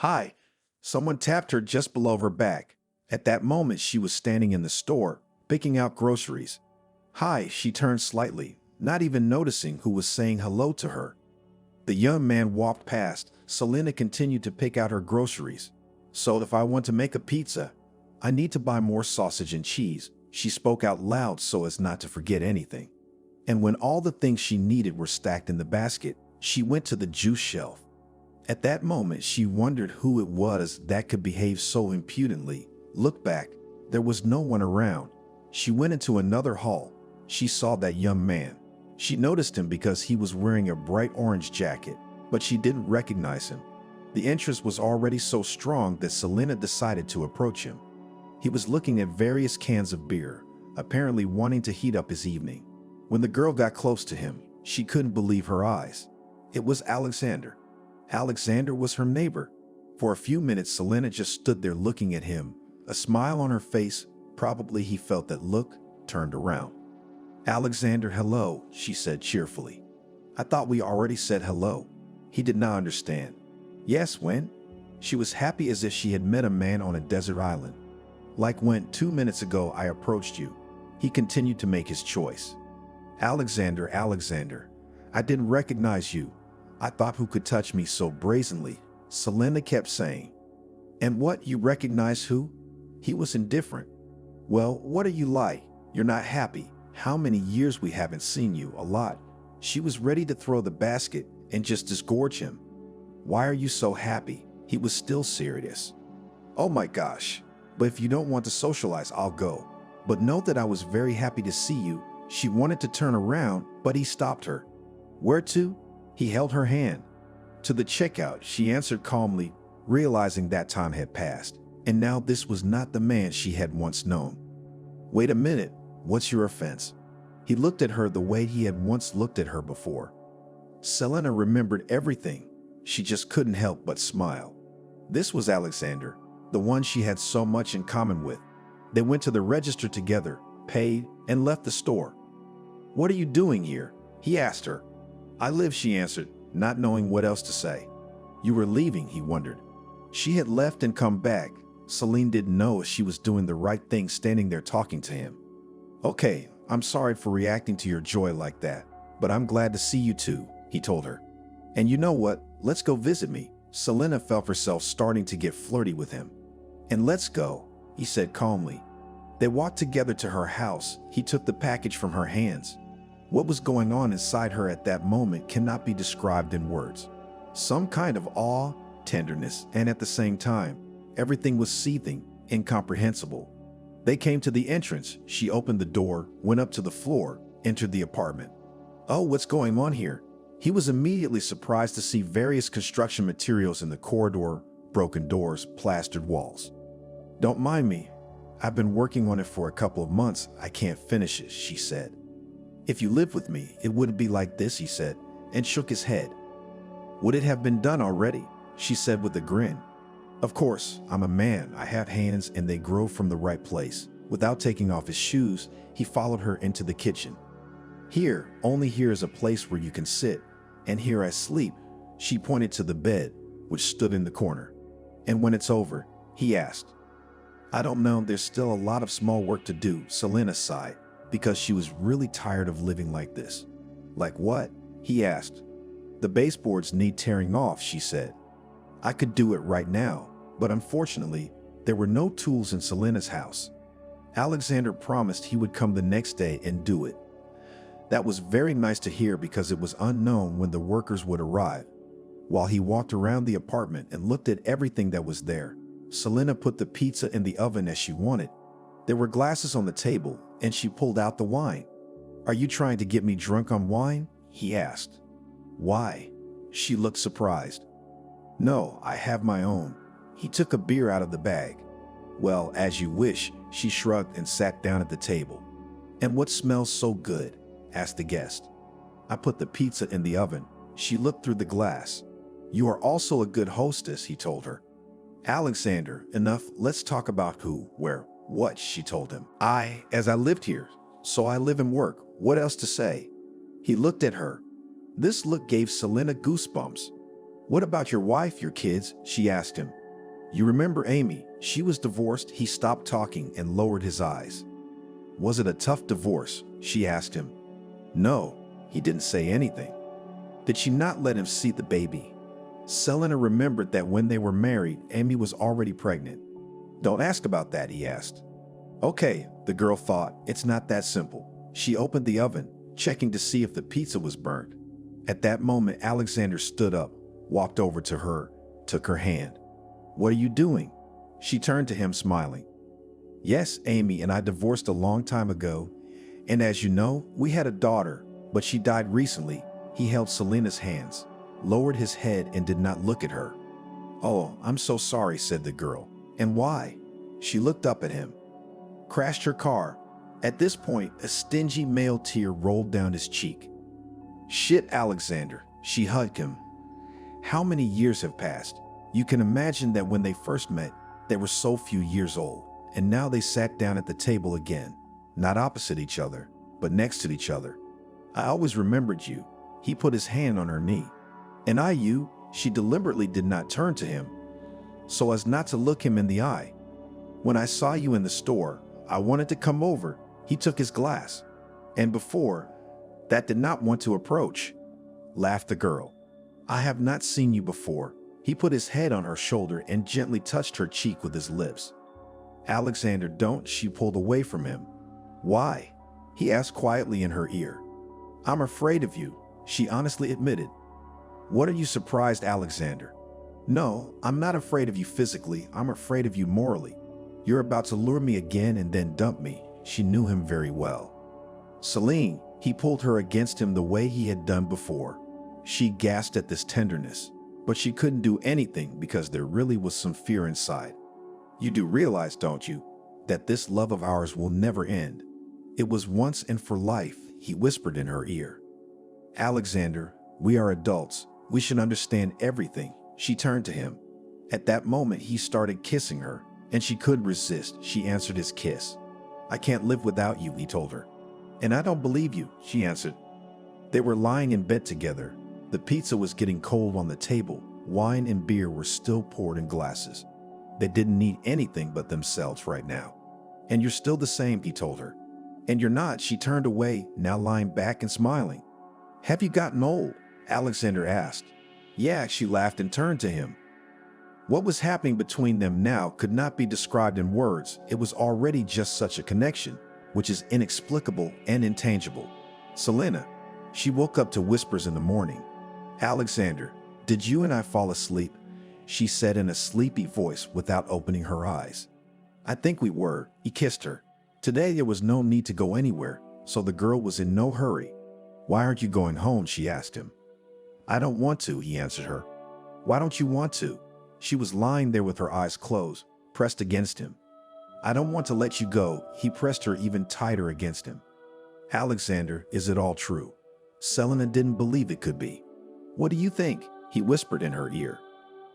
Hi. Someone tapped her just below her back. At that moment, she was standing in the store, picking out groceries. Hi, she turned slightly, not even noticing who was saying hello to her. The young man walked past. Selena continued to pick out her groceries. So if I want to make a pizza, I need to buy more sausage and cheese. She spoke out loud so as not to forget anything. And when all the things she needed were stacked in the basket, she went to the juice shelf. At that moment, she wondered who it was that could behave so impudently. Looked back. There was no one around. She went into another hall. She saw that young man. She noticed him because he was wearing a bright orange jacket, but she didn't recognize him. The interest was already so strong that Selena decided to approach him. He was looking at various cans of beer, apparently wanting to heat up his evening. When the girl got close to him, she couldn't believe her eyes. It was Alexander. Alexander was her neighbor. For a few minutes, Selena just stood there looking at him, a smile on her face. Probably he felt that look, turned around. Alexander, hello, she said cheerfully. I thought we already said hello. He did not understand. Yes, when? She was happy as if she had met a man on a desert island. Like when 2 minutes ago I approached you. He continued to make his choice. Alexander, I didn't recognize you. I thought who could touch me so brazenly, Selena kept saying. And what, you recognize who? He was indifferent. Well, what are you like? You're not happy. How many years we haven't seen you? A lot. She was ready to throw the basket and just disgorge him. Why are you so happy? He was still serious. Oh my gosh. But if you don't want to socialize, I'll go. But know that I was very happy to see you. She wanted to turn around, but he stopped her. Where to? He held her hand. To the checkout, she answered calmly, realizing that time had passed, and now this was not the man she had once known. Wait a minute, what's your offense? He looked at her the way he had once looked at her before. Selena remembered everything. She just couldn't help but smile. This was Alexander, the one she had so much in common with. They went to the register together, paid, and left the store. What are you doing here? He asked her. I live, she answered, not knowing what else to say. You were leaving, he wondered. She had left and come back. Celine didn't know if she was doing the right thing standing there talking to him. Okay, I'm sorry for reacting to your joy like that, but I'm glad to see you too, he told her. And you know what? Let's go visit me. Selena felt herself starting to get flirty with him. And let's go, he said calmly. They walked together to her house. He took the package from her hands. What was going on inside her at that moment cannot be described in words. Some kind of awe, tenderness, and at the same time, everything was seething, incomprehensible. They came to the entrance. She opened the door, went up to the floor, entered the apartment. Oh, what's going on here? He was immediately surprised to see various construction materials in the corridor, broken doors, plastered walls. Don't mind me. I've been working on it for a couple of months. I can't finish it, she said. If you lived with me, it wouldn't be like this, he said, and shook his head. Would it have been done already? She said with a grin. Of course, I'm a man. I have hands and they grow from the right place. Without taking off his shoes, he followed her into the kitchen. Here, only here is a place where you can sit, and here I sleep. She pointed to the bed, which stood in the corner. And when it's over, he asked. I don't know, there's still a lot of small work to do, Selena sighed, because she was really tired of living like this. Like what? He asked. The baseboards need tearing off, she said. I could do it right now, but unfortunately, there were no tools in Selena's house. Alexander promised he would come the next day and do it. That was very nice to hear because it was unknown when the workers would arrive. While he walked around the apartment and looked at everything that was there, Selena put the pizza in the oven as she wanted. There were glasses on the table, and she pulled out the wine. Are you trying to get me drunk on wine? He asked. Why? She looked surprised. No, I have my own. He took a beer out of the bag. Well, as you wish, she shrugged and sat down at the table. And what smells so good? Asked the guest. I put the pizza in the oven. She looked through the glass. You are also a good hostess, he told her. Alexander, enough, let's talk about who, where, what, she told him. As I lived here, so I live and work. What else to say? He looked at her. This look gave Selena goosebumps. What about your wife, your kids? She asked him. You remember Amy? She was divorced. He stopped talking and lowered his eyes. Was it a tough divorce? She asked him. No, he didn't say anything. Did she not let him see the baby? Selena remembered that when they were married, Amy was already pregnant. Don't ask about that, he asked. Okay, the girl thought, it's not that simple. She opened the oven, checking to see if the pizza was burnt. At that moment, Alexander stood up, walked over to her, took her hand. What are you doing? She turned to him, smiling. Yes, Amy and I divorced a long time ago, and as you know, we had a daughter, but she died recently. He held Selena's hands, lowered his head, and did not look at her. Oh, I'm so sorry, said the girl. And why? She looked up at him. Crashed her car. At this point, a stingy male tear rolled down his cheek. Shit, Alexander. She hugged him. How many years have passed? You can imagine that when they first met, they were so few years old, and now they sat down at the table again, not opposite each other, but next to each other. I always remembered you. He put his hand on her knee. And you, she deliberately did not turn to him, so as not to look him in the eye. When I saw you in the store, I wanted to come over. He took his glass. And before, that did not want to approach, laughed the girl. I have not seen you before. He put his head on her shoulder and gently touched her cheek with his lips. Alexander, don't, she pulled away from him. Why? He asked quietly in her ear. I'm afraid of you, she honestly admitted. What are you surprised, Alexander? No, I'm not afraid of you physically, I'm afraid of you morally. You're about to lure me again and then dump me. She knew him very well. Celine, he pulled her against him the way he had done before. She gasped at this tenderness, but she couldn't do anything because there really was some fear inside. You do realize, don't you, that this love of ours will never end? It was once and for life, he whispered in her ear. Alexander, we are adults. We should understand everything. She turned to him. At that moment, he started kissing her, and she couldn't resist. She answered his kiss. I can't live without you, he told her. And I don't believe you, she answered. They were lying in bed together. The pizza was getting cold on the table. Wine and beer were still poured in glasses. They didn't need anything but themselves right now. And you're still the same, he told her. And you're not, she turned away, now lying back and smiling. Have you gotten old? Alexander asked. Yeah, she laughed and turned to him. What was happening between them now could not be described in words. It was already just such a connection, which is inexplicable and intangible. Selena, she woke up to whispers in the morning. Alexander, did you and I fall asleep? She said in a sleepy voice without opening her eyes. I think we were. He kissed her. Today there was no need to go anywhere, so the girl was in no hurry. Why aren't you going home? She asked him. I don't want to, he answered her. Why don't you want to? She was lying there with her eyes closed, pressed against him. I don't want to let you go. He pressed her even tighter against him. Alexander, is it all true? Selena didn't believe it could be. What do you think? He whispered in her ear.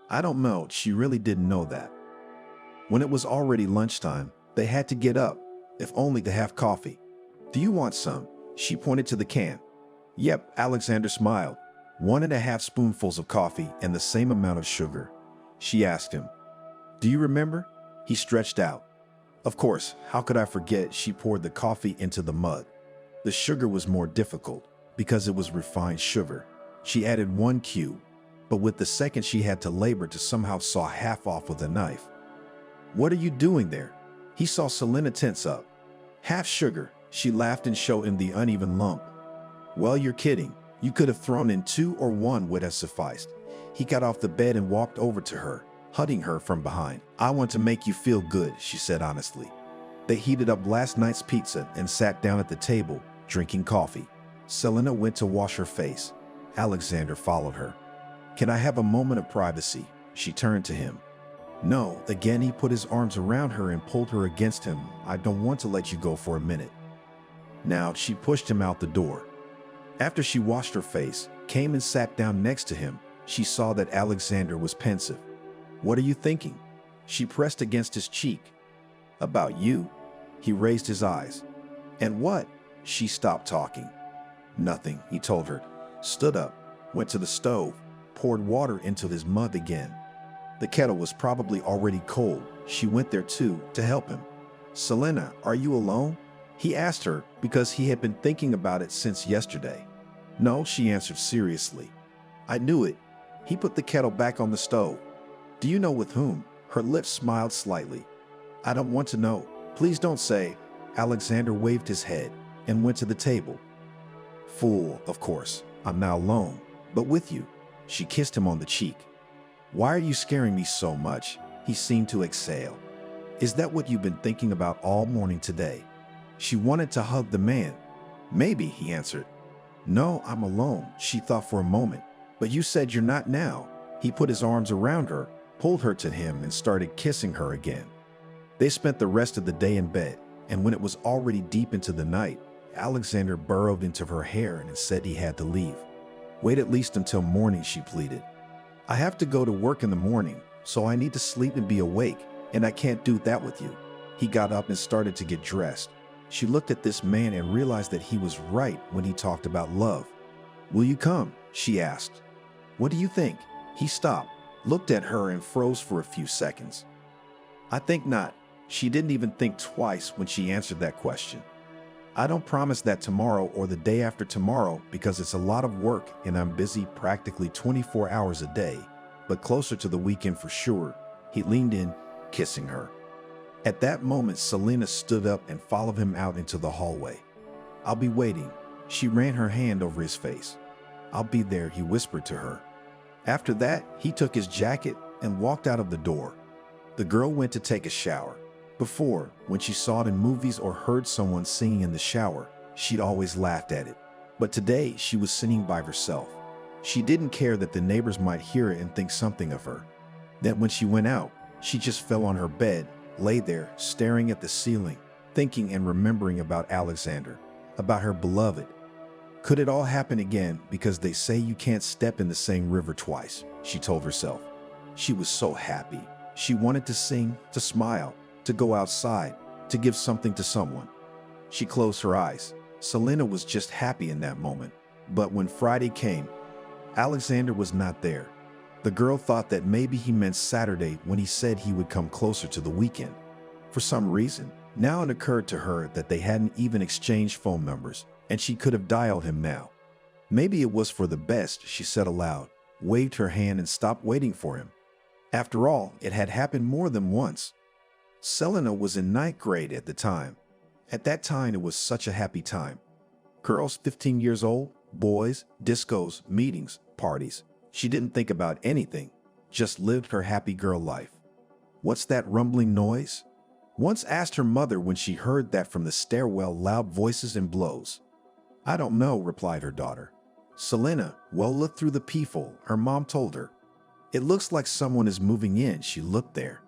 I don't know. She really didn't know that. When it was already lunchtime, they had to get up, if only to have coffee. Do you want some? She pointed to the can. Yep, Alexander smiled. 1.5 spoonfuls of coffee and the same amount of sugar. She asked him. Do you remember? He stretched out. Of course, how could I forget? She poured the coffee into the mug. The sugar was more difficult because it was refined sugar. She added 1 cube, but with the second she had to labor to somehow saw half off with a knife. What are you doing there? He saw Selena tense up. Half sugar, she laughed and showed him the uneven lump. Well, you're kidding. You could have thrown in 2 or 1 would have sufficed. He got off the bed and walked over to her, hugging her from behind. I want to make you feel good, she said honestly. They heated up last night's pizza and sat down at the table, drinking coffee. Selena went to wash her face. Alexander followed her. Can I have a moment of privacy? She turned to him. No, again he put his arms around her and pulled her against him. I don't want to let you go for a minute. Now she pushed him out the door. After she washed her face, came and sat down next to him, she saw that Alexander was pensive. What are you thinking? She pressed against his cheek. About you? He raised his eyes. And what? She stopped talking. Nothing, he told her, stood up, went to the stove, poured water into his mug again. The kettle was probably already cold. She went there too to help him. "Selena, are you alone?" he asked her because he had been thinking about it since yesterday. "No," she answered seriously. "I knew it." He put the kettle back on the stove. "Do you know with whom?" Her lips smiled slightly. "I don't want to know. Please don't say." Alexander waved his head and went to the table. "Fool, of course. I'm now alone, but with you." She kissed him on the cheek. "Why are you scaring me so much?" He seemed to exhale. "Is that what you've been thinking about all morning today?" She wanted to hug the man. "Maybe," he answered. "No, I'm alone," she thought for a moment. "But you said you're not now." He put his arms around her, pulled her to him, and started kissing her again. They spent the rest of the day in bed, and when it was already deep into the night, Alexander burrowed into her hair and said he had to leave. "Wait at least until morning," she pleaded. "I have to go to work in the morning, so I need to sleep and be awake, and I can't do that with you." He got up and started to get dressed. She looked at this man and realized that he was right when he talked about love. "Will you come?" she asked. "What do you think?" He stopped, looked at her, and froze for a few seconds. "I think not." She didn't even think twice when she answered that question. "I don't promise that tomorrow or the day after tomorrow because it's a lot of work and I'm busy practically 24 hours a day, but closer to the weekend for sure." He leaned in, kissing her. At that moment, Selena stood up and followed him out into the hallway. "I'll be waiting." She ran her hand over his face. "I'll be there," he whispered to her. After that, he took his jacket and walked out of the door. The girl went to take a shower. Before, when she saw it in movies or heard someone singing in the shower, she'd always laughed at it. But today, she was singing by herself. She didn't care that the neighbors might hear it and think something of her. That when she went out, she just fell on her bed, lay there, staring at the ceiling, thinking and remembering about Alexander, about her beloved. Could it all happen again because they say you can't step in the same river twice, she told herself. She was so happy. She wanted to sing, to smile, to go outside, to give something to someone. She closed her eyes. Selena was just happy in that moment. But when Friday came, Alexander was not there. The girl thought that maybe he meant Saturday when he said he would come closer to the weekend. For some reason, now it occurred to her that they hadn't even exchanged phone numbers, and she could have dialed him now. Maybe it was for the best, she said aloud, waved her hand and stopped waiting for him. After all, it had happened more than once. Selena was in 9th grade at the time. At that time, it was such a happy time. Girls 15 years old, boys, discos, meetings, parties. She didn't think about anything, just lived her happy girl life. "What's that rumbling noise?" Once asked her mother when she heard that from the stairwell, loud voices and blows. "I don't know," replied her daughter. "Selena, well, look through the peephole," her mom told her. "It looks like someone is moving in." She looked there.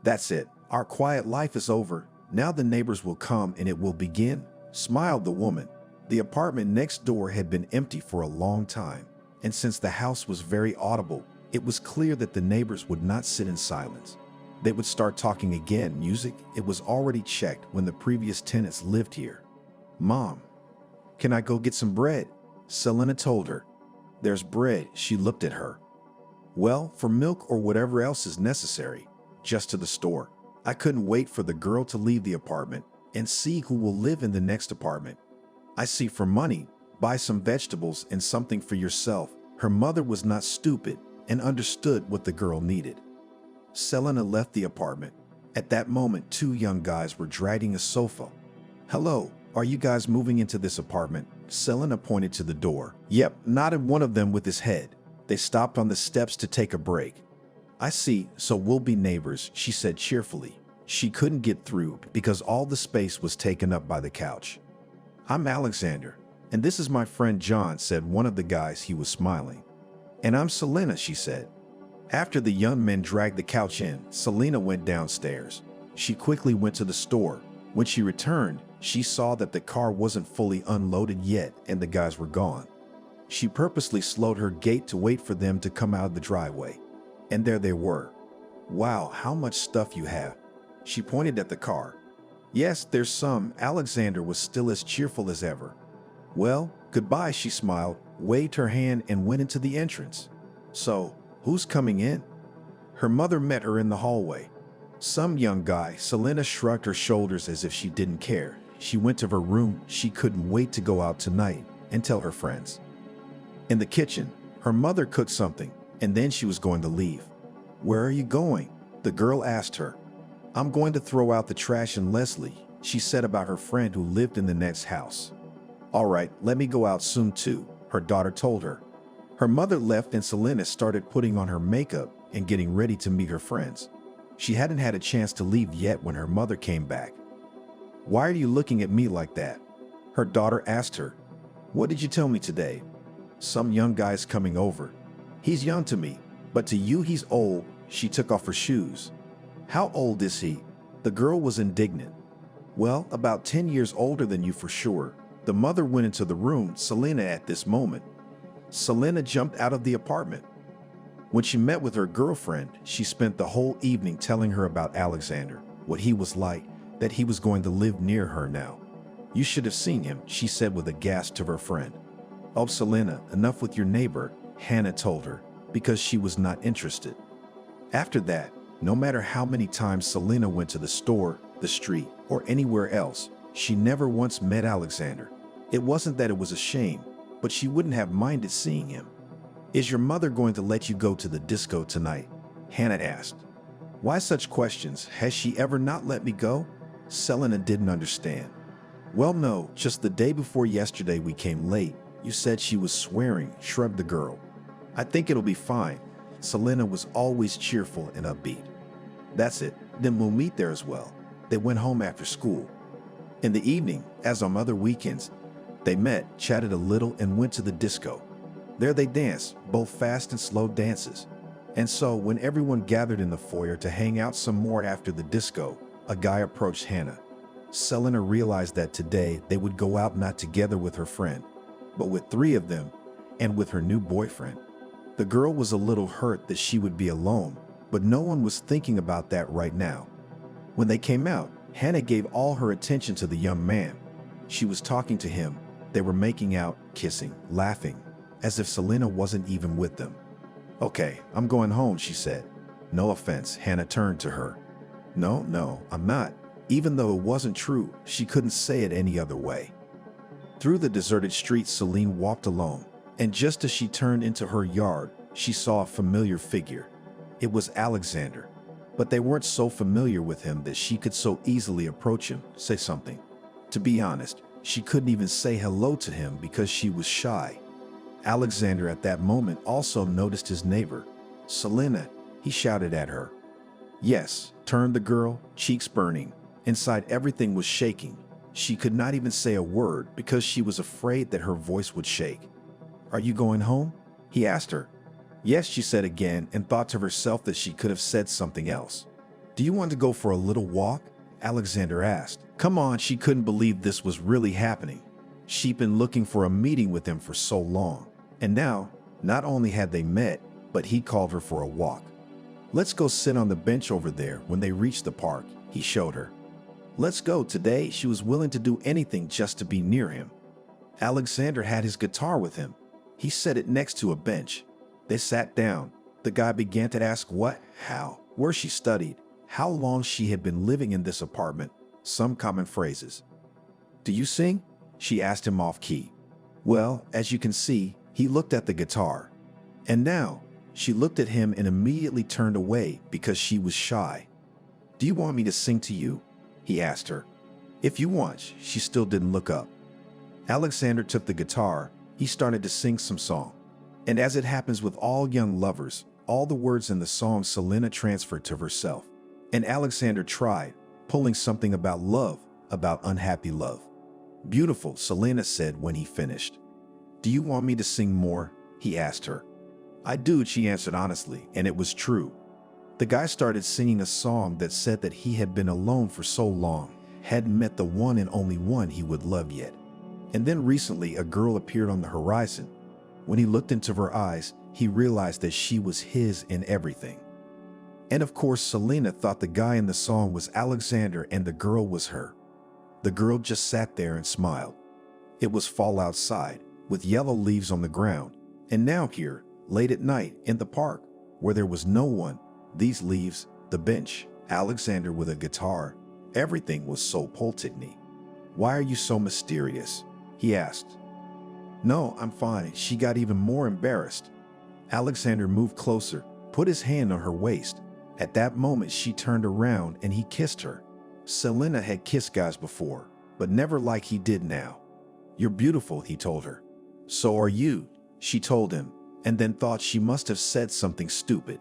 "That's it. Our quiet life is over. Now the neighbors will come and it will begin," smiled the woman. The apartment next door had been empty for a long time, and since the house was very audible, it was clear that the neighbors would not sit in silence. They would start talking again. Music, it was already checked when the previous tenants lived here. "Mom, can I go get some bread?" Selena told her. "There's bread." She looked at her. "Well, for milk or whatever else is necessary, just to the store." I couldn't wait for the girl to leave the apartment and see who will live in the next apartment. "I see, for money, buy some vegetables and something for yourself." Her mother was not stupid and understood what the girl needed. Selena left the apartment. At that moment, 2 young guys were dragging a sofa. "Hello, are you guys moving into this apartment?" Selena pointed to the door. "Yep," nodded one of them with his head. They stopped on the steps to take a break. "I see, so we'll be neighbors," she said cheerfully. She couldn't get through because all the space was taken up by the couch. "I'm Alexander, and this is my friend John," said one of the guys. He was smiling. "And I'm Selena," she said. After the young men dragged the couch in, Selena went downstairs. She quickly went to the store. When she returned, she saw that the car wasn't fully unloaded yet and the guys were gone. She purposely slowed her gait to wait for them to come out of the driveway. And there they were. "Wow, how much stuff you have." She pointed at the car. "Yes, there's some." Alexander was still as cheerful as ever. "Well, goodbye," she smiled, waved her hand and went into the entrance. So, who's coming in? Her mother met her in the hallway. Some young guy. Selena shrugged her shoulders as if she didn't care. She went to her room. She couldn't wait to go out tonight and tell her friends. In the kitchen, her mother cooked something, and then she was going to leave. "Where are you going?" the girl asked her. "I'm going to throw out the trash in Leslie," she said about her friend who lived in the next house. "All right, let me go out soon too," her daughter told her. Her mother left and Selena started putting on her makeup and getting ready to meet her friends. She hadn't had a chance to leave yet when her mother came back. "Why are you looking at me like that?" her daughter asked her. "What did you tell me today?" "Some young guy's coming over. He's young to me, but to you he's old." She took off her shoes. "How old is he?" The girl was indignant. "Well, about 10 years older than you for sure." The mother went into the room. Selena at this moment. Selena jumped out of the apartment. When she met with her girlfriend, she spent the whole evening telling her about Alexander, what he was like, that he was going to live near her now. "You should have seen him," she said with a gasp to her friend. "Oh, Selena, enough with your neighbor," Hannah told her, because she was not interested. After that, no matter how many times Selena went to the store, the street, or anywhere else, she never once met Alexander. It wasn't that it was a shame, but she wouldn't have minded seeing him. "Is your mother going to let you go to the disco tonight?" Hannah asked. "Why such questions? Has she ever not let me go?" Selena didn't understand. "Well, no, just the day before yesterday we came late. You said she was swearing," shrugged the girl. "I think it'll be fine." Selena was always cheerful and upbeat. "That's it, then we'll meet there as well." They went home after school. In the evening, as on other weekends, they met, chatted a little, and went to the disco. There they danced, both fast and slow dances. And so, when everyone gathered in the foyer to hang out some more after the disco, a guy approached Hannah. Selena realized that today they would go out not together with her friend, but with 3 of them, and with her new boyfriend. The girl was a little hurt that she would be alone, but no one was thinking about that right now. When they came out, Hannah gave all her attention to the young man. She was talking to him. They were making out, kissing, laughing, as if Selena wasn't even with them. "Okay, I'm going home," she said. "No offense," Hannah turned to her. No, I'm not." Even though it wasn't true, she couldn't say it any other way. Through the deserted streets, Celine walked alone, and just as she turned into her yard, she saw a familiar figure. It was Alexander, but they weren't so familiar with him that she could so easily approach him, say something. To be honest, she couldn't even say hello to him because she was shy. Alexander at that moment also noticed his neighbor. "Selena," he shouted at her. "Yes," turned the girl, cheeks burning. Inside everything was shaking. She could not even say a word because she was afraid that her voice would shake. "Are you going home?" he asked her. "Yes," she said again, and thought to herself that she could have said something else. "Do you want to go for a little walk?" Alexander asked. Come on, she couldn't believe this was really happening. She'd been looking for a meeting with him for so long. And now, not only had they met, but he called her for a walk. "Let's go sit on the bench over there." When they reached the park, he showed her. "Let's go." Today, she was willing to do anything just to be near him. Alexander had his guitar with him. He set it next to a bench. They sat down. The guy began to ask what, how, where she studied, how long she had been living in this apartment, some common phrases. "Do you sing?" she asked him off-key. "Well, as you can see," he looked at the guitar. And now, she looked at him and immediately turned away because she was shy. "Do you want me to sing to you?" he asked her. "If you want." She still didn't look up. Alexander took the guitar. He started to sing some song. And as it happens with all young lovers, all the words in the song Selena transferred to herself. And Alexander tried, pulling something about love, about unhappy love. "Beautiful," Selena said when he finished. "Do you want me to sing more?" he asked her. "I do," she answered honestly, and it was true. The guy started singing a song that said that he had been alone for so long, hadn't met the one and only one he would love yet. And then recently a girl appeared on the horizon. When he looked into her eyes, he realized that she was his in everything. And of course, Selena thought the guy in the song was Alexander and the girl was her. The girl just sat there and smiled. It was fall outside, with yellow leaves on the ground, and now here, Late at night, in the park, where there was no one, these leaves, the bench, Alexander with a guitar, everything was so Poltigny. "Why are you so mysterious?" he asked. "No, I'm fine." She got even more embarrassed. Alexander moved closer, put his hand on her waist. At that moment, she turned around and he kissed her. Selena had kissed guys before, but never like he did now. "You're beautiful," he told her. "So are you," she told him, and then thought she must have said something stupid.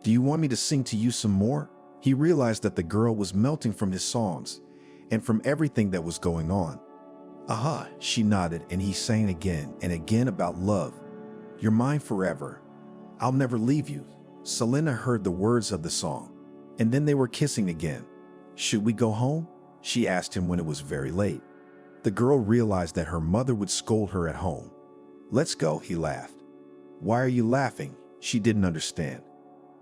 "Do you want me to sing to you some more?" He realized that the girl was melting from his songs and from everything that was going on. "Aha," she nodded, and he sang again and again about love. "You're mine forever. I'll never leave you." Selena heard the words of the song, and then they were kissing again. "Should we go home?" she asked him when it was very late. The girl realized that her mother would scold her at home. "Let's go," he laughed. "Why are you laughing?" She didn't understand.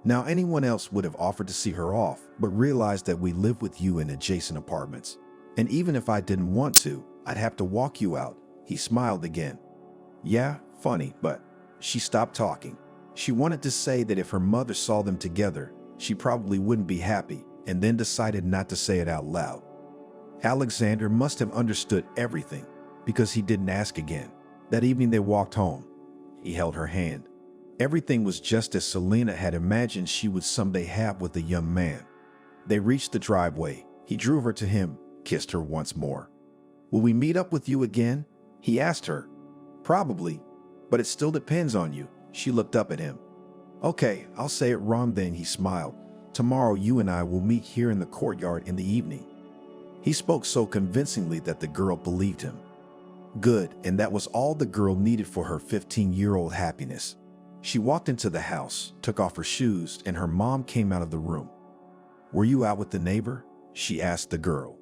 Now anyone else would have offered to see her off, but realized that we live with you in adjacent apartments. And even if I didn't want to, I'd have to walk you out. He smiled again. "Yeah, funny, but..." She stopped talking. She wanted to say that if her mother saw them together, she probably wouldn't be happy, and then decided not to say it out loud. Alexander must have understood everything, because he didn't ask again. That evening they walked home. He held her hand. Everything was just as Selena had imagined she would someday have with a young man. They reached the driveway. He drew her to him, kissed her once more. "Will we meet up with you again?" he asked her. "Probably, but it still depends on you." She looked up at him. "Okay, I'll say it wrong then," he smiled. "Tomorrow you and I will meet here in the courtyard in the evening." He spoke so convincingly that the girl believed him. Good, and that was all the girl needed for her 15-year-old happiness. She walked into the house, took off her shoes, and her mom came out of the room. "Were you out with the neighbor?" she asked the girl.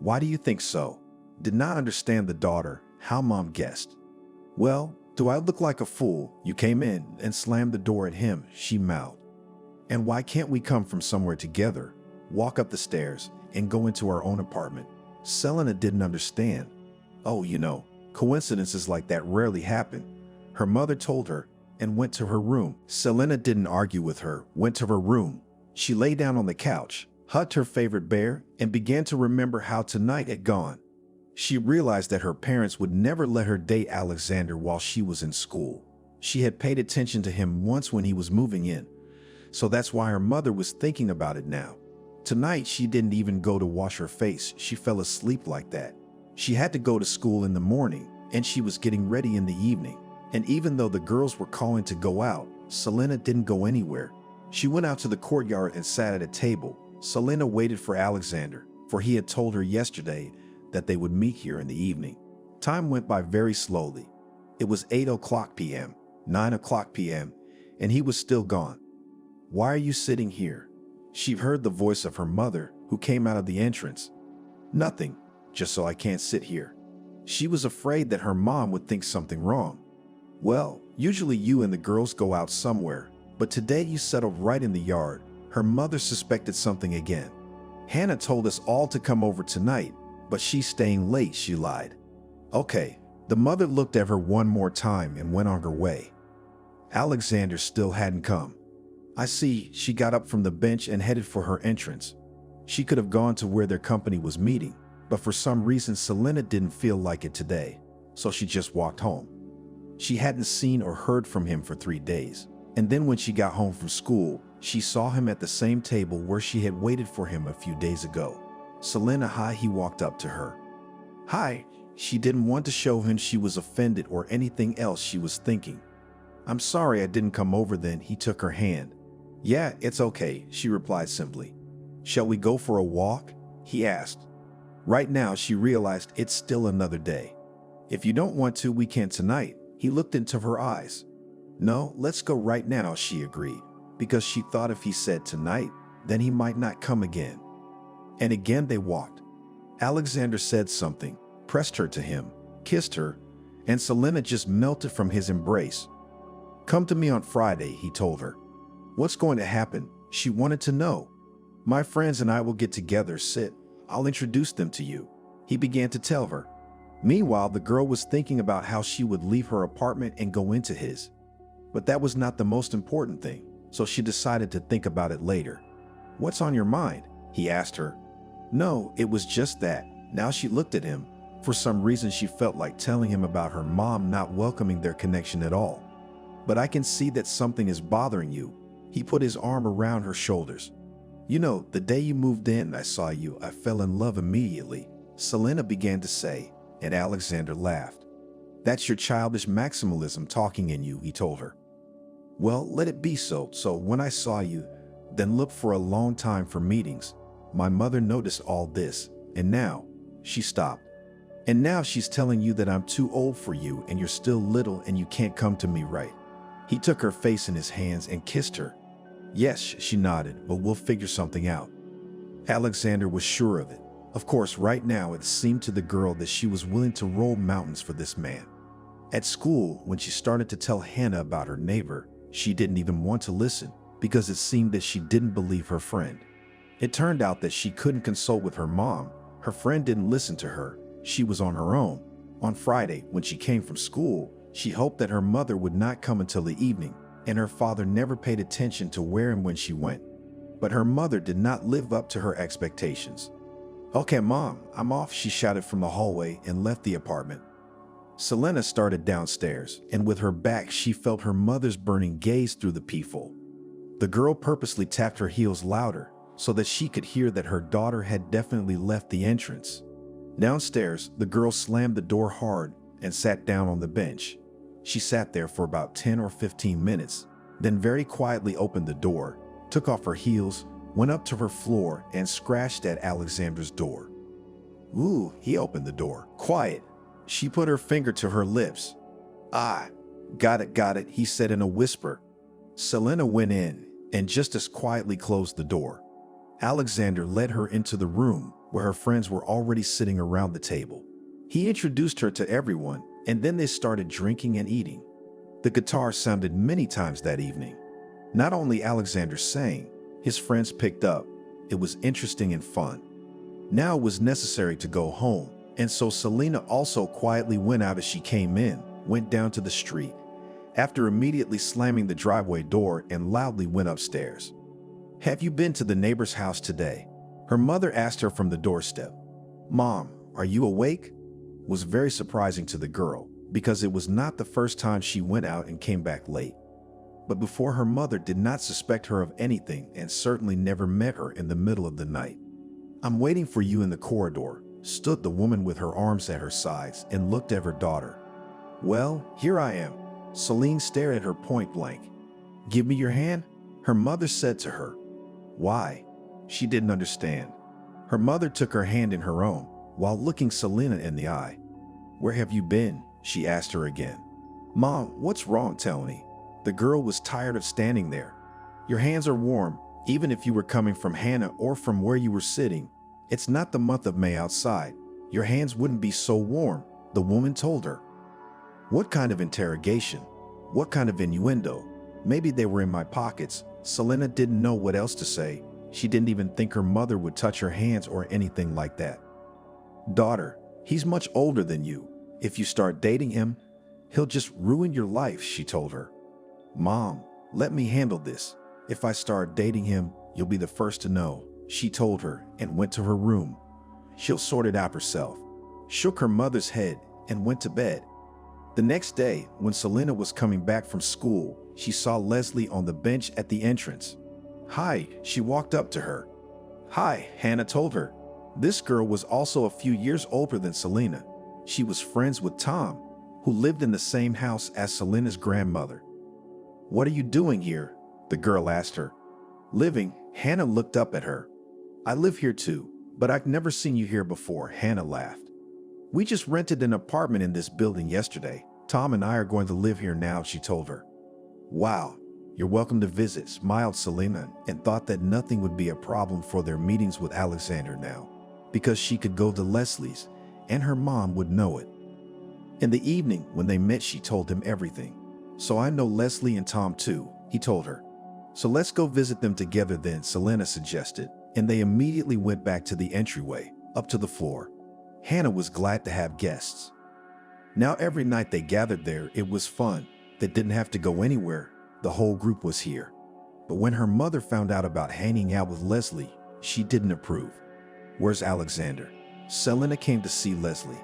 "Why do you think so?" Did not understand the daughter, how mom guessed. "Well, do I look like a fool? You came in and slammed the door at him," she mouthed. "And why can't we come from somewhere together, walk up the stairs, and go into our own apartment?" Selena didn't understand. "Oh, coincidences like that rarely happen," her mother told her, and went to her room. Selena didn't argue with her, went to her room. She lay down on the couch, hugged her favorite bear, and began to remember how tonight had gone. She realized that her parents would never let her date Alexander while she was in school. She had paid attention to him once when he was moving in, so that's why her mother was thinking about it now. Tonight, she didn't even go to wash her face. She fell asleep like that. She had to go to school in the morning, and she was getting ready in the evening. And even though the girls were calling to go out, Selena didn't go anywhere. She went out to the courtyard and sat at a table. Selena waited for Alexander, for he had told her yesterday that they would meet here in the evening. Time went by very slowly. It was 8:00 p.m., 9:00 p.m., and he was still gone. "Why are you sitting here?" She heard the voice of her mother, who came out of the entrance. "Nothing, just so I can't sit here." She was afraid that her mom would think something wrong. "Well, usually you and the girls go out somewhere, but today you settled right in the yard." Her mother suspected something again. "Hannah told us all to come over tonight, but she's staying late," she lied. "Okay." The mother looked at her one more time and went on her way. Alexander still hadn't come. "I see." She got up from the bench and headed for her entrance. She could have gone to where their company was meeting, but for some reason Selena didn't feel like it today, so she just walked home. She hadn't seen or heard from him for 3 days, and then when she got home from school, she saw him at the same table where she had waited for him a few days ago. "Selena, hi." He walked up to her. "Hi." She didn't want to show him she was offended or anything else she was thinking. "I'm sorry I didn't come over then." He took her hand. "Yeah, it's okay," she replied simply. "Shall we go for a walk?" he asked. Right now, she realized it's still another day. "If you don't want to, we can tonight." He looked into her eyes. "No, let's go right now," she agreed, because she thought if he said tonight, then he might not come again. And again they walked. Alexander said something, pressed her to him, kissed her, and Selena just melted from his embrace. "Come to me on Friday," he told her. "What's going to happen?" She wanted to know. "My friends and I will get together. Sit. I'll introduce them to you," he began to tell her. Meanwhile, the girl was thinking about how she would leave her apartment and go into his. But that was not the most important thing, so she decided to think about it later. "What's on your mind?" he asked her. No, it was just that. Now she looked at him. For some reason, she felt like telling him about her mom not welcoming their connection at all. "But I can see that something is bothering you." He put his arm around her shoulders. "You know, the day you moved in, I saw you. I fell in love immediately," Selena began to say, and Alexander laughed. "That's your childish maximalism talking in you," he told her. "Well, let it be so. So when I saw you, then looked for a long time for meetings. My mother noticed all this, and now," she stopped. "And now she's telling you that I'm too old for you and you're still little and you can't come to me, right?" He took her face in his hands and kissed her. "Yes," she nodded, "but we'll figure something out." Alexander was sure of it. Of course, right now it seemed to the girl that she was willing to roll mountains for this man. At school, when she started to tell Hannah about her neighbor, she didn't even want to listen because it seemed that she didn't believe her friend. It turned out that she couldn't consult with her mom. Her friend didn't listen to her. She was on her own. On Friday, when she came from school, she hoped that her mother would not come until the evening, and her father never paid attention to where and when she went. But her mother did not live up to her expectations. "Okay, Mom, I'm off," she shouted from the hallway and left the apartment. Selena started downstairs, and with her back, she felt her mother's burning gaze through the peephole. The girl purposely tapped her heels louder so that she could hear that her daughter had definitely left the entrance. Downstairs, the girl slammed the door hard and sat down on the bench. She sat there for about 10 or 15 minutes, then very quietly opened the door, took off her heels, went up to her floor, and scratched at Alexander's door. "Ooh," he opened the door. "Quiet." She put her finger to her lips. "Ah, got it," he said in a whisper. Selena went in and just as quietly closed the door. Alexander led her into the room where her friends were already sitting around the table. He introduced her to everyone, and then they started drinking and eating. The guitar sounded many times that evening. Not only Alexander sang, his friends picked up. It was interesting and fun. Now it was necessary to go home, and so Selena also quietly went out as she came in, went down to the street, after immediately slamming the driveway door and loudly went upstairs. "Have you been to the neighbor's house today?" her mother asked her from the doorstep. "Mom, are you awake?" was very surprising to the girl because it was not the first time she went out and came back late. But before, her mother did not suspect her of anything and certainly never met her in the middle of the night. "I'm waiting for you in the corridor," stood the woman with her arms at her sides and looked at her daughter. "Well, here I am." Celine stared at her point blank. "Give me your hand," her mother said to her. "Why?" She didn't understand. Her mother took her hand in her own while looking Selena in the eye. "Where have you been?" she asked her again. "Mom, what's wrong? Tell me." The girl was tired of standing there. "Your hands are warm, even if you were coming from Hannah or from where you were sitting. It's not the month of May outside. Your hands wouldn't be so warm," the woman told her. What kind of interrogation? What kind of innuendo? Maybe they were in my pockets. Selena didn't know what else to say. She didn't even think her mother would touch her hands or anything like that. "Daughter, he's much older than you. If you start dating him, he'll just ruin your life," she told her. "Mom, let me handle this. If I start dating him, you'll be the first to know," she told her and went to her room. She'll sort it out herself. Shook her mother's head and went to bed. The next day, when Selena was coming back from school, she saw Leslie on the bench at the entrance. "Hi," she walked up to her. "Hi," Hannah told her. This girl was also a few years older than Selena. She was friends with Tom, who lived in the same house as Selena's grandmother. "What are you doing here?" the girl asked her. "Living," Hannah looked up at her. "I live here too, but I've never seen you here before," Hannah laughed. "We just rented an apartment in this building yesterday. Tom and I are going to live here now," she told her. "Wow, you're welcome to visit," smiled Selena, and thought that nothing would be a problem for their meetings with Alexander now, because she could go to Leslie's, and her mom would know it. In the evening, when they met, she told him everything. "So I know Leslie and Tom too," he told her. "So let's go visit them together then," Selena suggested, and they immediately went back to the entryway, up to the floor. Hannah was glad to have guests. Now every night they gathered there, it was fun. They didn't have to go anywhere. The whole group was here. But when her mother found out about hanging out with Leslie, she didn't approve. Where's Alexander? Selena came to see Leslie.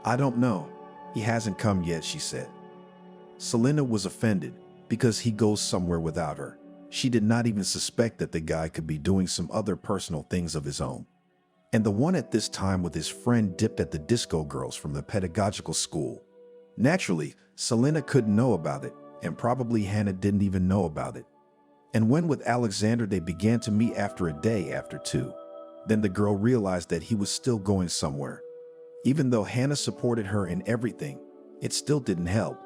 I don't know. He hasn't come yet, she said. Selena was offended because he goes somewhere without her. She did not even suspect that the guy could be doing some other personal things of his own. And the one at this time with his friend dipped at the disco girls from the pedagogical school. Naturally, Selena couldn't know about it, and probably Hannah didn't even know about it. And when with Alexander they began to meet after a day after two, then the girl realized that he was still going somewhere. Even though Hannah supported her in everything, it still didn't help.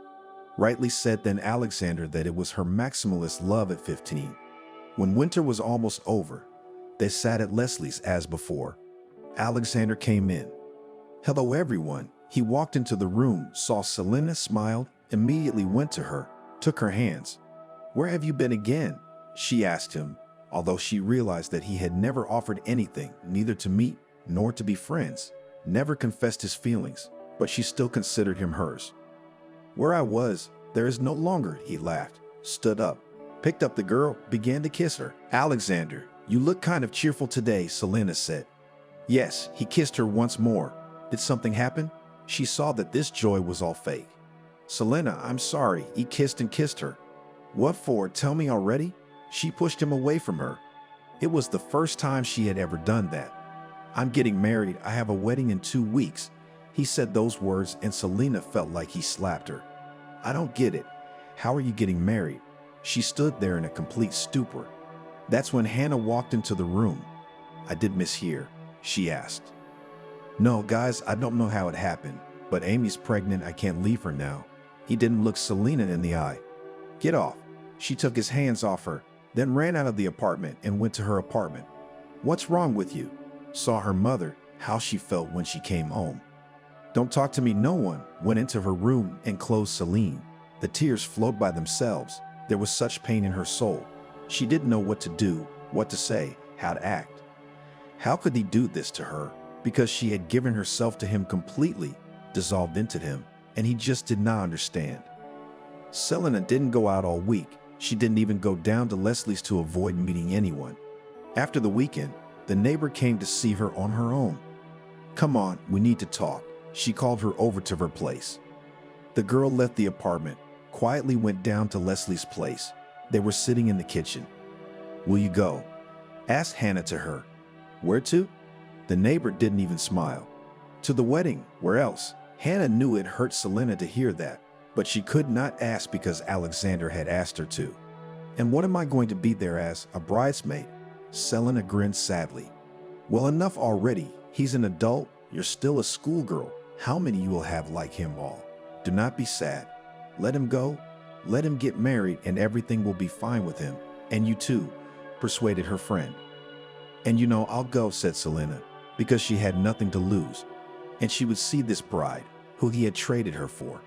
Rightly said then Alexander that it was her maximalist love at 15. When winter was almost over, they sat at Leslie's as before. Alexander came in. Hello everyone. He walked into the room, saw Selena, smiled, immediately went to her, took her hands. Where have you been again? She asked him, although she realized that he had never offered anything, neither to meet nor to be friends, never confessed his feelings, but she still considered him hers. Where I was, there is no longer, he laughed, stood up, picked up the girl, began to kiss her. Alexander, you look kind of cheerful today, Selena said. Yes, he kissed her once more. Did something happen? She saw that this joy was all fake. Selena, I'm sorry, he kissed and kissed her. What for? Tell me already? She pushed him away from her. It was the first time she had ever done that. I'm getting married. I have a wedding in 2 weeks. He said those words and Selena felt like he slapped her. I don't get it. How are you getting married? She stood there in a complete stupor. That's when Hannah walked into the room. I did mishear, she asked. No, guys, I don't know how it happened, but Amy's pregnant. I can't leave her now. He didn't look Selena in the eye. Get off. She took his hands off her, then ran out of the apartment and went to her apartment. What's wrong with you? Saw her mother, how she felt when she came home. Don't talk to me, no one. Went into her room and closed Celine. The tears flowed by themselves. There was such pain in her soul. She didn't know what to do, what to say, how to act. How could he do this to her? Because she had given herself to him completely, dissolved into him, and he just did not understand. Selena didn't go out all week. She didn't even go down to Leslie's to avoid meeting anyone. After the weekend, the neighbor came to see her on her own. Come on, we need to talk. She called her over to her place. The girl left the apartment, quietly went down to Leslie's place. They were sitting in the kitchen. Will you go? Asked Hannah to her. Where to? The neighbor didn't even smile. To the wedding. Where else? Hannah knew it hurt Selena to hear that, but she could not ask because Alexander had asked her to. And what am I going to be there as, a bridesmaid? Selena grinned sadly. Well, enough already. He's an adult. You're still a schoolgirl. How many you will have like him all? Do not be sad. Let him go. Let him get married and everything will be fine with him. And you too, persuaded her friend. And you know, I'll go, said Selena, because she had nothing to lose. And she would see this bride, who he had traded her for.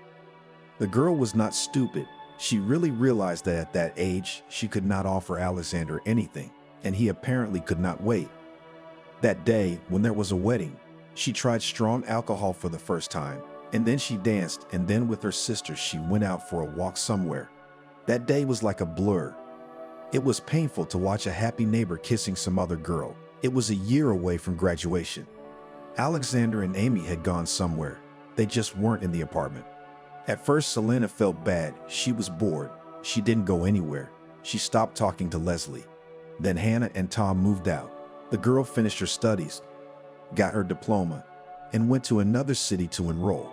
The girl was not stupid. She really realized that at that age, she could not offer Alexander anything, and he apparently could not wait. That day, when there was a wedding, she tried strong alcohol for the first time, and then she danced, and then with her sister she went out for a walk somewhere. That day was like a blur. It was painful to watch a happy neighbor kissing some other girl. It was a year away from graduation. Alexander and Amy had gone somewhere. They just weren't in the apartment. At first, Selena felt bad. She was bored. She didn't go anywhere. She stopped talking to Leslie. Then Hannah and Tom moved out. The girl finished her studies, got her diploma, and went to another city to enroll.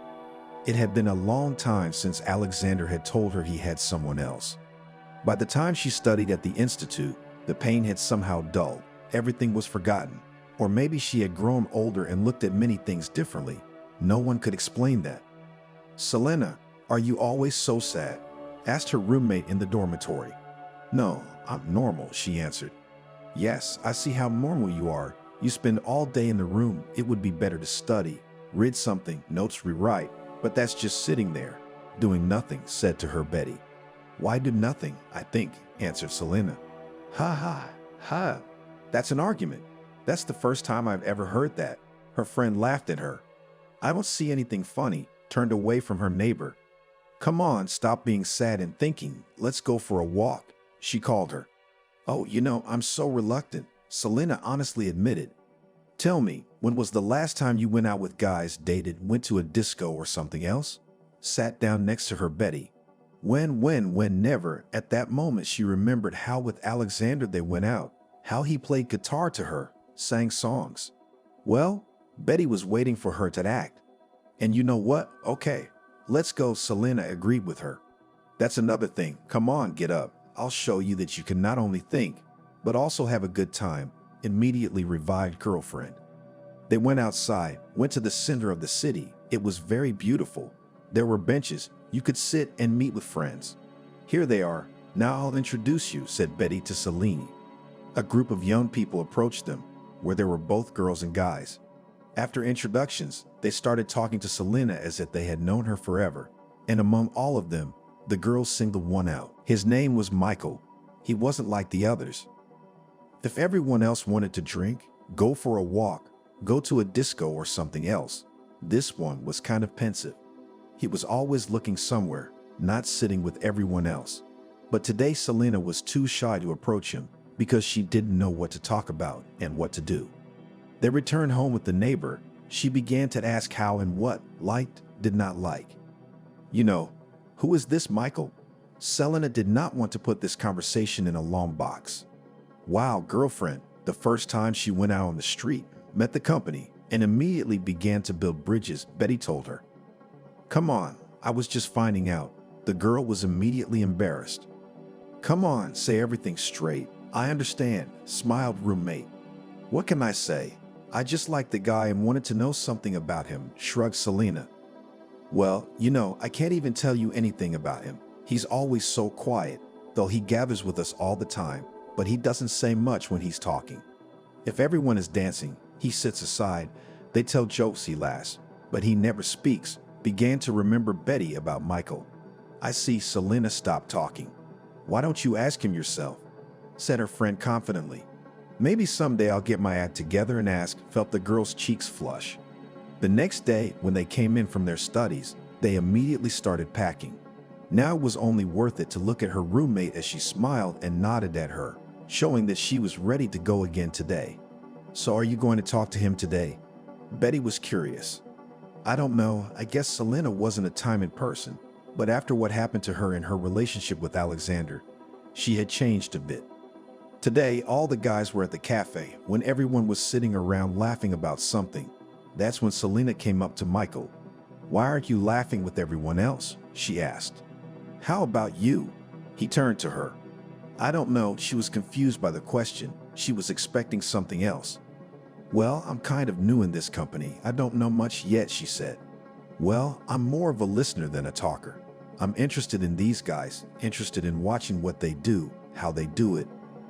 It had been a long time since Alexander had told her he had someone else. By the time she studied at the institute, the pain had somehow dulled. Everything was forgotten. Or maybe she had grown older and looked at many things differently. No one could explain that. Selena, are you always so sad? Asked her roommate in the dormitory. No, I'm normal, she answered. Yes, I see how normal you are. You spend all day in the room. It would be better to study, read something, notes rewrite, but that's just sitting there, doing nothing, said to her Betty. Why do nothing, I think, answered Selena. Ha ha, ha. That's an argument. That's the first time I've ever heard that. Her friend laughed at her. I don't see anything funny, turned away from her neighbor. Come on, stop being sad and thinking. Let's go for a walk, she called her. Oh, I'm so reluctant, Selena honestly admitted. Tell me, when was the last time you went out with guys, dated, went to a disco or something else? Sat down next to her Betty. When, never. At that moment, she remembered how with Alexander they went out, how he played guitar to her, sang songs. Well, Betty was waiting for her to act. And you know what? Okay, let's go, Selena agreed with her. That's another thing. Come on, get up. I'll show you that you can not only think, but also have a good time, immediately revived girlfriend. They went outside, went to the center of the city. It was very beautiful. There were benches. You could sit and meet with friends. Here they are. Now I'll introduce you, said Betty to Selene. A group of young people approached them, where there were both girls and guys. After introductions, they started talking to Selena as if they had known her forever, and among all of them, the girls singled one out. His name was Michael. He wasn't like the others. If everyone else wanted to drink, go for a walk, go to a disco or something else, this one was kind of pensive. He was always looking somewhere, not sitting with everyone else. But today Selena was too shy to approach him because she didn't know what to talk about and what to do. They returned home with the neighbor. She began to ask how and what, liked, did not like. Who is this Michael? Selena did not want to put this conversation in a long box. Wow, girlfriend, the first time she went out on the street, met the company, and immediately began to build bridges, Betty told her. Come on, I was just finding out. The girl was immediately embarrassed. Come on, say everything straight. I understand, smiled roommate. What can I say? I just liked the guy and wanted to know something about him, shrugged Selena. Well, I can't even tell you anything about him. He's always so quiet, though he gathers with us all the time, but he doesn't say much when he's talking. If everyone is dancing, he sits aside. They tell jokes, he laughs, but he never speaks. Began to remember Betty about Michael. I see. Selena stopped talking. Why don't you ask him yourself? Said her friend confidently. Maybe someday I'll get my act together and ask, felt the girl's cheeks flush. The next day, when they came in from their studies, they immediately started packing. Now it was only worth it to look at her roommate as she smiled and nodded at her, showing that she was ready to go again today. So are you going to talk to him today? Betty was curious. I don't know. I guess Selena wasn't a time in person, but after what happened to her in her relationship with Alexander, she had changed a bit. Today, all the guys were at the cafe when everyone was sitting around laughing about something. That's when Selena came up to Michael. Why aren't you laughing with everyone else? She asked. How about you? He turned to her. I don't know. She was confused by the question. She was expecting something else. Well, I'm kind of new in this company. I don't know much yet, she said. Well, I'm more of a listener than a talker. I'm interested in these guys, interested in watching what they do, how they do it,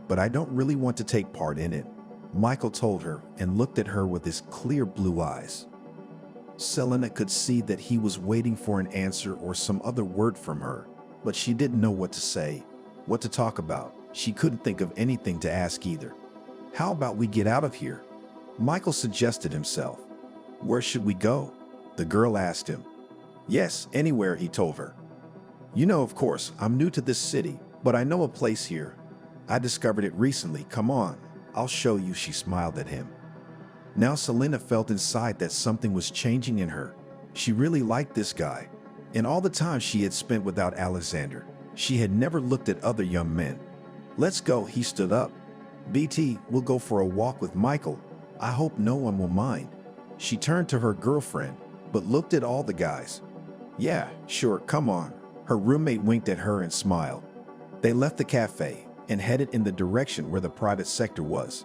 but I don't really want to take part in it, Michael told her and looked at her with his clear blue eyes. Selena could see that he was waiting for an answer or some other word from her, but she didn't know what to say, what to talk about. She couldn't think of anything to ask either. How about we get out of here? Michael suggested himself. Where should we go? The girl asked him. Yes, anywhere, he told her. Of course, I'm new to this city, but I know a place here. I discovered it recently. Come on, I'll show you, she smiled at him. Now Selena felt inside that something was changing in her. She really liked this guy. In all the time she had spent without Alexander, she had never looked at other young men. Let's go, he stood up. BT, we'll go for a walk with Michael. I hope no one will mind. She turned to her girlfriend, but looked at all the guys. Yeah, sure, come on. Her roommate winked at her and smiled. They left the cafe and headed in the direction where the private sector was.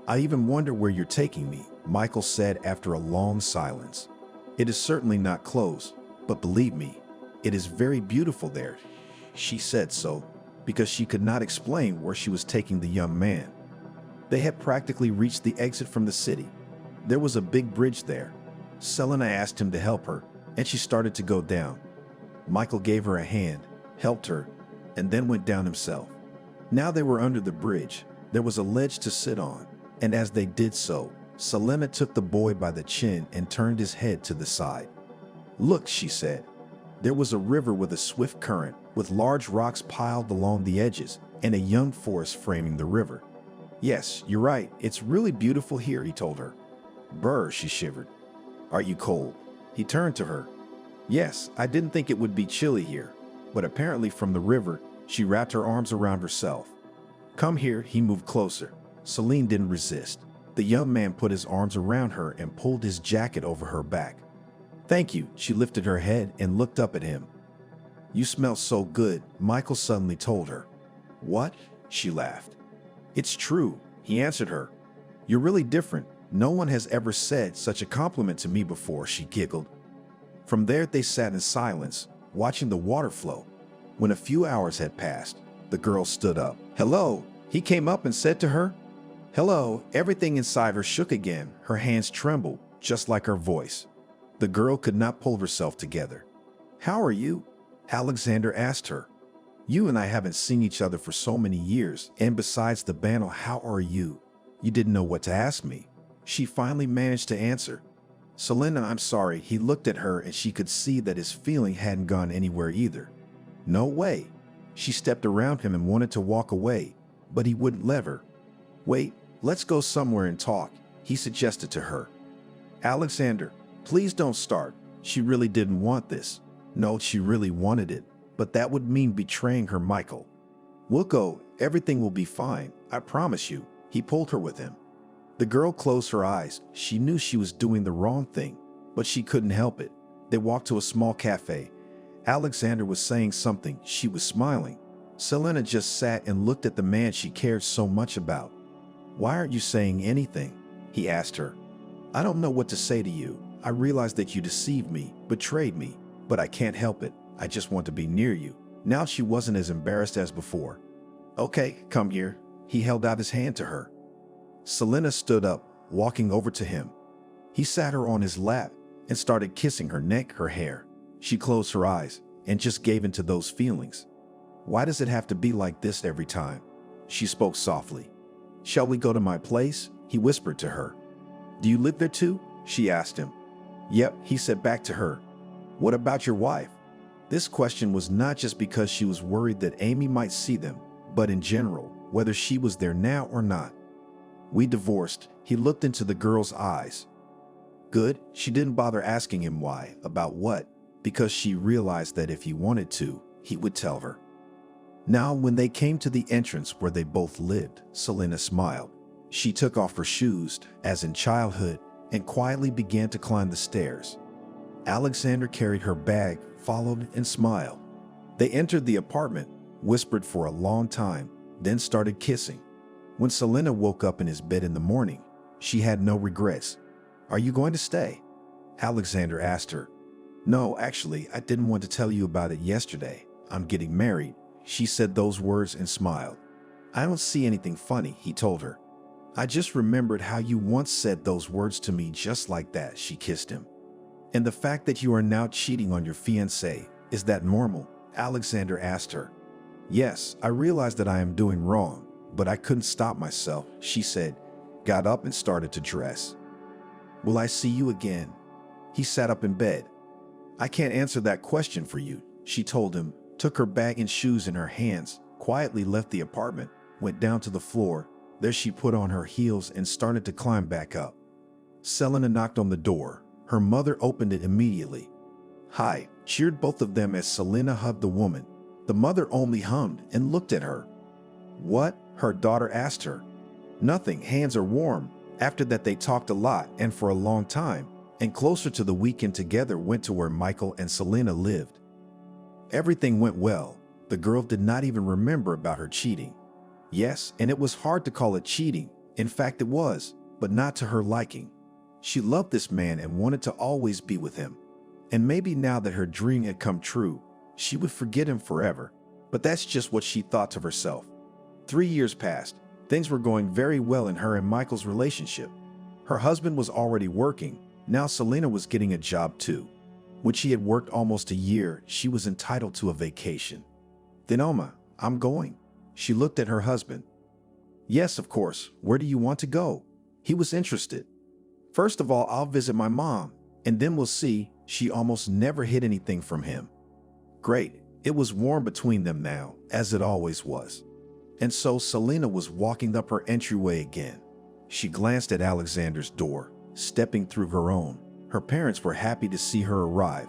I even wonder where you're taking me, Michael said after a long silence. It is certainly not close, but believe me, it is very beautiful there. She said so because she could not explain where she was taking the young man. They had practically reached the exit from the city. There was a big bridge there. Selena asked him to help her, and she started to go down. Michael gave her a hand, helped her, and then went down himself. Now they were under the bridge. There was a ledge to sit on, and as they did so, Selena took the boy by the chin and turned his head to the side. Look, she said. There was a river with a swift current, with large rocks piled along the edges, and a young forest framing the river. Yes, you're right, it's really beautiful here, he told her. Brr, she shivered. Are you cold? He turned to her. Yes, I didn't think it would be chilly here, but apparently from the river, she wrapped her arms around herself. Come here, he moved closer. Celine didn't resist. The young man put his arms around her and pulled his jacket over her back. Thank you, she lifted her head and looked up at him. You smell so good, Michael suddenly told her. What? She laughed. It's true, he answered her. You're really different. No one has ever said such a compliment to me before, she giggled. From there they sat in silence, watching the water flow. When a few hours had passed, the girl stood up. Hello, he came up and said to her. Hello, everything inside her shook again. Her hands trembled, just like her voice. The girl could not pull herself together. How are you? Alexander asked her. You and I haven't seen each other for so many years, and besides the banal how are you, you didn't know what to ask me. She finally managed to answer. Selena, I'm sorry. He looked at her and she could see that his feeling hadn't gone anywhere either. No way. She stepped around him and wanted to walk away, but he wouldn't let her. Wait, let's go somewhere and talk, he suggested to her. Alexander, please don't start. She really didn't want this. No, she really wanted it, but that would mean betraying her, Michael. We'll go. Everything will be fine. I promise you. He pulled her with him. The girl closed her eyes. She knew she was doing the wrong thing, but she couldn't help it. They walked to a small cafe. Alexander was saying something. She was smiling. Selena just sat and looked at the man she cared so much about. Why aren't you saying anything? He asked her. I don't know what to say to you. I realize that you deceived me, betrayed me, but I can't help it. I just want to be near you. Now she wasn't as embarrassed as before. Okay, come here. He held out his hand to her. Selena stood up, walking over to him. He sat her on his lap and started kissing her neck, her hair. She closed her eyes and just gave into those feelings. Why does it have to be like this every time? She spoke softly. Shall we go to my place? He whispered to her. Do you live there too? She asked him. Yep, he said back to her. What about your wife? This question was not just because she was worried that Amy might see them, but in general, whether she was there now or not. We divorced. He looked into the girl's eyes. Good, she didn't bother asking him why, about what, because she realized that if he wanted to, he would tell her. Now, when they came to the entrance where they both lived, Selena smiled. She took off her shoes, as in childhood, and quietly began to climb the stairs. Alexander carried her bag, followed, and smiled. They entered the apartment, whispered for a long time, then started kissing. When Selena woke up in his bed in the morning, she had no regrets. Are you going to stay? Alexander asked her. No, actually, I didn't want to tell you about it yesterday. I'm getting married. She said those words and smiled. I don't see anything funny, he told her. I just remembered how you once said those words to me just like that, she kissed him. And the fact that you are now cheating on your fiancé, is that normal? Alexander asked her. Yes, I realize that I am doing wrong, but I couldn't stop myself, she said, got up and started to dress. Will I see you again? He sat up in bed. I can't answer that question for you, she told him, took her bag and shoes in her hands, quietly left the apartment, went down to the floor. There she put on her heels and started to climb back up. Selena knocked on the door. Her mother opened it immediately. Hi, cheered both of them as Selena hugged the woman. The mother only hummed and looked at her. What? Her daughter asked her. Nothing, hands are warm. After that they talked a lot and for a long time, and closer to the weekend together went to where Michael and Selena lived. Everything went well. The girl did not even remember about her cheating. Yes, and it was hard to call it cheating. In fact, it was, but not to her liking. She loved this man and wanted to always be with him. And maybe now that her dream had come true, she would forget him forever. But that's just what she thought to herself. 3 years passed. Things were going very well in her and Michael's relationship. Her husband was already working. Now Selena was getting a job too. When she had worked almost a year, she was entitled to a vacation. Then Oma, I'm going. She looked at her husband. Yes, of course. Where do you want to go? He was interested. First of all, I'll visit my mom, and then we'll see. She almost never hid anything from him. Great. It was warm between them now, as it always was. And so Selena was walking up her entryway again. She glanced at Alexander's door, stepping through her own. Her parents were happy to see her arrive.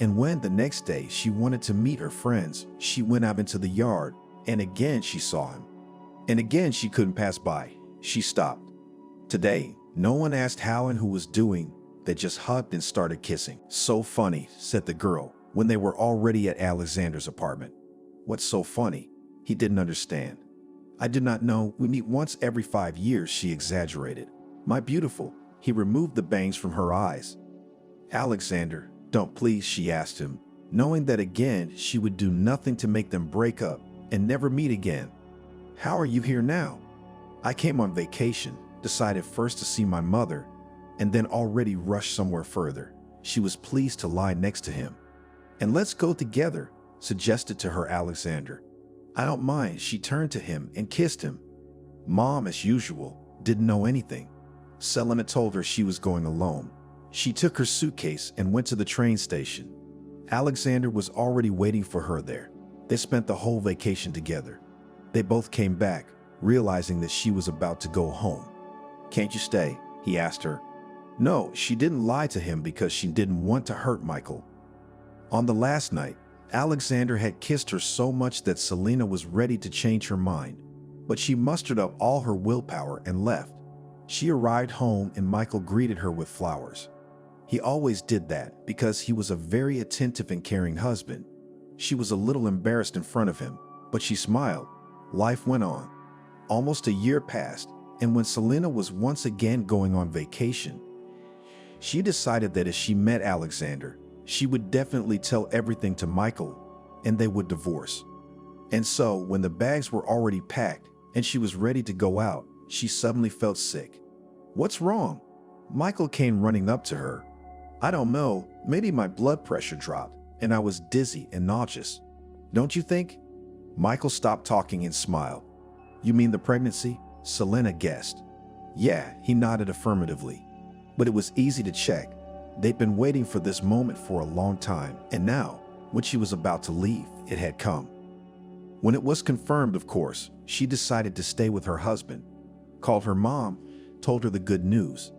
And when the next day she wanted to meet her friends, she went out into the yard, and again she saw him. And again she couldn't pass by. She stopped. Today, no one asked how and who was doing. They just hugged and started kissing. "So funny," said the girl, when they were already at Alexander's apartment. "What's so funny?" He didn't understand. "I did not know. We meet once every 5 years," she exaggerated. "My beautiful." He removed the bangs from her eyes. "Alexander, don't please," she asked him, knowing that again she would do nothing to make them break up and never meet again. "How are you here now?" "I came on vacation, decided first to see my mother, and then already rushed somewhere further." She was pleased to lie next to him. "And let's go together," suggested to her Alexander. "I don't mind." She turned to him and kissed him. Mom, as usual, didn't know anything. Selena told her she was going alone. She took her suitcase and went to the train station. Alexander was already waiting for her there. They spent the whole vacation together. They both came back, realizing that she was about to go home. "Can't you stay?" he asked her. No, she didn't lie to him because she didn't want to hurt Michael. On the last night, Alexander had kissed her so much that Selena was ready to change her mind, but she mustered up all her willpower and left. She arrived home and Michael greeted her with flowers. He always did that because he was a very attentive and caring husband. She was a little embarrassed in front of him, but she smiled. Life went on. Almost a year passed, and when Selena was once again going on vacation, she decided that if she met Alexander, she would definitely tell everything to Michael, and they would divorce. And so, when the bags were already packed and she was ready to go out, she suddenly felt sick. "What's wrong?" Michael came running up to her. "I don't know, maybe my blood pressure dropped, and I was dizzy and nauseous. Don't you think?" Michael stopped talking and smiled. "You mean the pregnancy?" Selena guessed. "Yeah," he nodded affirmatively. But it was easy to check. They'd been waiting for this moment for a long time, and now, when she was about to leave, it had come. When it was confirmed, of course, she decided to stay with her husband, called her mom, told her the good news.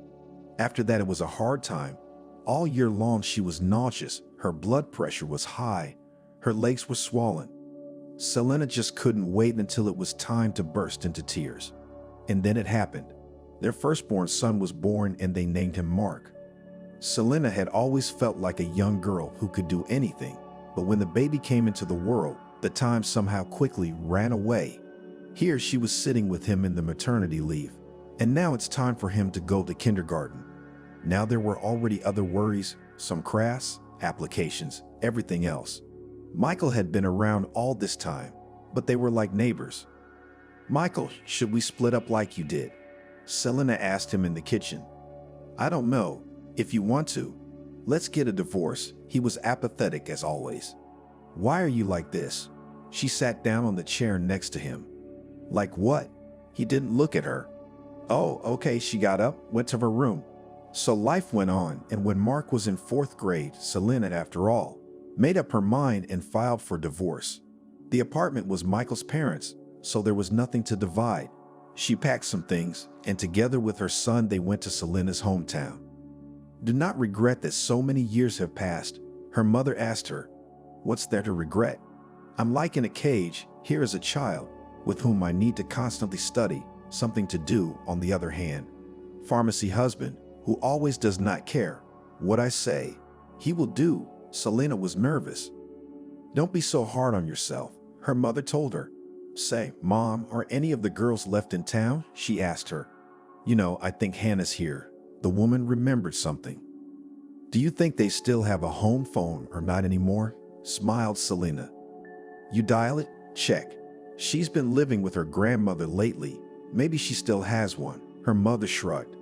After that, it was a hard time. All year long, she was nauseous, her blood pressure was high, her legs were swollen. Selena just couldn't wait until it was time to burst into tears. And then it happened. Their firstborn son was born and they named him Mark. Selena had always felt like a young girl who could do anything, but when the baby came into the world, the time somehow quickly ran away. Here she was sitting with him in the maternity leave, and now it's time for him to go to kindergarten. Now there were already other worries, some crafts, applications, everything else. Michael had been around all this time, but they were like neighbors. "Michael, should we split up like you did?" Selena asked him in the kitchen. "I don't know. If you want to, let's get a divorce." He was apathetic as always. "Why are you like this?" She sat down on the chair next to him. "Like what?" He didn't look at her. "Oh, okay." She got up, went to her room. So life went on, and when Mark was in 4th grade, Selena, after all, made up her mind and filed for divorce. The apartment was Michael's parents', so there was nothing to divide. She packed some things, and together with her son, they went to Selena's hometown. "Do not regret that so many years have passed," her mother asked her. "What's there to regret? I'm like in a cage. Here is a child with whom I need to constantly study, something to do. On the other hand, pharmacy husband who always does not care what I say. He will do." Selena was nervous. "Don't be so hard on yourself," her mother told her. "Say, Mom, are any of the girls left in town?" she asked her. "You know, I think Hannah's here." The woman remembered something. "Do you think they still have a home phone or not anymore?" smiled Selena. "You dial it? Check. She's been living with her grandmother lately. Maybe she still has one." Her mother shrugged.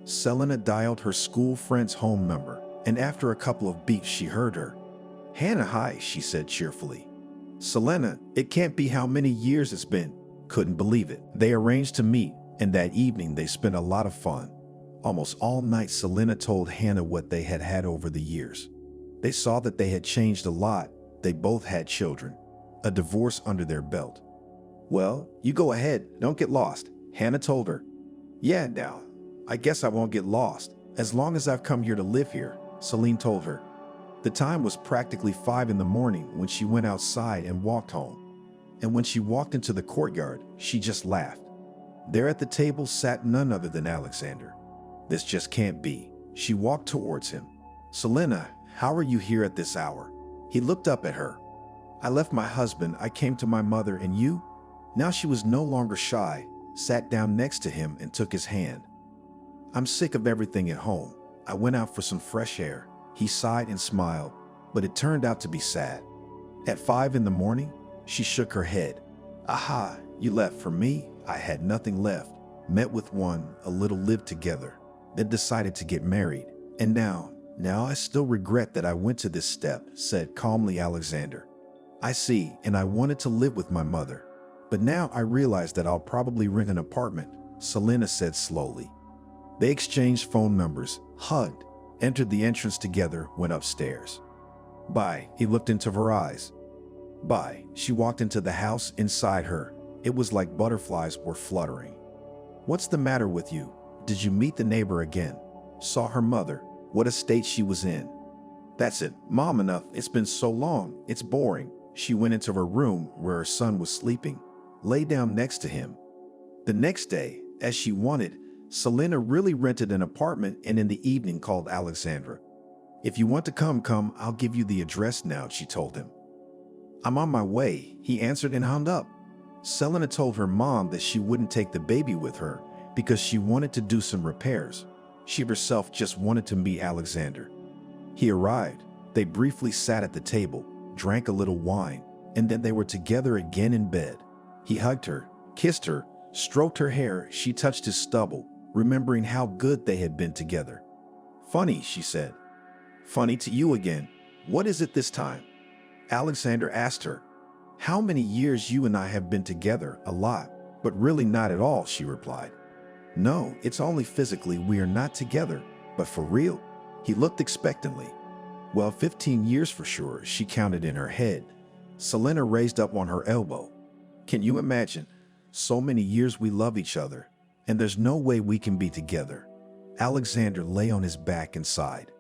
Selena dialed her school friend's home number, and after a couple of beeps, she heard her. "Hannah, hi," she said cheerfully. "Selena, it can't be how many years it's been." Couldn't believe it. They arranged to meet, and that evening they spent a lot of fun. Almost all night, Selena told Hannah what they had had over the years. They saw that they had changed a lot, They both had children, a divorce under their belt. Well, you go ahead, don't get lost, Hannah told her. Yeah, now, I guess I won't get lost, as long as I've come here to live here, Celine told her. The time was practically 5 in the morning when she went outside and walked home. And when she walked into the courtyard, she just laughed. There at the table sat none other than Alexander. This just can't be. She walked towards him. Selena, how are you here at this hour? He looked up at her. I left my husband, I came to my mother, and you? Now she was no longer shy, sat down next to him and took his hand. I'm sick of everything at home. I went out for some fresh air. He sighed and smiled, but it turned out to be sad. At 5 in the morning, she shook her head. Aha, you left for me? I had nothing left. Met with one, a little lived together, then decided to get married. And now I still regret that I went to this step, said calmly Alexander. I see, and I wanted to live with my mother. But now I realize that I'll probably rent an apartment, Selena said slowly. They exchanged phone numbers, hugged, entered the entrance together, went upstairs. Bye, he looked into her eyes. Bye, she walked into the house. Inside her, it was like butterflies were fluttering. What's the matter with you? Did you meet the neighbor again? Saw her mother, what a state she was in. That's it, Mom, enough, it's been so long, it's boring. She went into her room where her son was sleeping, lay down next to him. The next day, as she wanted, Selena really rented an apartment and in the evening called Alexandra. If you want to come, I'll give you the address now, she told him. I'm on my way, he answered and hung up. Selena told her mom that she wouldn't take the baby with her because she wanted to do some repairs. She herself just wanted to meet Alexander. He arrived. They briefly sat at the table, drank a little wine, and then they were together again in bed. He hugged her, kissed her, stroked her hair. She touched his stubble, remembering how good they had been together. Funny, she said. Funny to you again. What is it this time? Alexander asked her. How many years you and I have been together? A lot, but really not at all, she replied. No, it's only physically we are not together, but for real? He looked expectantly. Well, 15 years for sure, she counted in her head. Selena raised up on her elbow. Can you imagine? So many years we love each other, and there's no way we can be together. Alexander lay on his back and sighed.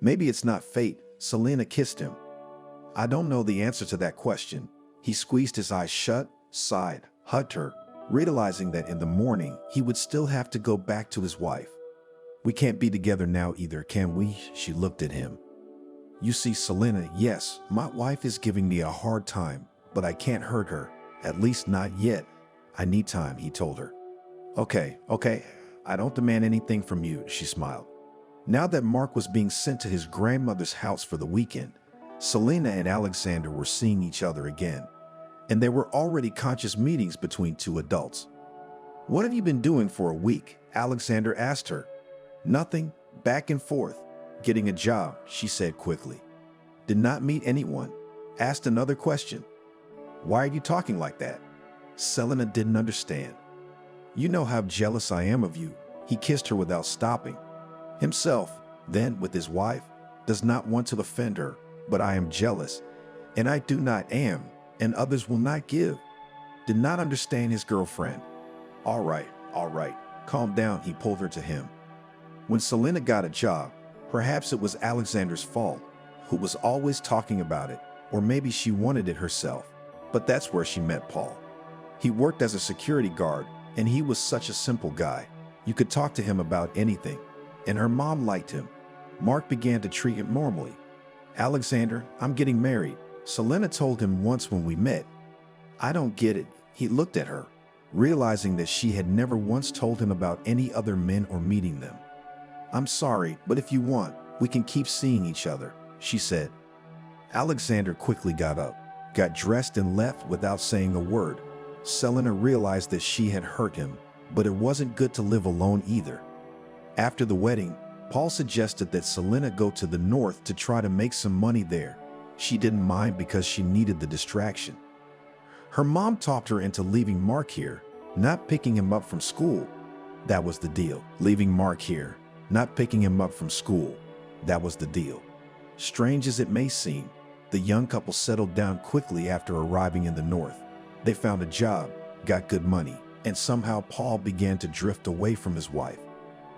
Maybe it's not fate. Selena kissed him. I don't know the answer to that question. He squeezed his eyes shut, sighed, hugged her, realizing that in the morning he would still have to go back to his wife. We can't be together now either, can we? She looked at him. You see, Selena, yes, my wife is giving me a hard time, but I can't hurt her, at least not yet. I need time, he told her. Okay, I don't demand anything from you, she smiled. Now that Mark was being sent to his grandmother's house for the weekend, Selena and Alexander were seeing each other again, and there were already conscious meetings between two adults. What have you been doing for a week? Alexander asked her. Nothing, back and forth, getting a job, she said quickly. Did not meet anyone. Asked another question. Why are you talking like that? Selena didn't understand. You know how jealous I am of you. He kissed her without stopping. Himself, then with his wife, does not want to offend her, but I am jealous, and I do not am, and others will not give. Did not understand his girlfriend. All right, calm down, he pulled her to him. When Selena got a job, perhaps it was Alexander's fault, who was always talking about it, or maybe she wanted it herself. But that's where she met Paul. He worked as a security guard, and he was such a simple guy. You could talk to him about anything, and her mom liked him. Mark began to treat him normally. Alexander, I'm getting married, Selena told him once when we met. I don't get it. He looked at her, realizing that she had never once told him about any other men or meeting them. I'm sorry, but if you want, we can keep seeing each other, she said. Alexander quickly got up, got dressed and left without saying a word. Selena realized that she had hurt him, but it wasn't good to live alone either. After the wedding, Paul suggested that Selena go to the north to try to make some money there. She didn't mind because she needed the distraction. Her mom talked her into leaving Mark here, not picking him up from school. That was the deal. Leaving Mark here, not picking him up from school. That was the deal. Strange as it may seem, The young couple settled down quickly after arriving in the north. They found a job, got good money, and somehow Paul began to drift away from his wife.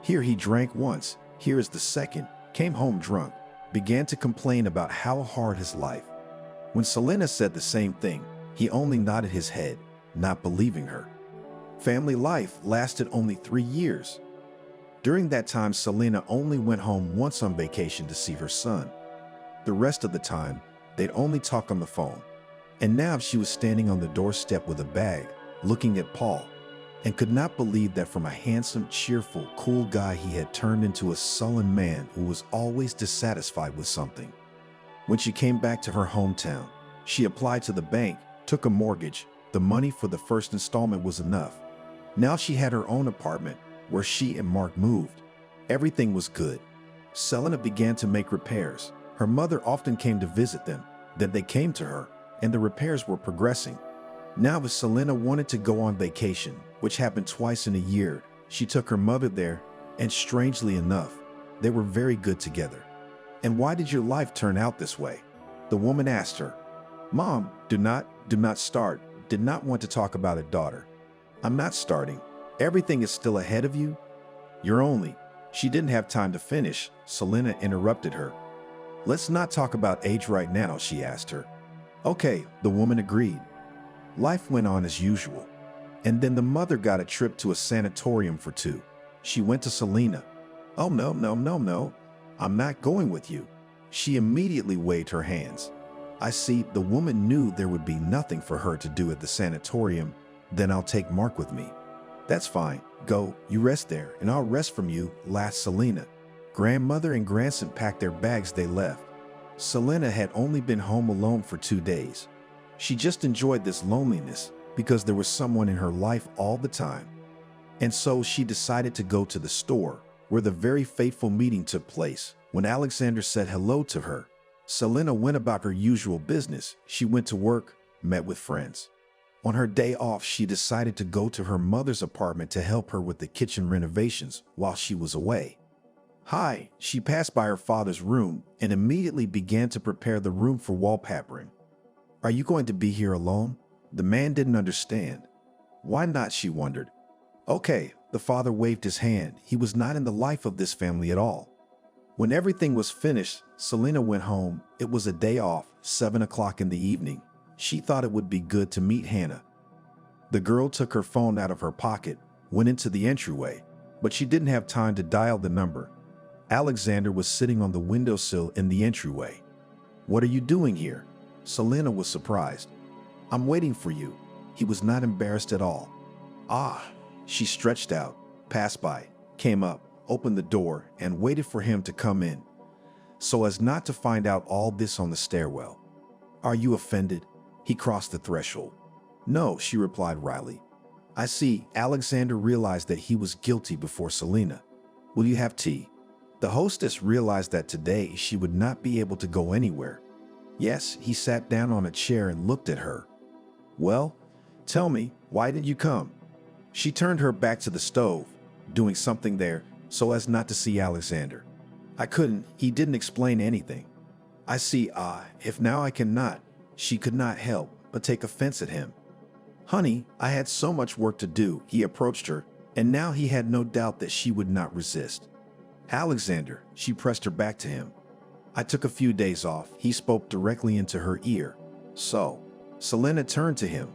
Here he drank once, here is the second, came home drunk, began to complain about how hard his life. When Selena said the same thing, he only nodded his head, not believing her. Family life lasted only 3 years. During that time, Selena only went home once on vacation to see her son. The rest of the time, they'd only talk on the phone. And now she was standing on the doorstep with a bag, looking at Paul, and could not believe that from a handsome, cheerful, cool guy he had turned into a sullen man who was always dissatisfied with something. When she came back to her hometown, she applied to the bank, took a mortgage. The money for the first installment was enough. Now she had her own apartment, where she and Mark moved. Everything was good. Selena began to make repairs. Her mother often came to visit them. Then they came to her, and the repairs were progressing. Now as Selena wanted to go on vacation, which happened twice in a year, she took her mother there, and strangely enough, they were very good together. "And why did your life turn out this way?" The woman asked her. "Mom, do not start. Did not want to talk about it, daughter. I'm not starting. Everything is still ahead of you. You're only..." She didn't have time to finish. Selena interrupted her. "Let's not talk about age right now," she asked her. "Okay," the woman agreed. Life went on as usual. And then the mother got a trip to a sanatorium for 2. She went to Selena. "Oh, no. I'm not going with you." She immediately waved her hands. I see, the woman knew there would be nothing for her to do at the sanatorium. "Then I'll take Mark with me." "That's fine. Go, you rest there, and I'll rest from you," laughed Selena. Grandmother and grandson packed their bags. They left. Selena had only been home alone for 2 days. She just enjoyed this loneliness because there was someone in her life all the time. And so she decided to go to the store, where the very fateful meeting took place. When Alexander said hello to her, Selena went about her usual business. She went to work, met with friends. On her day off, she decided to go to her mother's apartment to help her with the kitchen renovations while she was away. Hi, she passed by her father's room and immediately began to prepare the room for wallpapering. "Are you going to be here alone?" The man didn't understand. "Why not?" she wondered. "Okay," the father waved his hand. He was not in the life of this family at all. When everything was finished, Selena went home. It was a day off, 7 o'clock in the evening. She thought it would be good to meet Hannah. The girl took her phone out of her pocket, went into the entryway, but she didn't have time to dial the number. Alexander was sitting on the windowsill in the entryway. "What are you doing here?" Selena was surprised. "I'm waiting for you." He was not embarrassed at all. "Ah." She stretched out, passed by, came up, opened the door, and waited for him to come in, so as not to find out all this on the stairwell. "Are you offended?" He crossed the threshold. "No," she replied wryly. "I see." Alexander realized that he was guilty before Selena. "Will you have tea?" The hostess realized that today she would not be able to go anywhere. "Yes." He sat down on a chair and looked at her. "Well, tell me, why did you come?" She turned her back to the stove, doing something there so as not to see Alexander. "I couldn't." He didn't explain anything. "I see. If now I cannot." She could not help but take offense at him. "Honey, I had so much work to do." He approached her, and now he had no doubt that she would not resist. "Alexander," she pressed her back to him. "I took a few days off." He spoke directly into her ear. "So." Selena turned to him.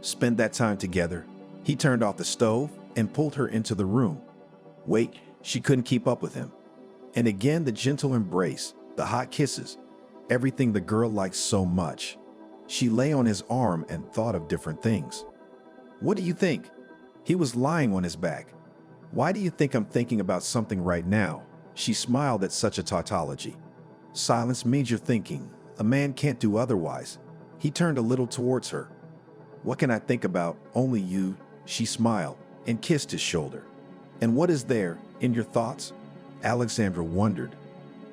"Spend that time together." He turned off the stove and pulled her into the room. "Wait." She couldn't keep up with him. And again the gentle embrace, the hot kisses, everything the girl liked so much. She lay on his arm and thought of different things. "What do you think?" He was lying on his back. "Why do you think I'm thinking about something right now?" She smiled at such a tautology. "Silence means you're thinking. A man can't do otherwise." He turned a little towards her. "What can I think about? Only you." She smiled and kissed his shoulder. "And what is there in your thoughts?" Alexandra wondered.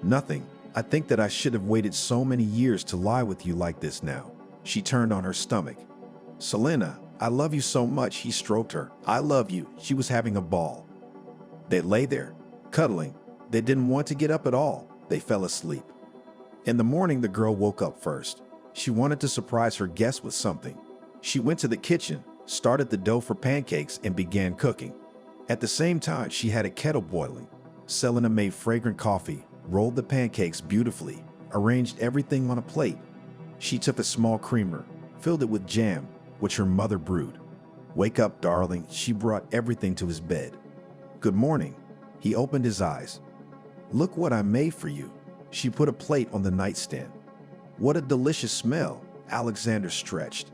"Nothing. I think that I should have waited so many years to lie with you like this now." She turned on her stomach. "Selena, I love you so much." He stroked her. "I love you." She was having a ball. They lay there, cuddling. They didn't want to get up at all. They fell asleep. In the morning, the girl woke up first. She wanted to surprise her guests with something. She went to the kitchen, started the dough for pancakes, and began cooking. At the same time, she had a kettle boiling. Selena made fragrant coffee, rolled the pancakes beautifully, arranged everything on a plate. She took a small creamer, filled it with jam, which her mother brewed. "Wake up, darling," she brought everything to his bed. "Good morning." He opened his eyes. "Look what I made for you." She put a plate on the nightstand. "What a delicious smell," Alexander stretched.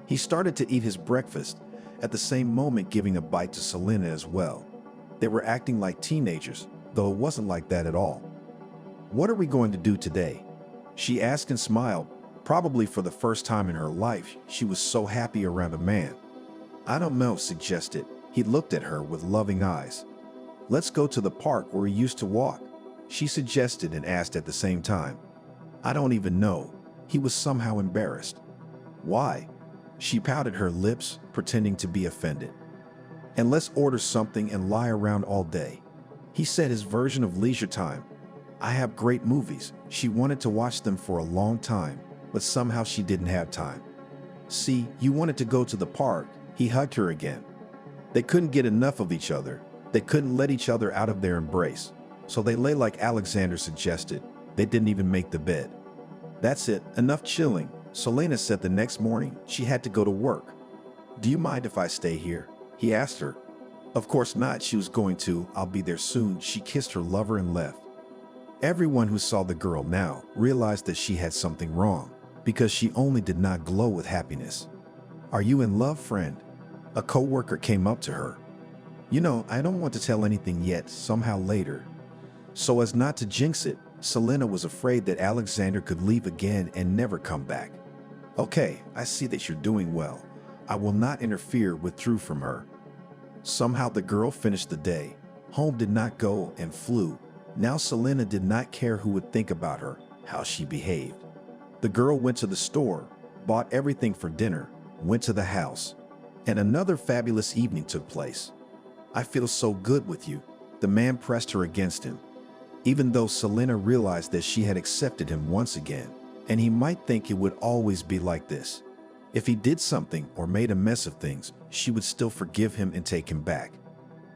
He started to eat his breakfast, at the same moment giving a bite to Selena as well. They were acting like teenagers, though it wasn't like that at all. "What are we going to do today?" she asked and smiled. Probably for the first time in her life, she was so happy around a man. "I don't know," suggested. He looked at her with loving eyes. "Let's go to the park where we used to walk," she suggested and asked at the same time. "I don't even know." He was somehow embarrassed. "Why?" She pouted her lips, pretending to be offended. "And let's order something and lie around all day." He said his version of leisure time. "I have great movies." She wanted to watch them for a long time, but somehow she didn't have time. "See, you wanted to go to the park." He hugged her again. They couldn't get enough of each other. They couldn't let each other out of their embrace. So they lay like Alexander suggested. They didn't even make the bed. "That's it, enough chilling," Selena said the next morning. She had to go to work. "Do you mind if I stay here?" he asked her. Of course not, she was going to. "I'll be there soon." She kissed her lover and left. Everyone who saw the girl now realized that she had something wrong, because she only did not glow with happiness. "Are you in love, friend?" A coworker came up to her. "You know, I don't want to tell anything yet, somehow later." So as not to jinx it, Selena was afraid that Alexander could leave again and never come back. "Okay, I see that you're doing well. I will not interfere," withdrew from her. Somehow the girl finished the day. Home did not go and flew. Now Selena did not care who would think about her, how she behaved. The girl went to the store, bought everything for dinner, went to the house, and another fabulous evening took place. "I feel so good with you." The man pressed her against him. Even though Selena realized that she had accepted him once again, and he might think it would always be like this. If he did something or made a mess of things, she would still forgive him and take him back.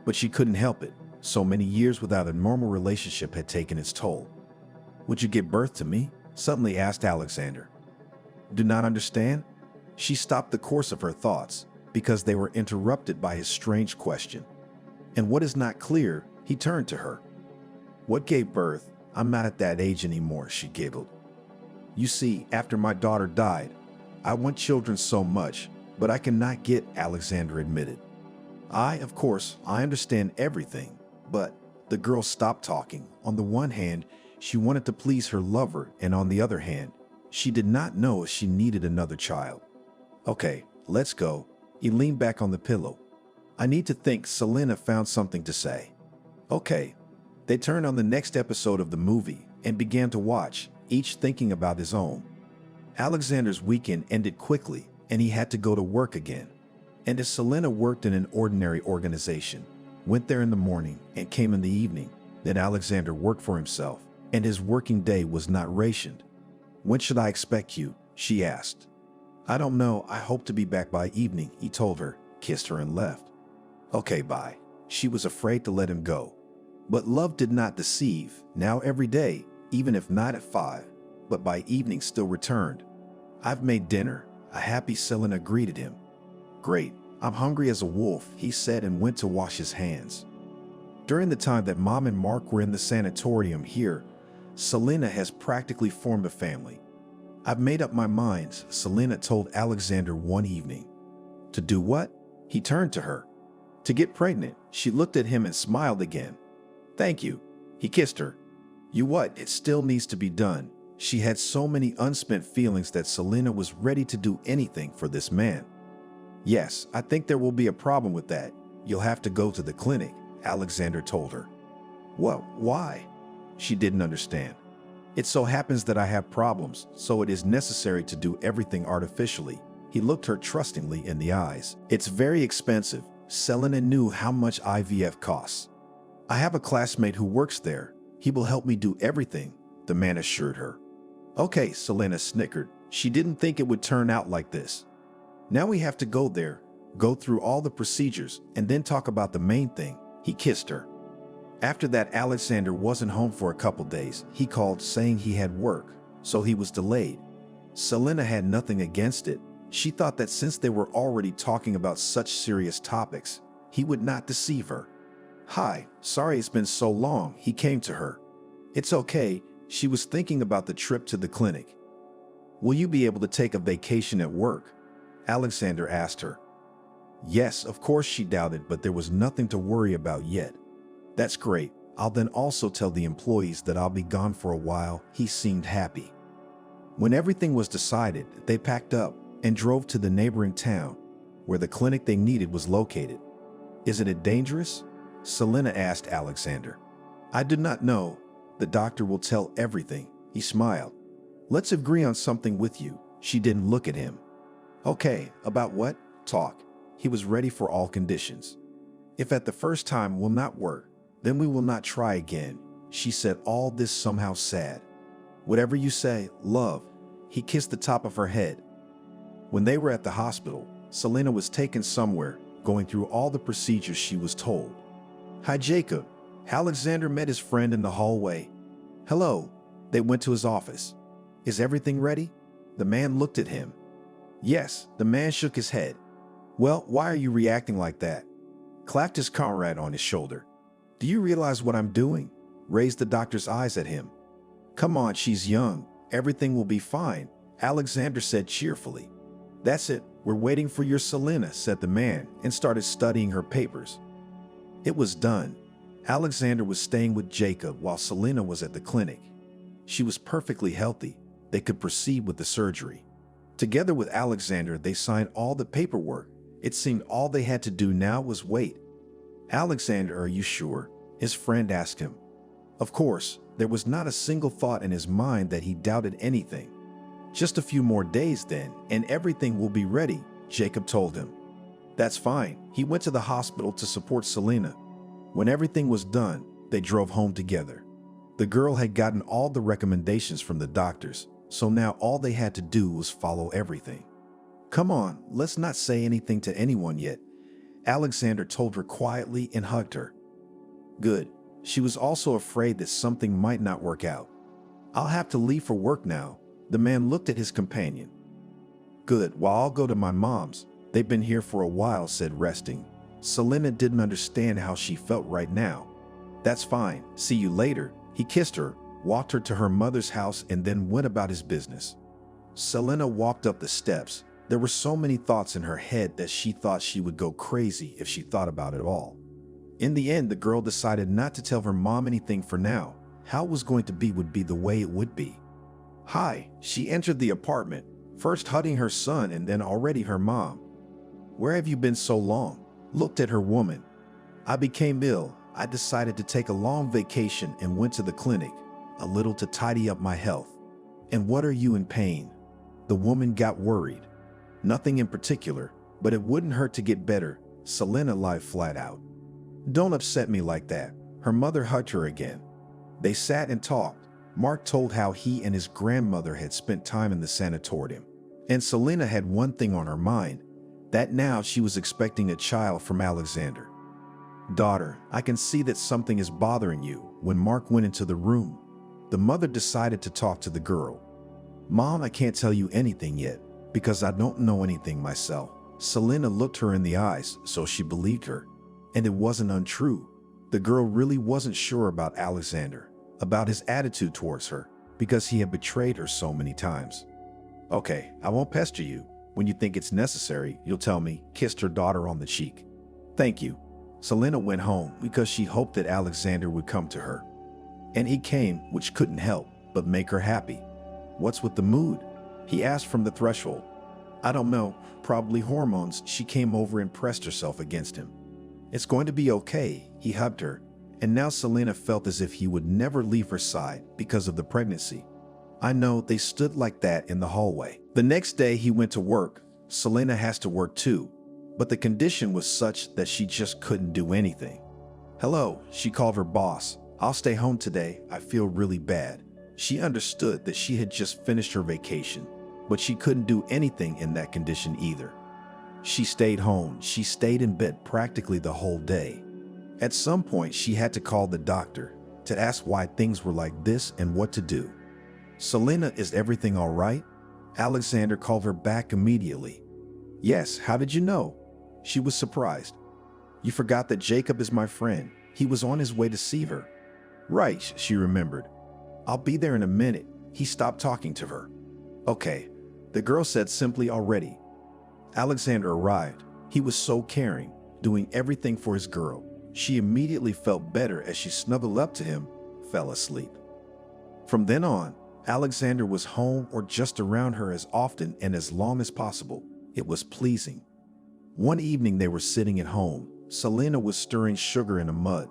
But she couldn't help it. So many years without a normal relationship had taken its toll. "Would you give birth to me?" suddenly asked Alexander. "Do not understand?" She stopped the course of her thoughts because they were interrupted by his strange question. "And what is not clear?" He turned to her. "What gave birth? I'm not at that age anymore," she giggled. "You see, after my daughter died, I want children so much, but I cannot get," Alexander admitted. Of course, I understand everything, but..." The girl stopped talking. On the one hand, she wanted to please her lover, and on the other hand, she did not know if she needed another child. "Okay, let's go." He leaned back on the pillow. "I need to think." Selena found something to say. "Okay." They turned on the next episode of the movie and began to watch, each thinking about his own. Alexander's weekend ended quickly, and he had to go to work again. And as Selena worked in an ordinary organization, went there in the morning and came in the evening, then Alexander worked for himself, and his working day was not rationed. "When should I expect you?" she asked. "I don't know. I hope to be back by evening," he told her, kissed her and left. "Okay, bye." She was afraid to let him go. But love did not deceive. Now every day, even if not at 5, but by evening still returned. "I've made dinner." A happy Selena greeted him. "Great. I'm hungry as a wolf," he said and went to wash his hands. During the time that Mom and Mark were in the sanatorium here, Selena has practically formed a family. "I've made up my mind," Selena told Alexander one evening. "To do what?" He turned to her. "To get pregnant." She looked at him and smiled again. "Thank you." He kissed her. "You what? It still needs to be done." She had so many unspent feelings that Selena was ready to do anything for this man. "Yes, I think there will be a problem with that. You'll have to go to the clinic," Alexander told her. "What? Why?" She didn't understand. "It so happens that I have problems, so it is necessary to do everything artificially." He looked her trustingly in the eyes. "It's very expensive." Selena knew how much IVF costs. "I have a classmate who works there. He will help me do everything," the man assured her. Okay, Selena snickered. She didn't think it would turn out like this. Now we have to go there, go through all the procedures, and then talk about the main thing. He kissed her. After that, Alexander wasn't home for a couple days. He called saying he had work, so he was delayed. Selena had nothing against it. She thought that since they were already talking about such serious topics, he would not deceive her. Hi, sorry it's been so long, he came to her. It's okay, she was thinking about the trip to the clinic. Will you be able to take a vacation at work? Alexander asked her. Yes, of course, she doubted, but there was nothing to worry about yet. That's great. I'll then also tell the employees that I'll be gone for a while. He seemed happy. When everything was decided, they packed up and drove to the neighboring town where the clinic they needed was located. Isn't it dangerous? Selena asked Alexander. I do not know. The doctor will tell everything. He smiled. Let's agree on something with you. She didn't look at him. Okay, about what? Talk. He was ready for all conditions. If at the first time will not work, then we will not try again. She said all this somehow sad. Whatever you say, love. He kissed the top of her head. When they were at the hospital, Selena was taken somewhere, going through all the procedures she was told. Hi, Jacob. Alexander met his friend in the hallway. Hello. They went to his office. Is everything ready? The man looked at him. Yes, the man shook his head. Well, why are you reacting like that? Clapped his comrade on his shoulder. Do you realize what I'm doing? Raised the doctor's eyes at him. Come on, she's young. Everything will be fine, Alexander said cheerfully. That's it. We're waiting for your Selena, said the man, and started studying her papers. It was done. Alexander was staying with Jacob while Selena was at the clinic. She was perfectly healthy. They could proceed with the surgery. Together with Alexander, they signed all the paperwork. It seemed all they had to do now was wait. Alexander, are you sure? His friend asked him. Of course, there was not a single thought in his mind that he doubted anything. Just a few more days then, and everything will be ready, Jacob told him. That's fine. He went to the hospital to support Selena. When everything was done, they drove home together. The girl had gotten all the recommendations from the doctors, so now all they had to do was follow everything. Come on, let's not say anything to anyone yet, Alexander told her quietly and hugged her. Good. She was also afraid that something might not work out. I'll have to leave for work now. The man looked at his companion. Good, well, I'll go to my mom's. They've been here for a while, said resting. Selena didn't understand how she felt right now. That's fine. See you later. He kissed her, walked her to her mother's house, and then went about his business. Selena walked up the steps. There were so many thoughts in her head that she thought she would go crazy if she thought about it all. In the end, the girl decided not to tell her mom anything for now. How it was going to be would be the way it would be. Hi, she entered the apartment, first hugging her son and then already her mom. Where have you been so long? Looked at her woman. I became ill. I decided to take a long vacation and went to the clinic, a little to tidy up my health. And what are you in pain? The woman got worried. Nothing in particular, but it wouldn't hurt to get better. Selena lied flat out. Don't upset me like that. Her mother hugged her again. They sat and talked. Mark told how he and his grandmother had spent time in the sanatorium. And Selena had one thing on her mind, that now she was expecting a child from Alexander. Daughter, I can see that something is bothering you. When Mark went into the room, the mother decided to talk to the girl. Mom, I can't tell you anything yet because I don't know anything myself. Selena looked her in the eyes, so she believed her. And it wasn't untrue. The girl really wasn't sure about Alexander, about his attitude towards her, because he had betrayed her so many times. Okay, I won't pester you. When you think it's necessary, you'll tell me, kissed her daughter on the cheek. Thank you. Selena went home because she hoped that Alexander would come to her. And he came, which couldn't help but make her happy. What's with the mood? He asked from the threshold. I don't know, probably hormones. She came over and pressed herself against him. It's going to be okay, he hugged her, and now Selena felt as if he would never leave her side because of the pregnancy. I know. They stood like that in the hallway. The next day he went to work. Selena has to work too, but the condition was such that she just couldn't do anything. Hello, she called her boss. I'll stay home today. I feel really bad. She understood that she had just finished her vacation, but she couldn't do anything in that condition either. She stayed home. She stayed in bed practically the whole day. At some point, she had to call the doctor to ask why things were like this and what to do. "Selena, is everything all right?" Alexander called her back immediately. "Yes, how did you know?" She was surprised. "You forgot that Jacob is my friend. He was on his way to see her." "Right," she remembered. "I'll be there in a minute." He stopped talking to her. "Okay," the girl said simply already. Alexander arrived. He was so caring, doing everything for his girl. She immediately felt better as she snuggled up to him, fell asleep. From then on, Alexander was home or just around her as often and as long as possible. It was pleasing. One evening they were sitting at home. Selena was stirring sugar in a mug.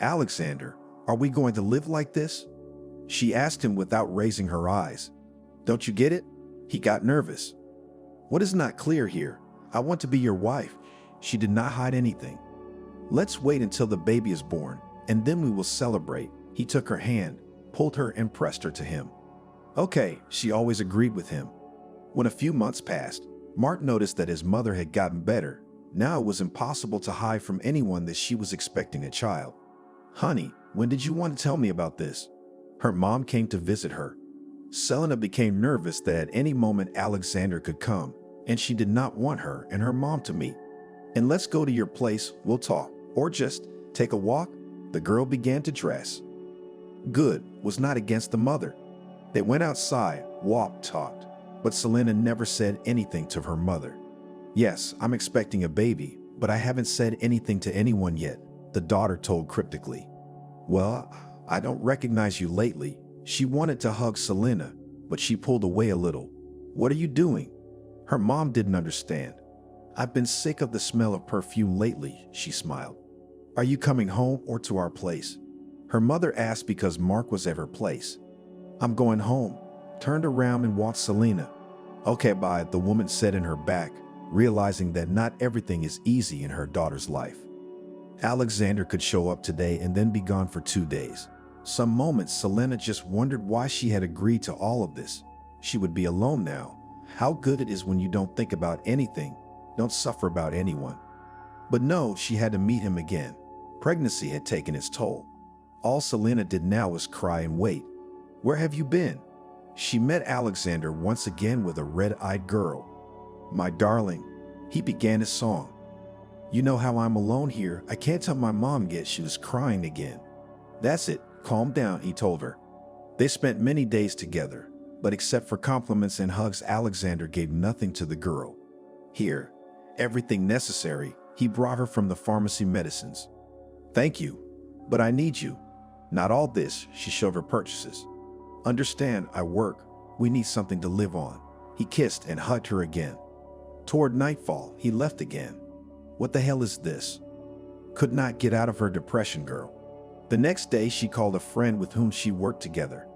"Alexander, are we going to live like this?" She asked him without raising her eyes. "Don't you get it?" He got nervous. "What is not clear here? I want to be your wife." She did not hide anything. "Let's wait until the baby is born, and then we will celebrate." He took her hand, pulled her, and pressed her to him. "Okay," she always agreed with him. When a few months passed, Mark noticed that his mother had gotten better. Now it was impossible to hide from anyone that she was expecting a child. "Honey, when did you want to tell me about this?" Her mom came to visit her. Selena became nervous that at any moment Alexander could come, and she did not want her and her mom to meet. "And let's go to your place, we'll talk, or just take a walk." The girl began to dress. Good was not against the mother. They went outside, walked, talked, but Selena never said anything to her mother. "Yes, I'm expecting a baby, but I haven't said anything to anyone yet," the daughter told cryptically. "Well, I don't recognize you lately." She wanted to hug Selena, but she pulled away a little. "What are you doing?" Her mom didn't understand. "I've been sick of the smell of perfume lately," she smiled. "Are you coming home or to our place?" Her mother asked because Mark was at her place. "I'm going home," turned around and walked Selena. "Okay, bye," the woman said in her back, realizing that not everything is easy in her daughter's life. Alexander could show up today and then be gone for 2 days. Some moments Selena just wondered why she had agreed to all of this. She would be alone now. How good it is when you don't think about anything, don't suffer about anyone. But no, she had to meet him again. Pregnancy had taken its toll. All Selena did now was cry and wait. "Where have you been?" She met Alexander once again with a red-eyed girl. "My darling," he began his song. "You know how I'm alone here. I can't tell my mom yet." She was crying again. "That's it. Calm down," he told her. They spent many days together, but except for compliments and hugs, Alexander gave nothing to the girl. "Here, everything necessary." He brought her from the pharmacy medicines. "Thank you, but I need you." "Not all this." She showed her purchases. "Understand, I work. We need something to live on." He kissed and hugged her again. Toward nightfall, he left again. What the hell is this? Could not get out of her depression, girl. The next day, she called a friend with whom she worked together.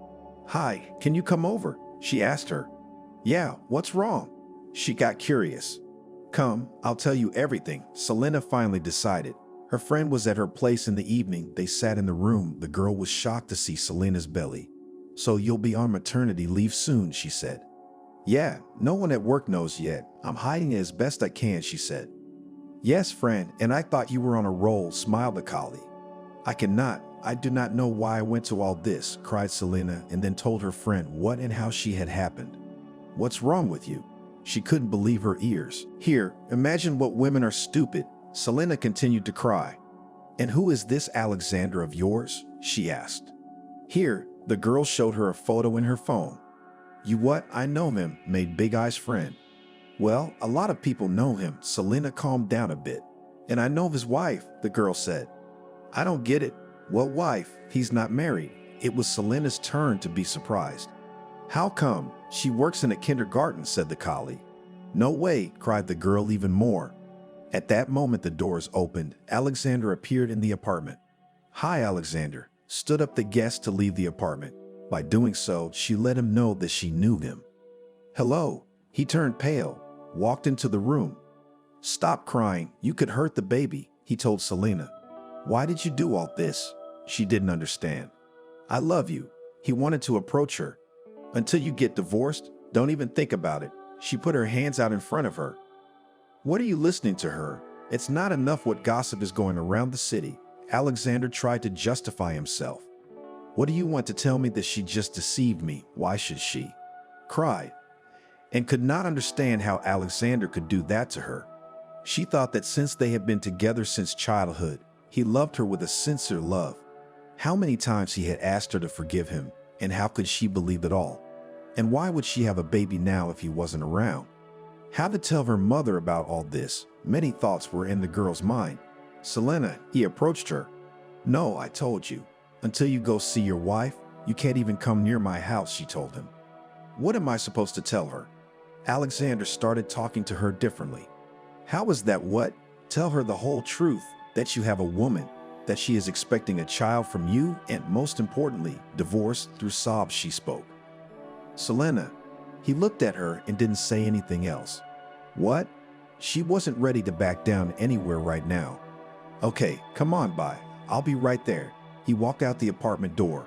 "Hi, can you come over?" she asked her. "Yeah, what's wrong?" She got curious. "Come, I'll tell you everything." Selena finally decided. Her friend was at her place in the evening. They sat in the room. The girl was shocked to see Selena's belly. "So you'll be on maternity leave soon," she said. "Yeah, no one at work knows yet. I'm hiding it as best I can," she said. "Yes, friend, and I thought you were on a roll," smiled the colleague. I do not know why I went to all this," cried Selena, and then told her friend what and how she had happened. "What's wrong with you?" She couldn't believe her ears. "Here, imagine what women are stupid." Selena continued to cry. "And who is this Alexander of yours?" she asked. Here, the girl showed her a photo in her phone. "You what? I know him," made Big Eye's friend. "Well, a lot of people know him." Selena calmed down a bit. "And I know his wife," the girl said. "I don't get it." "What wife? He's not married." It was Selena's turn to be surprised. "How come?" "She works in a kindergarten," said the colleague. "No way," cried the girl even more. At that moment, the doors opened. Alexander appeared in the apartment. "Hi, Alexander," stood up the guest to leave the apartment. By doing so, she let him know that she knew him. "Hello." He turned pale, walked into the room. "Stop crying. You could hurt the baby," he told Selena. "Why did you do all this?" She didn't understand. "I love you." He wanted to approach her. Until you get divorced, don't even think about it. She put her hands out in front of her. What are you listening to her? It's not enough what gossip is going around the city. Alexander tried to justify himself. What do you want to tell me that she just deceived me? Why should she? Cried, and could not understand how Alexander could do that to her. She thought that since they had been together since childhood, he loved her with a sincere love. How many times he had asked her to forgive him, and how could she believe it all? And why would she have a baby now if he wasn't around? How to tell her mother about all this? Many thoughts were in the girl's mind. Selena, he approached her. No, I told you. Until you go see your wife, you can't even come near my house, she told him. What am I supposed to tell her? Alexander started talking to her differently. How is that what? Tell her the whole truth, that you have a woman, that she is expecting a child from you, and most importantly, divorce. Through sobs she spoke. Selena. He looked at her and didn't say anything else. What? She wasn't ready to back down anywhere right now. Okay, come on by. I'll be right there. He walked out the apartment door.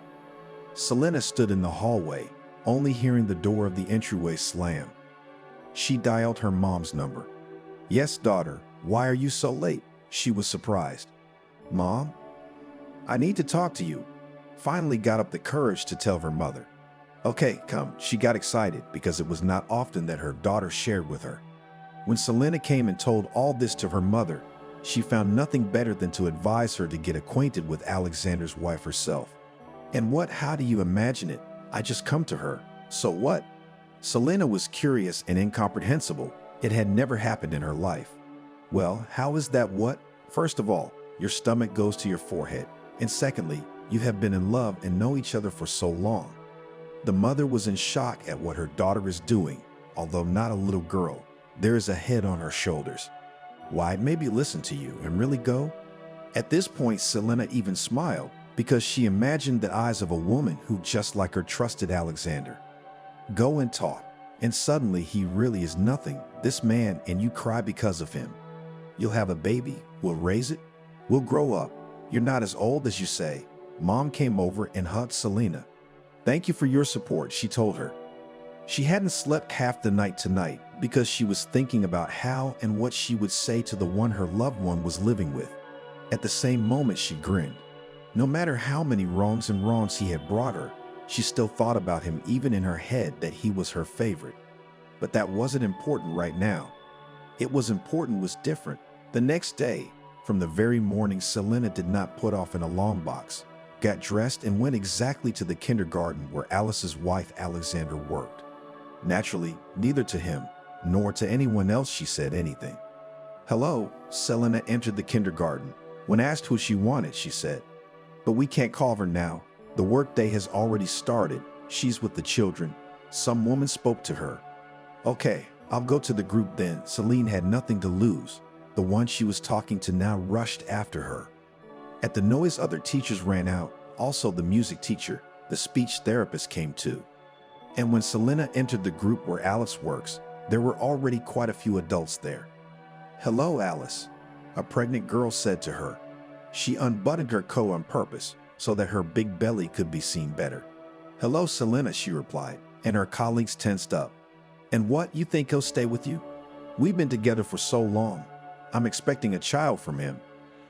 Selena stood in the hallway, only hearing the door of the entryway slam. She dialed her mom's number. Yes, daughter. Why are you so late? She was surprised. Mom? I need to talk to you. Finally got up the courage to tell her mother. Okay, come. She got excited because it was not often that her daughter shared with her. When Selena came and told all this to her mother, she found nothing better than to advise her to get acquainted with Alexander's wife herself. And what? How do you imagine it? I just come to her. So what? Selena was curious and incomprehensible. It had never happened in her life. Well, how is that what? First of all, your stomach goes to your forehead. And secondly, you have been in love and know each other for so long. The mother was in shock at what her daughter is doing. Although not a little girl, there is a head on her shoulders. Why, maybe listen to you and really go? At this point, Selena even smiled because she imagined the eyes of a woman who just like her trusted Alexander. Go and talk. And suddenly he really is nothing, this man, and you cry because of him. You'll have a baby. We'll raise it. We'll grow up. You're not as old as you say. Mom came over and hugged Selena. Thank you for your support, she told her. She hadn't slept half the night tonight because she was thinking about how and what she would say to the one her loved one was living with. At the same moment, she grinned. No matter how many wrongs he had brought her, she still thought about him, even in her head, that he was her favorite. But that wasn't important right now. It was important was different. The next day, from the very morning, Selena did not put off an alarm box, got dressed and went exactly to the kindergarten where Alice's wife Alexander worked. Naturally, neither to him nor to anyone else she said anything. Hello, Selena entered the kindergarten. When asked who she wanted, she said, but we can't call her now. The workday has already started. She's with the children. Some woman spoke to her. Okay, I'll go to the group then. Celine had nothing to lose. The one she was talking to now rushed after her. At the noise, other teachers ran out. Also the music teacher, the speech therapist came too. And when Selena entered the group where Alice works, there were already quite a few adults there. Hello, Alice, a pregnant girl said to her. She unbuttoned her coat on purpose so that her big belly could be seen better. Hello, Selena, she replied, and her colleagues tensed up. And what, you think he'll stay with you? We've been together for so long. I'm expecting a child from him.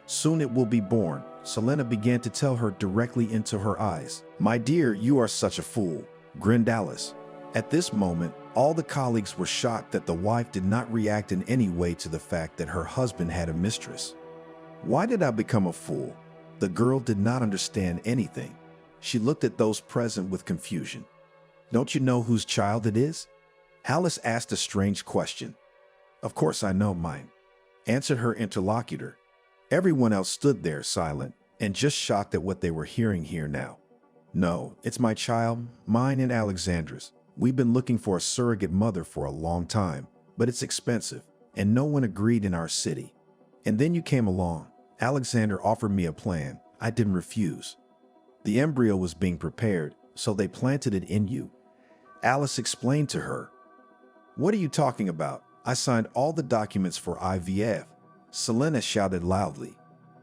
Soon it will be born. Selena began to tell her directly into her eyes. My dear, you are such a fool, grinned Alice. At this moment, all the colleagues were shocked that the wife did not react in any way to the fact that her husband had a mistress. Why did I become a fool? The girl did not understand anything. She looked at those present with confusion. Don't you know whose child it is? Alice asked a strange question. Of course I know mine, answered her interlocutor. Everyone else stood there silent and just shocked at what they were hearing here now. No, it's my child, mine and Alexandra's. We've been looking for a surrogate mother for a long time, but it's expensive, and no one agreed in our city. And then you came along. Alexander offered me a plan. I didn't refuse. The embryo was being prepared, so they planted it in you. Alice explained to her. What are you talking about? I signed all the documents for IVF. Selena shouted loudly.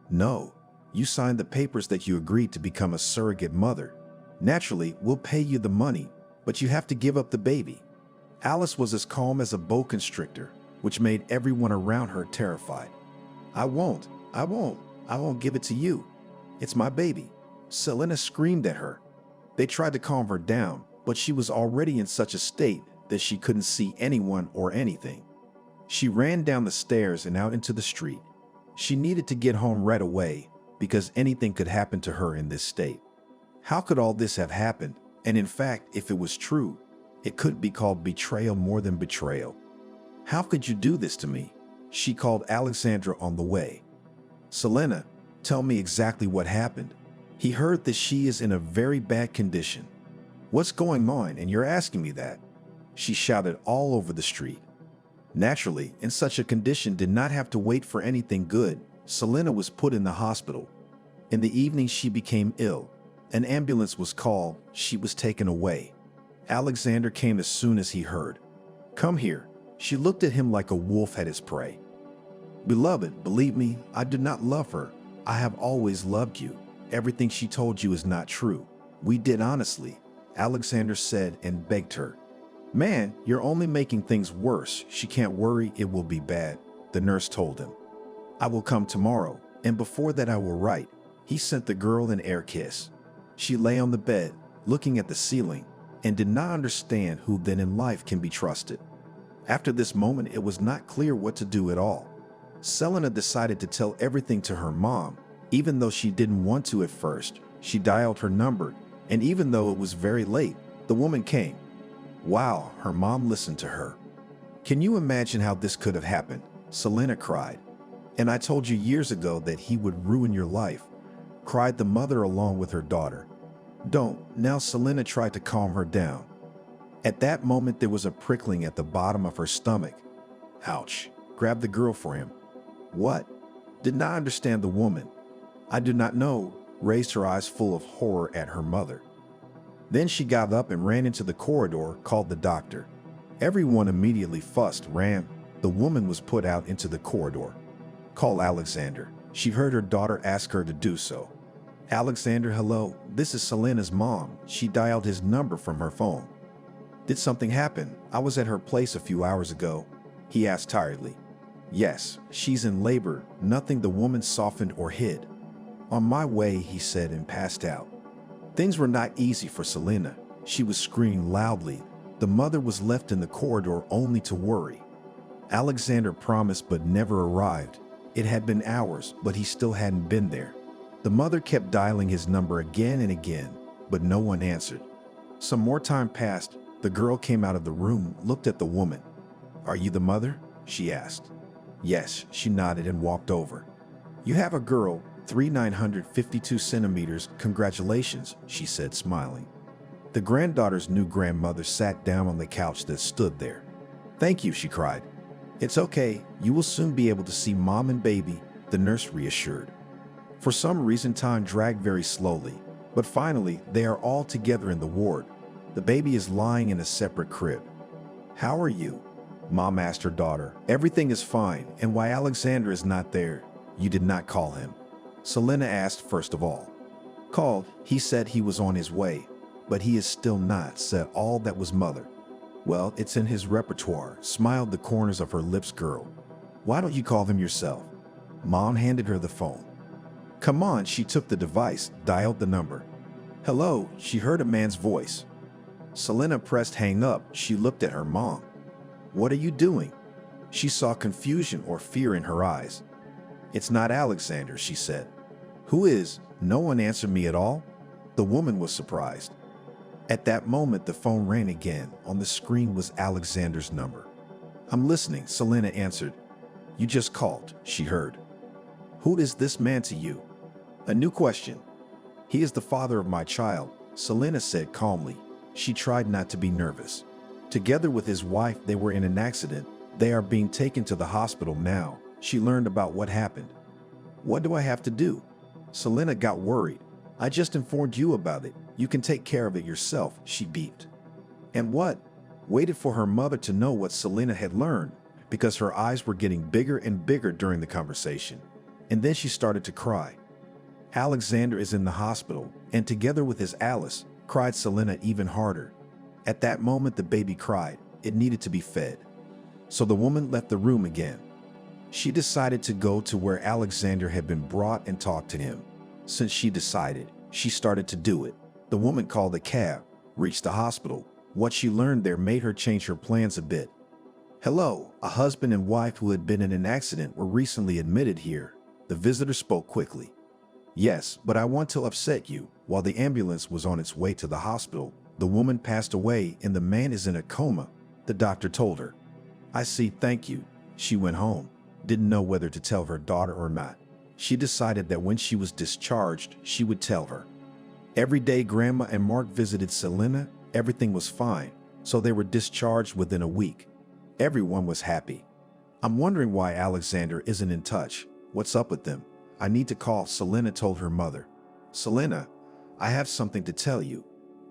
No, you signed the papers that you agreed to become a surrogate mother. Naturally, we'll pay you the money, but you have to give up the baby. Alice was as calm as a boa constrictor, which made everyone around her terrified. I won't give it to you. It's my baby. Selena screamed at her. They tried to calm her down, but she was already in such a state that she couldn't see anyone or anything. She ran down the stairs and out into the street. She needed to get home right away because anything could happen to her in this state. How could all this have happened? And in fact, if it was true, it could be called betrayal more than betrayal. How could you do this to me? She called Alexandra on the way. Selena, tell me exactly what happened. He heard that she is in a very bad condition. What's going on, and you're asking me that? She shouted all over the street. Naturally, in such a condition did not have to wait for anything good. Selena was put in the hospital. In the evening she became ill. An ambulance was called. She was taken away. Alexander came as soon as he heard. Come here. She looked at him like a wolf at his prey. Beloved, believe me, I do not love her. I have always loved you. Everything she told you is not true. We did honestly, Alexander said and begged her. Man, you're only making things worse. She can't worry, it will be bad, the nurse told him. I will come tomorrow, and before that I will write. He sent the girl an air kiss. She lay on the bed, looking at the ceiling, and did not understand who then in life can be trusted. After this moment, it was not clear what to do at all. Selena decided to tell everything to her mom, even though she didn't want to at first. She dialed her number, and even though it was very late, the woman came. Wow, her mom listened to her. Can you imagine how this could have happened? Selena cried. And I told you years ago that he would ruin your life, cried the mother along with her daughter. Don't. Now Selena tried to calm her down. At that moment there was a prickling at the bottom of her stomach. Ouch. Grabbed the girl for him. What? Did not understand the woman. I do not know, raised her eyes full of horror at her mother. Then she got up and ran into the corridor, called the doctor. Everyone immediately fussed, ran. The woman was put out into the corridor. Call Alexander. She heard her daughter ask her to do so. Alexander, hello, this is Selena's mom. She dialed his number from her phone. Did something happen? I was at her place a few hours ago. He asked tiredly. Yes, she's in labor. Nothing, the woman softened or hid. On my way, he said and passed out. Things were not easy for Selena. She was screaming loudly. The mother was left in the corridor only to worry. Alexander promised but never arrived. It had been hours, but he still hadn't been there. The mother kept dialing his number again and again, but no one answered. Some more time passed. The girl came out of the room, looked at the woman. Are you the mother? She asked. Yes, she nodded and walked over. You have a girl, 3,952 centimeters. Congratulations, she said, smiling. The granddaughter's new grandmother sat down on the couch that stood there. Thank you, she cried. It's okay, you will soon be able to see mom and baby, the nurse reassured. For some reason, time dragged very slowly, but finally, they are all together in the ward. The baby is lying in a separate crib. How are you? Mom asked her daughter. Everything is fine, and why Alexander is not there? You did not call him. Selena asked first of all. Called, he said he was on his way, but he is still not, said all that was mother. Well, it's in his repertoire, smiled the corners of her lips girl. Why don't you call him yourself? Mom handed her the phone. Come on, she took the device, dialed the number. Hello, she heard a man's voice. Selena pressed hang up. She looked at her mom. What are you doing? She saw confusion or fear in her eyes. It's not Alexander, she said. Who is? No one answered me at all. The woman was surprised. At that moment, the phone rang again. On the screen was Alexander's number. I'm listening, Selena answered. You just called, she heard. Who is this man to you? A new question. He is the father of my child, Selena said calmly. She tried not to be nervous. Together with his wife, they were in an accident. They are being taken to the hospital now. She learned about what happened. What do I have to do? Selena got worried. I just informed you about it. You can take care of it yourself, she beeped. And what? Waited for her mother to know what Selena had learned, because her eyes were getting bigger and bigger during the conversation. And then she started to cry. Alexander is in the hospital, and together with his Alice, cried Selena even harder. At that moment, the baby cried. It needed to be fed. So the woman left the room again. She decided to go to where Alexander had been brought and talk to him. Since she decided, she started to do it. The woman called a cab, reached the hospital. What she learned there made her change her plans a bit. Hello, a husband and wife who had been in an accident were recently admitted here. The visitor spoke quickly. Yes, but I want to upset you. While the ambulance was on its way to the hospital, the woman passed away and the man is in a coma, the doctor told her. I see, thank you. She went home, didn't know whether to tell her daughter or not. She decided that when she was discharged, she would tell her. Every day Grandma and Mark visited Selena, everything was fine, so they were discharged within a week. Everyone was happy. I'm wondering why Alexander isn't in touch. What's up with them? I need to call, Selena told her mother. Selena, I have something to tell you.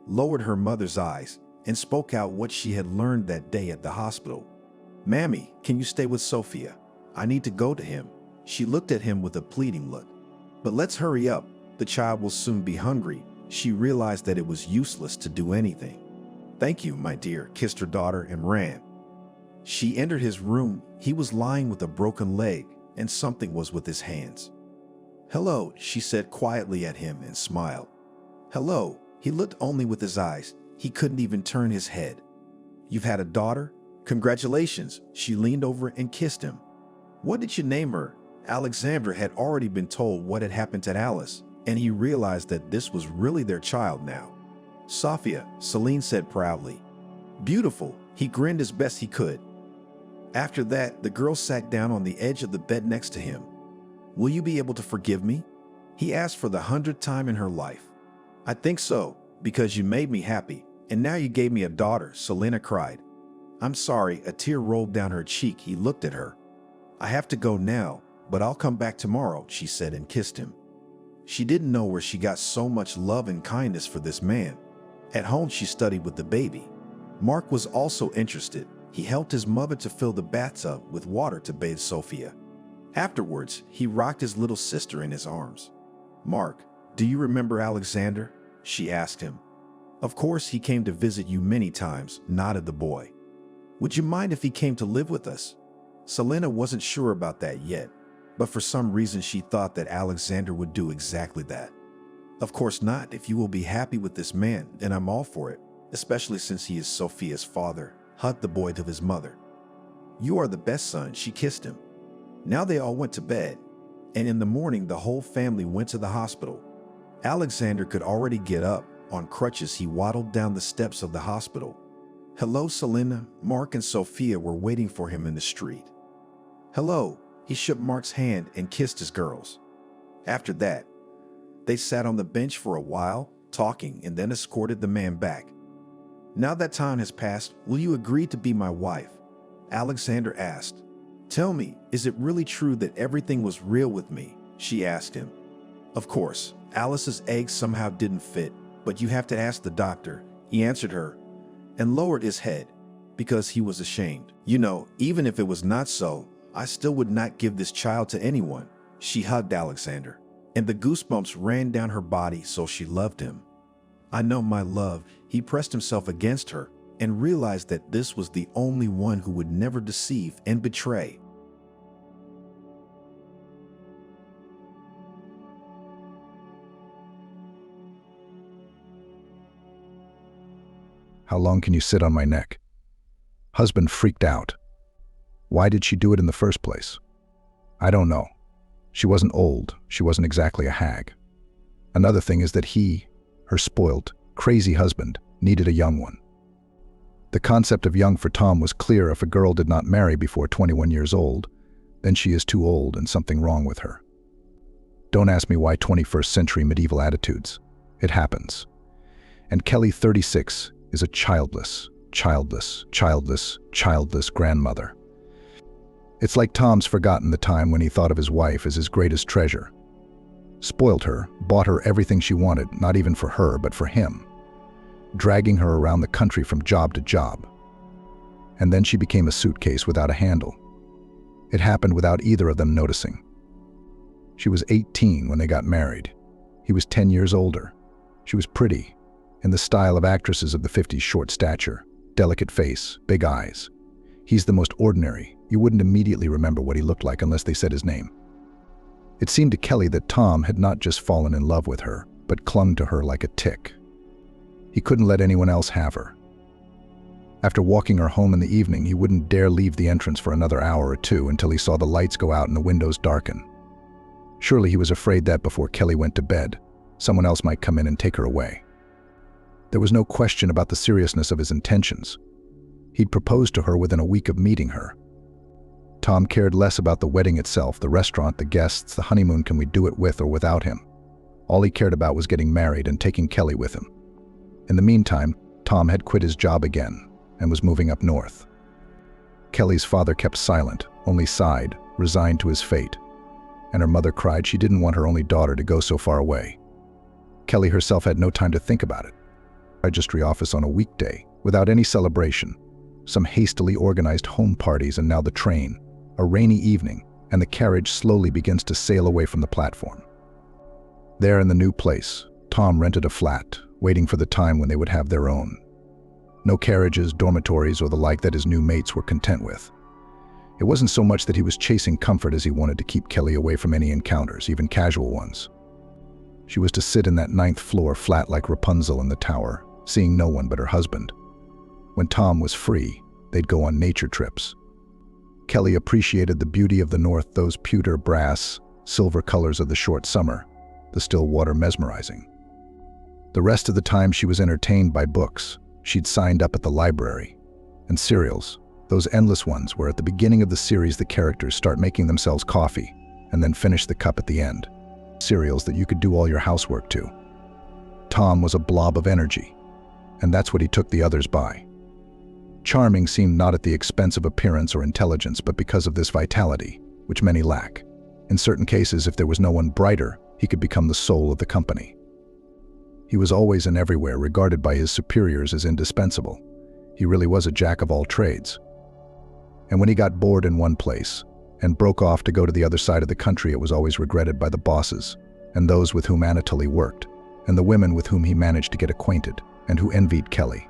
Lowered her mother's eyes and spoke out what she had learned that day at the hospital. Mammy, can you stay with Sophia? I need to go to him. She looked at him with a pleading look. But let's hurry up. The child will soon be hungry. She realized that it was useless to do anything. Thank you, my dear, kissed her daughter and ran. She entered his room. He was lying with a broken leg and something was with his hands. Hello, she said quietly at him and smiled. Hello, he looked only with his eyes. He couldn't even turn his head. You've had a daughter? Congratulations. She leaned over and kissed him. What did you name her? Alexander had already been told what had happened to Alice, and he realized that this was really their child now. Sophia, Celine said proudly. Beautiful. He grinned as best he could. After that, the girl sat down on the edge of the bed next to him. Will you be able to forgive me? He asked for the 100th time in her life. I think so, because you made me happy, and now you gave me a daughter, Selena cried. I'm sorry, a tear rolled down her cheek. He looked at her. I have to go now, but I'll come back tomorrow, she said and kissed him. She didn't know where she got so much love and kindness for this man. At home, she studied with the baby. Mark was also interested. He helped his mother to fill the bathtub with water to bathe Sophia. Afterwards, he rocked his little sister in his arms. Mark, do you remember Alexander? She asked him. Of course, he came to visit you many times, nodded the boy. Would you mind if he came to live with us? Selena wasn't sure about that yet, but for some reason she thought that Alexander would do exactly that. Of course not. If you will be happy with this man, then I'm all for it, especially since he is Sophia's father, hugged the boy to his mother. You are the best son, she kissed him. Now they all went to bed, and in the morning the whole family went to the hospital. Alexander could already get up. On crutches, he waddled down the steps of the hospital. Hello, Selena. Mark and Sophia were waiting for him in the street. Hello. He shook Mark's hand and kissed his girls. After that, they sat on the bench for a while, talking, and then escorted the man back. Now that time has passed, will you agree to be my wife? Alexander asked. Tell me, is it really true that everything was real with me? She asked him. Of course, Alice's eggs somehow didn't fit, but you have to ask the doctor, he answered her, and lowered his head, because he was ashamed. You know, even if it was not so, I still would not give this child to anyone. She hugged Alexander, and the goosebumps ran down her body, so she loved him. I know, my love. He pressed himself against her and realized that this was the only one who would never deceive and betray. How long can you sit on my neck? Husband freaked out. Why did she do it in the first place? I don't know. She wasn't old. She wasn't exactly a hag. Another thing is that he, her spoiled, crazy husband, needed a young one. The concept of young for Tom was clear. If a girl did not marry before 21 years old, then she is too old and something wrong with her. Don't ask me why 21st century medieval attitudes. It happens. And Kelly, 36, is a childless grandmother. It's like Tom's forgotten the time when he thought of his wife as his greatest treasure. Spoiled her, bought her everything she wanted, not even for her, but for him, dragging her around the country from job to job. And then she became a suitcase without a handle. It happened without either of them noticing. She was 18 when they got married. He was 10 years older. She was pretty, in the style of actresses of the 50s, short stature, delicate face, big eyes. He's the most ordinary. You wouldn't immediately remember what he looked like unless they said his name. It seemed to Kelly that Tom had not just fallen in love with her, but clung to her like a tick. He couldn't let anyone else have her. After walking her home in the evening, he wouldn't dare leave the entrance for another hour or two until he saw the lights go out and the windows darken. Surely he was afraid that before Kelly went to bed, someone else might come in and take her away. There was no question about the seriousness of his intentions. He'd proposed to her within a week of meeting her. Tom cared less about the wedding itself, the restaurant, the guests, the honeymoon. Can we do it with or without him? All he cared about was getting married and taking Kelly with him. In the meantime, Tom had quit his job again and was moving up north. Kelly's father kept silent, only sighed, resigned to his fate. And her mother cried she didn't want her only daughter to go so far away. Kelly herself had no time to think about it. Registry office on a weekday, without any celebration. Some hastily organized home parties, and now the train. A rainy evening, and the carriage slowly begins to sail away from the platform. There in the new place, Tom rented a flat, waiting for the time when they would have their own. No carriages, dormitories, or the like that his new mates were content with. It wasn't so much that he was chasing comfort as he wanted to keep Kelly away from any encounters, even casual ones. She was to sit in that 9th floor flat like Rapunzel in the tower, seeing no one but her husband. When Tom was free, they'd go on nature trips. Kelly appreciated the beauty of the north, those pewter, brass, silver colors of the short summer, the still water mesmerizing. The rest of the time she was entertained by books. She'd signed up at the library. And serials, those endless ones where at the beginning of the series the characters start making themselves coffee and then finish the cup at the end. Serials that you could do all your housework to. Tom was a blob of energy, and that's what he took the others by. Charming seemed not at the expense of appearance or intelligence, but because of this vitality, which many lack. In certain cases, if there was no one brighter, he could become the soul of the company. He was always and everywhere regarded by his superiors as indispensable. He really was a jack of all trades. And when he got bored in one place and broke off to go to the other side of the country, it was always regretted by the bosses and those with whom Anatoly worked, and the women with whom he managed to get acquainted and who envied Kelly.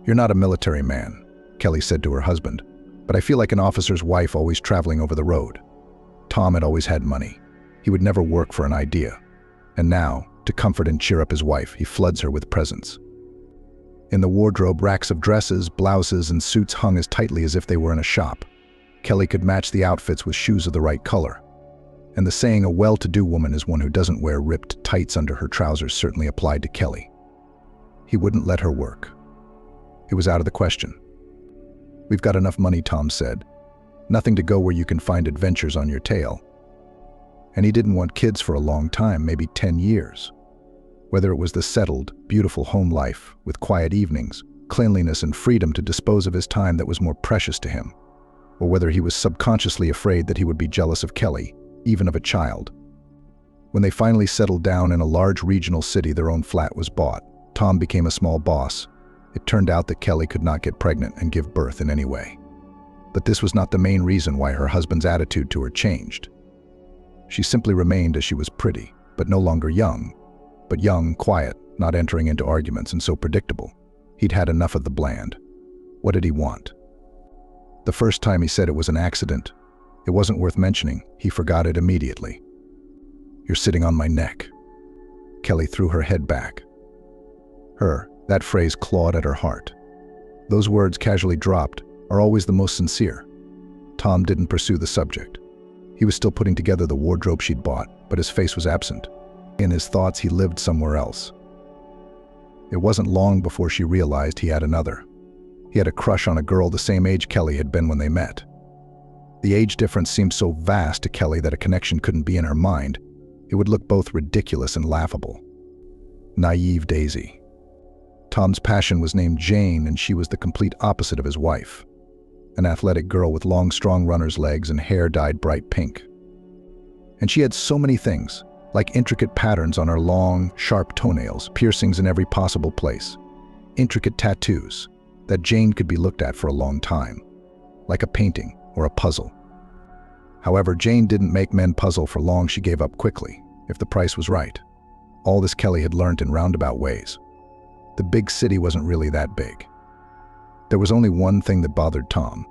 "You're not a military man," Kelly said to her husband, "but I feel like an officer's wife always traveling over the road." Tom had always had money. He would never work for an idea. And now, to comfort and cheer up his wife, he floods her with presents. In the wardrobe, racks of dresses, blouses, and suits hung as tightly as if they were in a shop. Kelly could match the outfits with shoes of the right color. And the saying, "a well-to-do woman is one who doesn't wear ripped tights under her trousers," certainly applied to Kelly. He wouldn't let her work. It was out of the question. "We've got enough money," Tom said. "Nothing to go where you can find adventures on your tail." And he didn't want kids for a long time, maybe 10 years. Whether it was the settled, beautiful home life with quiet evenings, cleanliness and freedom to dispose of his time that was more precious to him, or whether he was subconsciously afraid that he would be jealous of Kelly, even of a child. When they finally settled down in a large regional city, their own flat was bought. Tom became a small boss. It turned out that Kelly could not get pregnant and give birth in any way. But this was not the main reason why her husband's attitude to her changed. She simply remained as she was, pretty, but no longer young. But young, quiet, not entering into arguments, and so predictable. He'd had enough of the bland. What did he want? The first time he said it was an accident. It wasn't worth mentioning. He forgot it immediately. "You're sitting on my neck." Kelly threw her head back. That phrase clawed at her heart. Those words, casually dropped, are always the most sincere. Tom didn't pursue the subject. He was still putting together the wardrobe she'd bought, but his face was absent. In his thoughts, he lived somewhere else. It wasn't long before she realized he had another. He had a crush on a girl the same age Kelly had been when they met. The age difference seemed so vast to Kelly that a connection couldn't be in her mind. It would look both ridiculous and laughable. Naive Daisy. Tom's passion was named Jane, and she was the complete opposite of his wife. An athletic girl with long, strong runner's legs and hair dyed bright pink. And she had so many things, like intricate patterns on her long, sharp toenails, piercings in every possible place, intricate tattoos, that Jane could be looked at for a long time, like a painting or a puzzle. However, Jane didn't make men puzzle for long. She gave up quickly, if the price was right. All this Kelly had learned in roundabout ways. The big city wasn't really that big. There was only one thing that bothered Tom,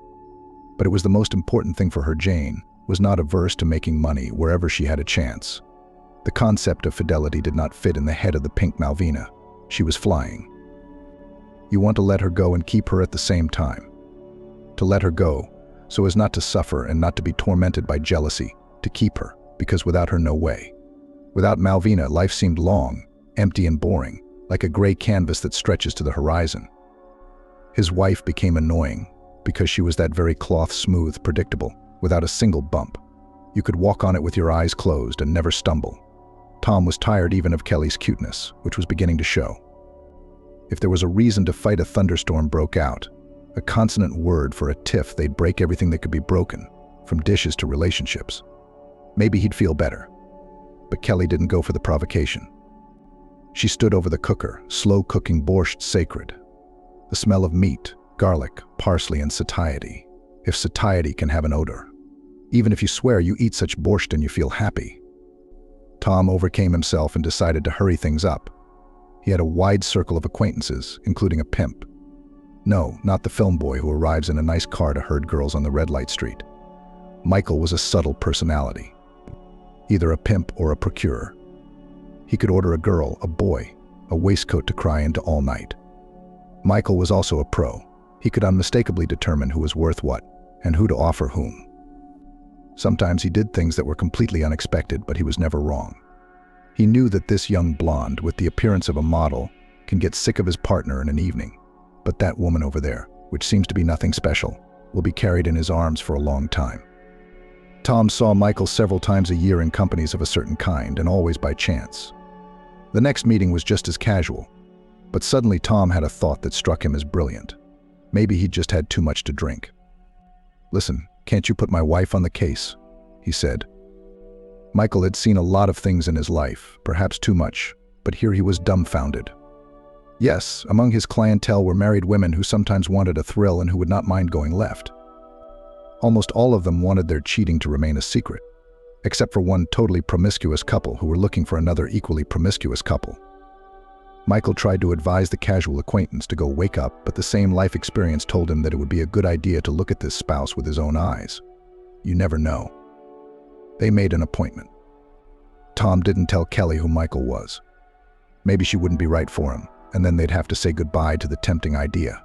but it was the most important thing for her. Jane was not averse to making money wherever she had a chance. The concept of fidelity did not fit in the head of the pink Malvina. She was flying. You want to let her go and keep her at the same time. To let her go, so as not to suffer and not to be tormented by jealousy, to keep her, because without her, no way. Without Malvina, life seemed long, empty and boring, like a gray canvas that stretches to the horizon. His wife became annoying, because she was that very cloth-smooth, predictable, without a single bump. You could walk on it with your eyes closed and never stumble. Tom was tired even of Kelly's cuteness, which was beginning to show. If there was a reason to fight, a thunderstorm broke out. A consonant word for a tiff, they'd break everything that could be broken, from dishes to relationships. Maybe he'd feel better. But Kelly didn't go for the provocation. She stood over the cooker, slow-cooking borscht sacred. The smell of meat, garlic, parsley, and satiety. If satiety can have an odor. Even if you swear you eat such borscht and you feel happy. Tom overcame himself and decided to hurry things up. He had a wide circle of acquaintances, including a pimp. No, not the film boy who arrives in a nice car to herd girls on the red light street. Michael was a subtle personality. Either a pimp or a procurer. He could order a girl, a boy, a waistcoat to cry into all night. Michael was also a pro. He could unmistakably determine who was worth what, and who to offer whom. Sometimes he did things that were completely unexpected, but he was never wrong. He knew that this young blonde, with the appearance of a model, can get sick of his partner in an evening. But that woman over there, which seems to be nothing special, will be carried in his arms for a long time. Tom saw Michael several times a year in companies of a certain kind, and always by chance. The next meeting was just as casual, but suddenly Tom had a thought that struck him as brilliant. Maybe he'd just had too much to drink. "Listen, can't you put my wife on the case?" he said. Michael had seen a lot of things in his life, perhaps too much, but here he was dumbfounded. Yes, among his clientele were married women who sometimes wanted a thrill and who would not mind going left. Almost all of them wanted their cheating to remain a secret, except for one totally promiscuous couple who were looking for another equally promiscuous couple. Michael tried to advise the casual acquaintance to go wake up, but the same life experience told him that it would be a good idea to look at this spouse with his own eyes. You never know. They made an appointment. Tom didn't tell Kelly who Michael was. Maybe she wouldn't be right for him, and then they'd have to say goodbye to the tempting idea.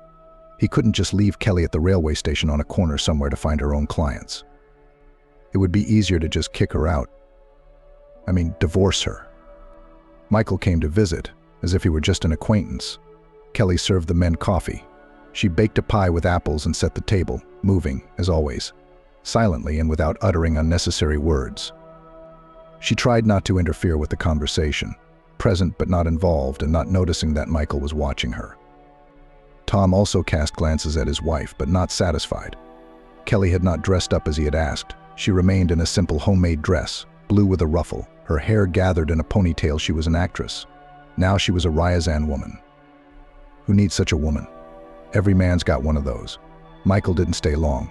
He couldn't just leave Kelly at the railway station on a corner somewhere to find her own clients. It would be easier to just kick her out. Divorce her. Michael came to visit, as if he were just an acquaintance. Kelly served the men coffee. She baked a pie with apples and set the table, moving, as always, silently and without uttering unnecessary words. She tried not to interfere with the conversation, present but not involved and not noticing that Michael was watching her. Tom also cast glances at his wife, but not satisfied. Kelly had not dressed up as he had asked. She remained in a simple homemade dress, blue with a ruffle, her hair gathered in a ponytail. She was an actress. Now she was a Ryazan woman. Who needs such a woman? Every man's got one of those. Michael didn't stay long.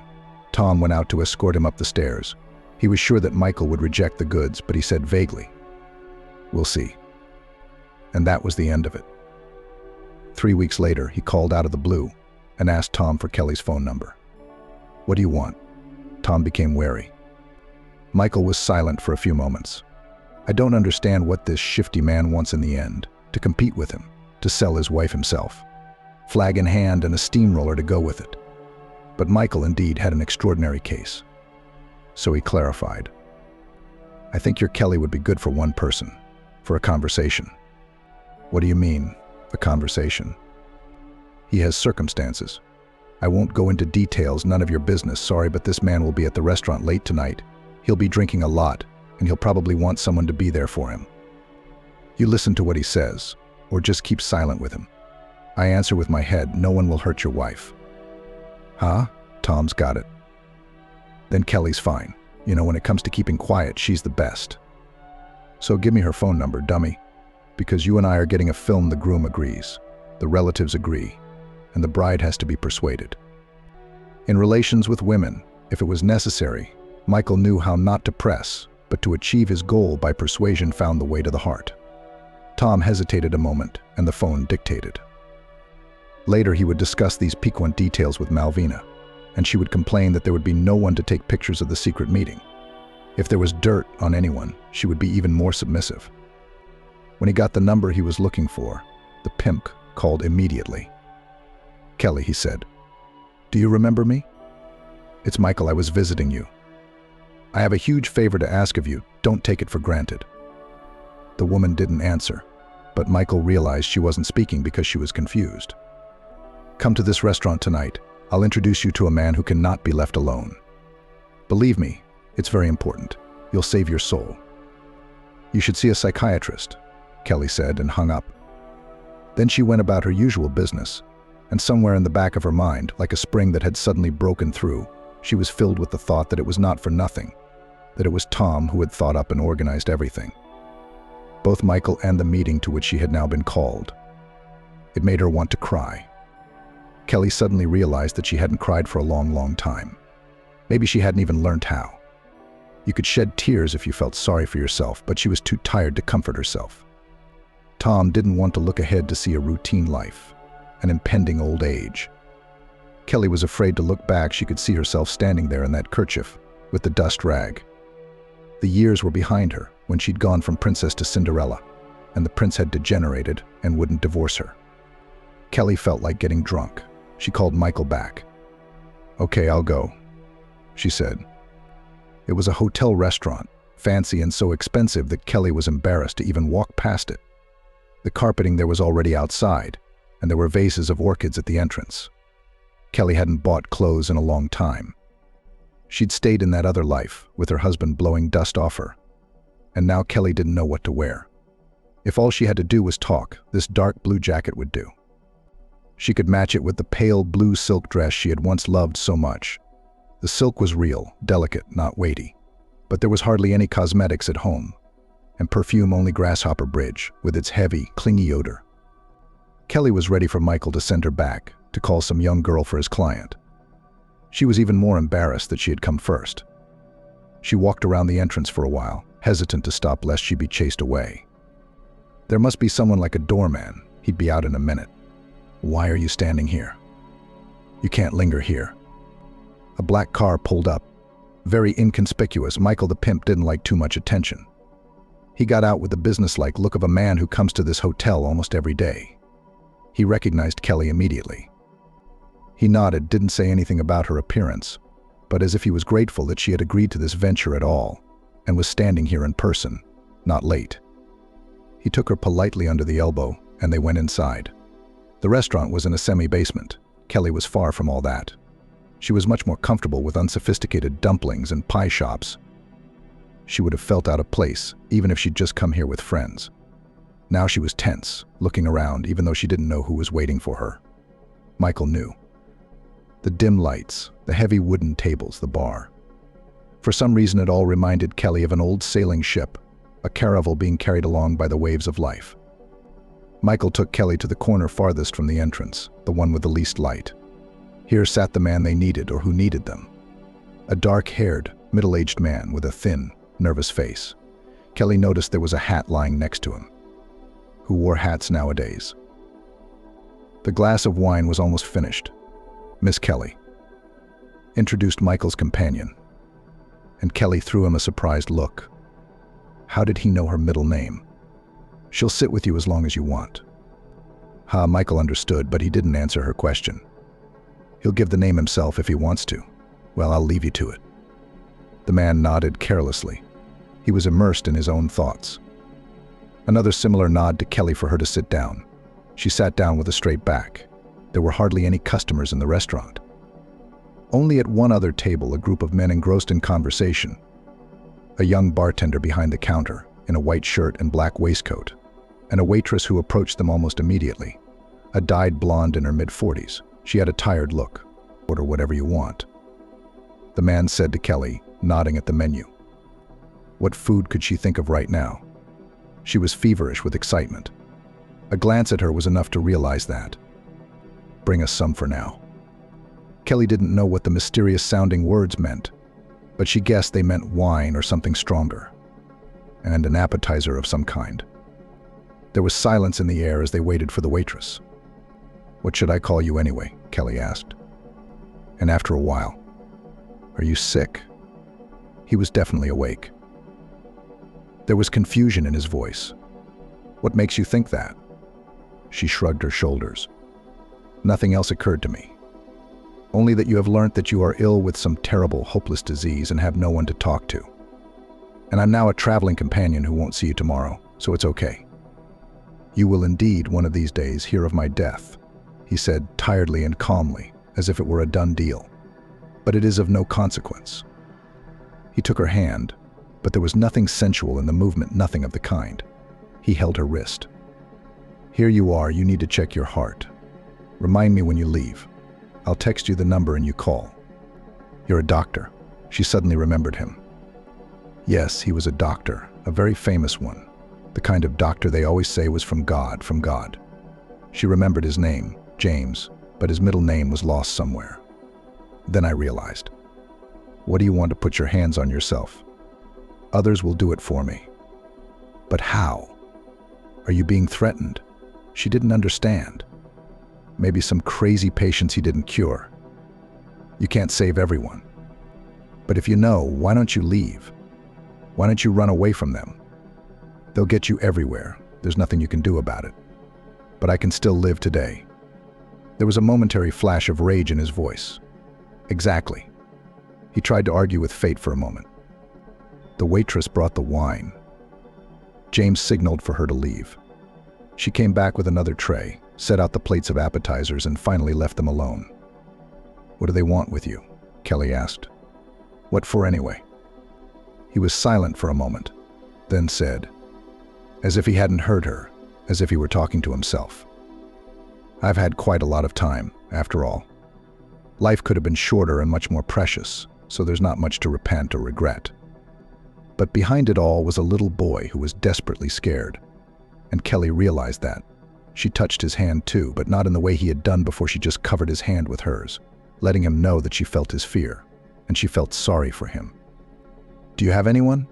Tom went out to escort him up the stairs. He was sure that Michael would reject the goods, but he said vaguely, "We'll see." And that was the end of it. 3 weeks later, he called out of the blue and asked Tom for Kelly's phone number. "What do you want?" Tom became wary. Michael was silent for a few moments. "I don't understand what this shifty man wants in the end. To compete with him, to sell his wife himself. Flag in hand and a steamroller to go with it." But Michael indeed had an extraordinary case. So he clarified. "I think your Kelly would be good for one person, for a conversation." "What do you mean, a conversation?" "He has circumstances. I won't go into details, none of your business, sorry, but this man will be at the restaurant late tonight. He'll be drinking a lot, and he'll probably want someone to be there for him. You listen to what he says, or just keep silent with him. I answer with my head, no one will hurt your wife." "Huh?" Tom's got it. "Then Kelly's fine. When it comes to keeping quiet, she's the best. So give me her phone number, dummy. Because you and I are getting a film, the groom agrees, the relatives agree, and the bride has to be persuaded." In relations with women, if it was necessary, Michael knew how not to press, but to achieve his goal by persuasion found the way to the heart. Tom hesitated a moment, and the phone dictated. Later, he would discuss these piquant details with Malvina, and she would complain that there would be no one to take pictures of the secret meeting. If there was dirt on anyone, she would be even more submissive. When he got the number he was looking for, the pimp called immediately. "Kelly," he said, "do you remember me? It's Michael. I was visiting you. I have a huge favor to ask of you. Don't take it for granted." The woman didn't answer, but Michael realized she wasn't speaking because she was confused. "Come to this restaurant tonight. I'll introduce you to a man who cannot be left alone. Believe me, it's very important. You'll save your soul." "You should see a psychiatrist," Kelly said and hung up. Then she went about her usual business, and somewhere in the back of her mind, like a spring that had suddenly broken through, she was filled with the thought that it was not for nothing, that it was Tom who had thought up and organized everything. Both Michael and the meeting to which she had now been called. It made her want to cry. Kelly suddenly realized that she hadn't cried for a long, long time. Maybe she hadn't even learned how. You could shed tears if you felt sorry for yourself, but she was too tired to comfort herself. Tom didn't want to look ahead to see a routine life, an impending old age. Kelly was afraid to look back. She could see herself standing there in that kerchief with the dust rag. The years were behind her when she'd gone from princess to Cinderella, and the prince had degenerated and wouldn't divorce her. Kelly felt like getting drunk. She called Michael back. "Okay, I'll go," she said. It was a hotel restaurant, fancy and so expensive that Kelly was embarrassed to even walk past it. The carpeting there was already outside, and there were vases of orchids at the entrance. Kelly hadn't bought clothes in a long time. She'd stayed in that other life, with her husband blowing dust off her. And now Kelly didn't know what to wear. If all she had to do was talk, this dark blue jacket would do. She could match it with the pale blue silk dress she had once loved so much. The silk was real, delicate, not weighty. But there was hardly any cosmetics at home, and perfume only Grasshopper Bridge, with its heavy, clingy odor. Kelly was ready for Michael to send her back, to call some young girl for his client. She was even more embarrassed that she had come first. She walked around the entrance for a while, hesitant to stop lest she be chased away. There must be someone like a doorman. He'd be out in a minute. "Why are you standing here? You can't linger here." A black car pulled up. Very inconspicuous, Michael the pimp didn't like too much attention. He got out with the businesslike look of a man who comes to this hotel almost every day. He recognized Kelly immediately. He nodded, didn't say anything about her appearance, but as if he was grateful that she had agreed to this venture at all, and was standing here in person, not late. He took her politely under the elbow, and they went inside. The restaurant was in a semi-basement. Kelly was far from all that. She was much more comfortable with unsophisticated dumplings and pie shops. She would have felt out of place, even if she'd just come here with friends. Now she was tense, looking around, even though she didn't know who was waiting for her. Michael knew. The dim lights, the heavy wooden tables, the bar. For some reason it all reminded Kelly of an old sailing ship, a caravel being carried along by the waves of life. Michael took Kelly to the corner farthest from the entrance, the one with the least light. Here sat the man they needed, or who needed them. A dark-haired, middle-aged man with a thin, nervous face. Kelly noticed there was a hat lying next to him. Who wore hats nowadays? The glass of wine was almost finished. Miss Kelly introduced Michael's companion, and Kelly threw him a surprised look. How did he know her middle name? "She'll sit with you as long as you want." Michael understood, but he didn't answer her question. "He'll give the name himself if he wants to. Well, I'll leave you to it." The man nodded carelessly. He was immersed in his own thoughts. Another similar nod to Kelly for her to sit down. She sat down with a straight back. There were hardly any customers in the restaurant. Only at one other table, a group of men engrossed in conversation. A young bartender behind the counter, in a white shirt and black waistcoat, and a waitress who approached them almost immediately. A dyed blonde in her mid-40s. She had a tired look. "Order whatever you want," the man said to Kelly, nodding at the menu. What food could she think of right now? She was feverish with excitement. A glance at her was enough to realize that. "Bring us some for now." Kelly didn't know what the mysterious-sounding words meant, but she guessed they meant wine or something stronger, and an appetizer of some kind. There was silence in the air as they waited for the waitress. "What should I call you anyway?" Kelly asked. And after a while, "Are you sick?" He was definitely awake. There was confusion in his voice. "What makes you think that?" She shrugged her shoulders. "Nothing else occurred to me. Only that you have learnt that you are ill with some terrible, hopeless disease and have no one to talk to. And I'm now a traveling companion who won't see you tomorrow, so it's okay. You will indeed, one of these days, hear of my death," he said tiredly and calmly, as if it were a done deal. "But it is of no consequence." He took her hand, but there was nothing sensual in the movement, nothing of the kind. He held her wrist. "Here you are, you need to check your heart. Remind me when you leave. I'll text you the number and you call." "You're a doctor." She suddenly remembered him. Yes, he was a doctor, a very famous one. The kind of doctor they always say was from God, from God. She remembered his name, James, but his middle name was lost somewhere. Then I realized. "What do you want to put your hands on yourself?" "Others will do it for me." "But how? Are you being threatened?" She didn't understand. Maybe some crazy patients he didn't cure. You can't save everyone. But if you know, why don't you leave? Why don't you run away from them? They'll get you everywhere. There's nothing you can do about it. But I can still live today. There was a momentary flash of rage in his voice. Exactly. He tried to argue with fate for a moment. The waitress brought the wine. James signaled for her to leave. She came back with another tray, set out the plates of appetizers, and finally left them alone. "What do they want with you?" Kelly asked. "What for anyway?" He was silent for a moment, then said, as if he hadn't heard her, as if he were talking to himself, "I've had quite a lot of time, after all. Life could have been shorter and much more precious, so there's not much to repent or regret. But behind it all was a little boy who was desperately scared. And Kelly realized that. She touched his hand too, but not in the way he had done before. She just covered his hand with hers, letting him know that she felt his fear, and she felt sorry for him. "Do you have anyone?"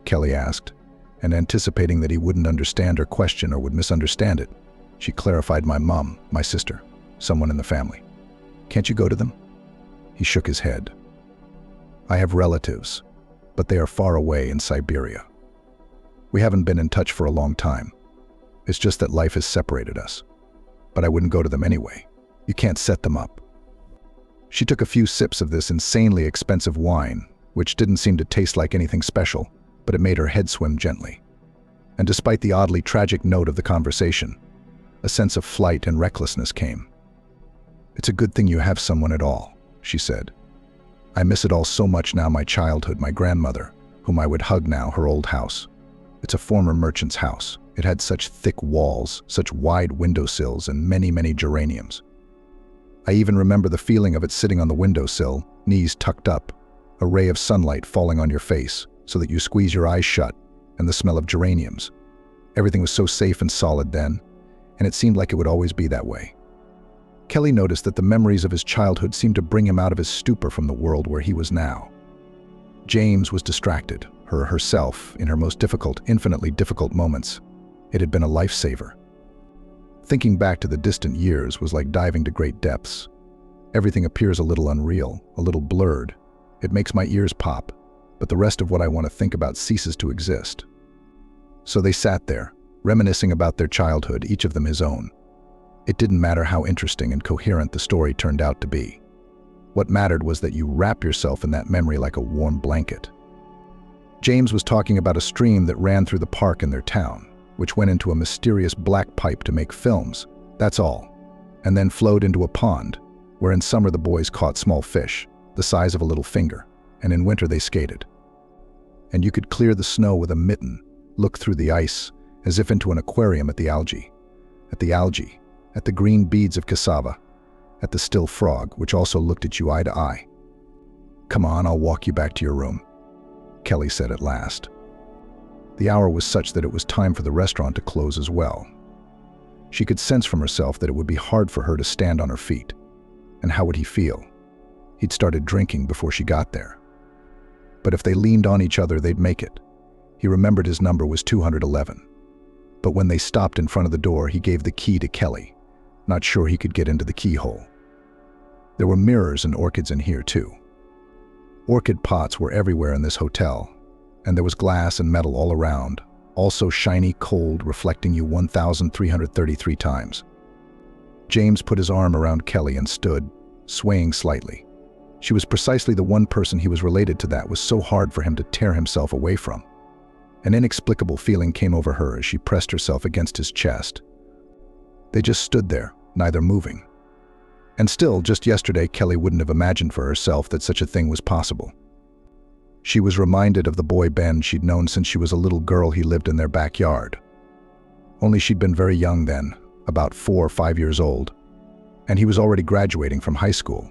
Kelly asked, and anticipating that he wouldn't understand her question or would misunderstand it, she clarified, "My mom, my sister, someone in the family. Can't you go to them?" He shook his head. "I have relatives, but they are far away in Siberia. We haven't been in touch for a long time. It's just that life has separated us. But I wouldn't go to them anyway. You can't set them up." She took a few sips of this insanely expensive wine, which didn't seem to taste like anything special, but it made her head swim gently. And despite the oddly tragic note of the conversation, a sense of flight and recklessness came. "It's a good thing you have someone at all," she said. "I miss it all so much now, my childhood, my grandmother, whom I would hug now, her old house. It's a former merchant's house. It had such thick walls, such wide windowsills, and many, many geraniums. I even remember the feeling of it sitting on the windowsill, knees tucked up, a ray of sunlight falling on your face so that you squeeze your eyes shut, and the smell of geraniums. Everything was so safe and solid then, and it seemed like it would always be that way." Kelly noticed that the memories of his childhood seemed to bring him out of his stupor from the world where he was now. James was distracted, herself, in her most difficult, infinitely difficult moments. It had been a lifesaver. Thinking back to the distant years was like diving to great depths. Everything appears a little unreal, a little blurred. It makes my ears pop, but the rest of what I want to think about ceases to exist. So they sat there, reminiscing about their childhood, each of them his own. It didn't matter how interesting and coherent the story turned out to be. What mattered was that you wrap yourself in that memory like a warm blanket. James was talking about a stream that ran through the park in their town, which went into a mysterious black pipe to make films, that's all, and then flowed into a pond, where in summer the boys caught small fish, the size of a little finger, and in winter they skated. And you could clear the snow with a mitten, look through the ice, as if into an aquarium at the algae, at the green beads of cassava, at the still frog, which also looked at you eye to eye. "Come on, I'll walk you back to your room," Kelly said at last. The hour was such that it was time for the restaurant to close as well. She could sense from herself that it would be hard for her to stand on her feet. And how would he feel? He'd started drinking before she got there. But if they leaned on each other, they'd make it. He remembered his number was 211. But when they stopped in front of the door, he gave the key to Kelly, not sure he could get into the keyhole. There were mirrors and orchids in here too. Orchid pots were everywhere in this hotel, and there was glass and metal all around, also shiny, cold, reflecting you 1,333 times. James put his arm around Kelly and stood, swaying slightly. She was precisely the one person he was related to that was so hard for him to tear himself away from. An inexplicable feeling came over her as she pressed herself against his chest. They just stood there, neither moving. And still, just yesterday, Kelly wouldn't have imagined for herself that such a thing was possible. She was reminded of the boy Ben she'd known since she was a little girl. He lived in their backyard. Only she'd been very young then, about 4 or 5 years old, and he was already graduating from high school.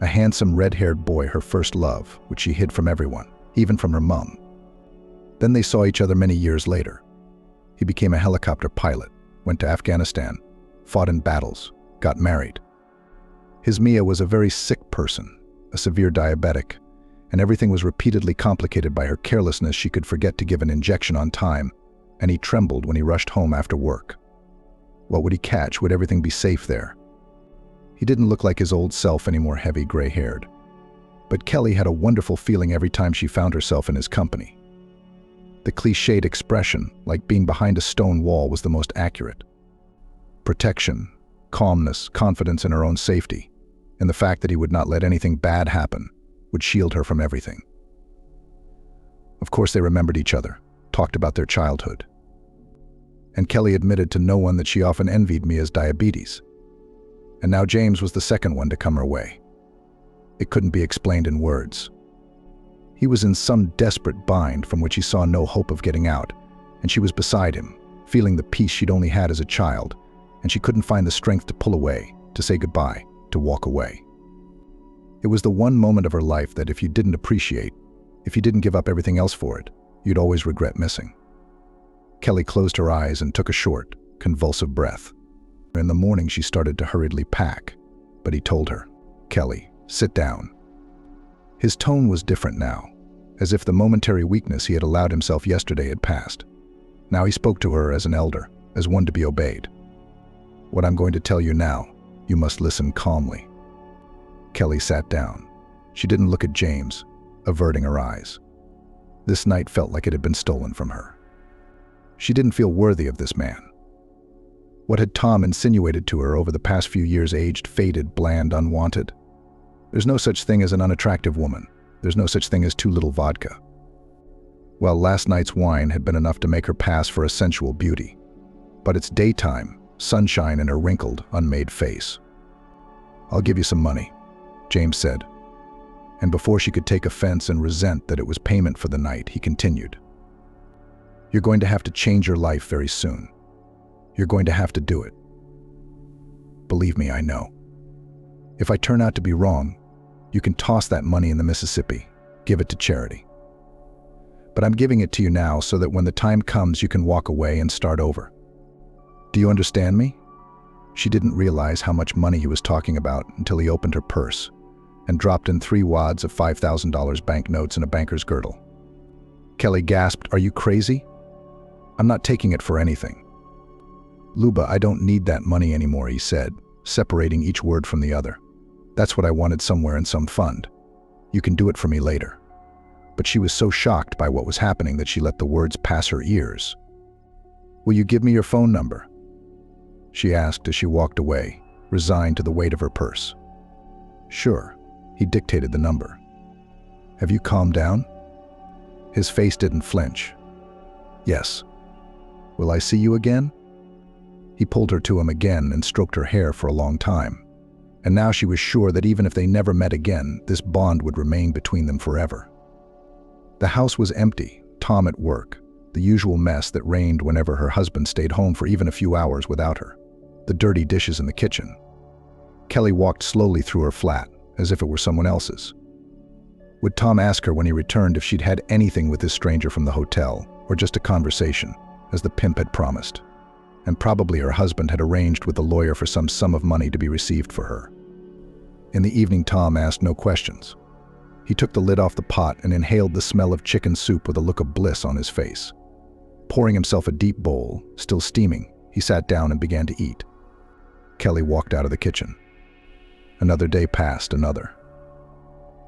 A handsome red-haired boy, her first love, which she hid from everyone, even from her mom. Then they saw each other many years later. He became a helicopter pilot, went to Afghanistan, fought in battles, got married. His Mia was a very sick person, a severe diabetic, and everything was repeatedly complicated by her carelessness. She could forget to give an injection on time, and he trembled when he rushed home after work. What would he catch? Would everything be safe there? He didn't look like his old self anymore, heavy, gray-haired. But Kelly had a wonderful feeling every time she found herself in his company. The cliched expression, like being behind a stone wall, was the most accurate. Protection, calmness, confidence in her own safety, and the fact that he would not let anything bad happen would shield her from everything. Of course, they remembered each other, talked about their childhood. And Kelly admitted to no one that she often envied Mia's diabetes. And now James was the second one to come her way. It couldn't be explained in words. He was in some desperate bind from which he saw no hope of getting out, and she was beside him, feeling the peace she'd only had as a child, and she couldn't find the strength to pull away, to say goodbye, to walk away. It was the one moment of her life that if you didn't appreciate, if you didn't give up everything else for it, you'd always regret missing. Kelly closed her eyes and took a short, convulsive breath. In the morning, she started to hurriedly pack, but he told her, "Kelly, sit down." His tone was different now, as if the momentary weakness he had allowed himself yesterday had passed. Now he spoke to her as an elder, as one to be obeyed. "What I'm going to tell you now, you must listen calmly." Kelly sat down. She didn't look at James, averting her eyes. This night felt like it had been stolen from her. She didn't feel worthy of this man. What had Tom insinuated to her over the past few years aged, faded, bland, unwanted? There's no such thing as an unattractive woman. There's no such thing as too little vodka. Well, last night's wine had been enough to make her pass for a sensual beauty. But it's daytime, sunshine in her wrinkled, unmade face. "I'll give you some money," James said. And before she could take offense and resent that it was payment for the night, he continued. "You're going to have to change your life very soon. You're going to have to do it. Believe me, I know. If I turn out to be wrong, you can toss that money in the Mississippi, give it to charity. But I'm giving it to you now so that when the time comes, you can walk away and start over. Do you understand me?" She didn't realize how much money he was talking about until he opened her purse and dropped in 3 wads of $5,000 banknotes in a banker's girdle. Kelly gasped, "Are you crazy? I'm not taking it for anything." "Luba, I don't need that money anymore," he said, separating each word from the other. "That's what I wanted somewhere in some fund. You can do it for me later." But she was so shocked by what was happening that she let the words pass her ears. "Will you give me your phone number?" she asked as she walked away, resigned to the weight of her purse. "Sure," he dictated the number. "Have you calmed down?" His face didn't flinch. "Yes." "Will I see you again?" He pulled her to him again and stroked her hair for a long time. And now she was sure that even if they never met again, this bond would remain between them forever. The house was empty, Tom at work, the usual mess that reigned whenever her husband stayed home for even a few hours without her, the dirty dishes in the kitchen. Kelly walked slowly through her flat, as if it were someone else's. Would Tom ask her when he returned if she'd had anything with this stranger from the hotel, or just a conversation, as the pimp had promised? And probably her husband had arranged with the lawyer for some sum of money to be received for her. In the evening, Tom asked no questions. He took the lid off the pot and inhaled the smell of chicken soup with a look of bliss on his face. Pouring himself a deep bowl, still steaming, he sat down and began to eat. Kelly walked out of the kitchen. Another day passed, another.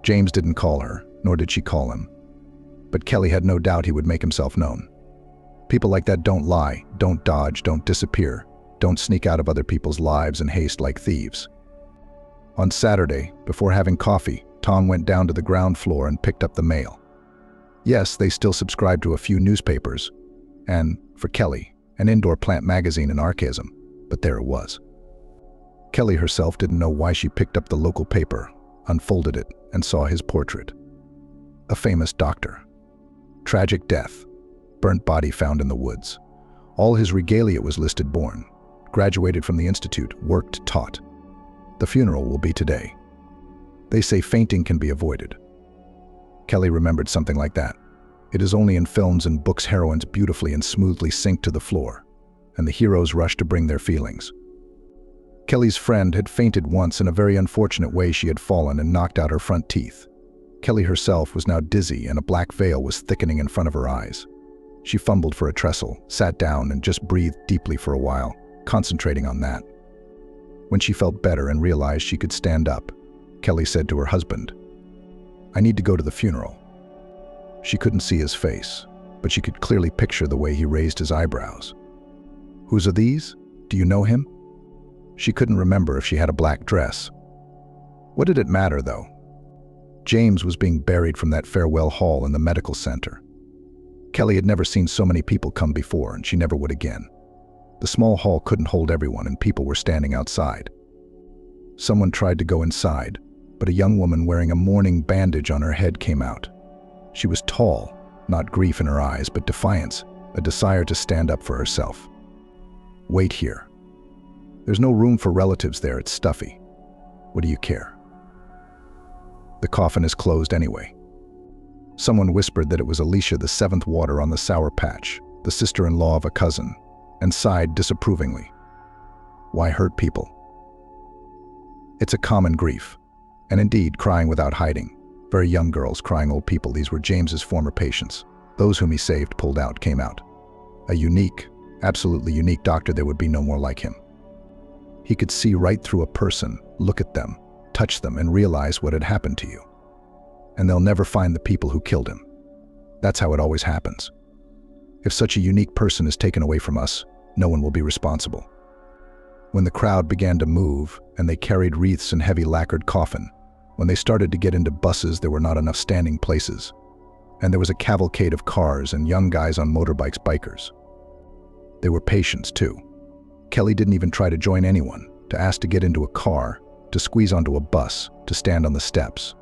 James didn't call her, nor did she call him. But Kelly had no doubt he would make himself known. People like that don't lie, don't dodge, don't disappear, don't sneak out of other people's lives in haste like thieves. On Saturday, before having coffee, Tom went down to the ground floor and picked up the mail. Yes, they still subscribed to a few newspapers, and, for Kelly, an indoor plant magazine in Archaism, but there it was. Kelly herself didn't know why she picked up the local paper, unfolded it, and saw his portrait. A famous doctor. Tragic death. Burnt body found in the woods. All his regalia was listed born. Graduated from the institute, worked, taught. The funeral will be today. They say fainting can be avoided. Kelly remembered something like that. It is only in films and books heroines beautifully and smoothly sink to the floor, and the heroes rush to bring their feelings. Kelly's friend had fainted once in a very unfortunate way. She had fallen and knocked out her front teeth. Kelly herself was now dizzy and a black veil was thickening in front of her eyes. She fumbled for a trestle, sat down and just breathed deeply for a while, concentrating on that. When she felt better and realized she could stand up, Kelly said to her husband, "I need to go to the funeral." She couldn't see his face, but she could clearly picture the way he raised his eyebrows. "Whose are these? Do you know him?" She couldn't remember if she had a black dress. What did it matter, though? James was being buried from that farewell hall in the medical center. Kelly had never seen so many people come before, and she never would again. The small hall couldn't hold everyone, and people were standing outside. Someone tried to go inside, but a young woman wearing a mourning bandage on her head came out. She was tall, not grief in her eyes, but defiance, a desire to stand up for herself. "Wait here. There's no room for relatives there, it's stuffy. What do you care? The coffin is closed anyway." Someone whispered that it was Alicia, the seventh water on the Sour Patch, the sister-in-law of a cousin, and sighed disapprovingly. Why hurt people? It's a common grief, and indeed crying without hiding. Very young girls crying old people. These were James's former patients. Those whom he saved, pulled out, came out. A unique, absolutely unique doctor. There would be no more like him. He could see right through a person, look at them, touch them, and realize what had happened to you. And they'll never find the people who killed him. That's how it always happens. If such a unique person is taken away from us, no one will be responsible. When the crowd began to move, and they carried wreaths and heavy lacquered coffin, when they started to get into buses, there were not enough standing places. And there was a cavalcade of cars and young guys on motorbikes, bikers. They were patients, too. Kelly didn't even try to join anyone, to ask to get into a car, to squeeze onto a bus, to stand on the steps.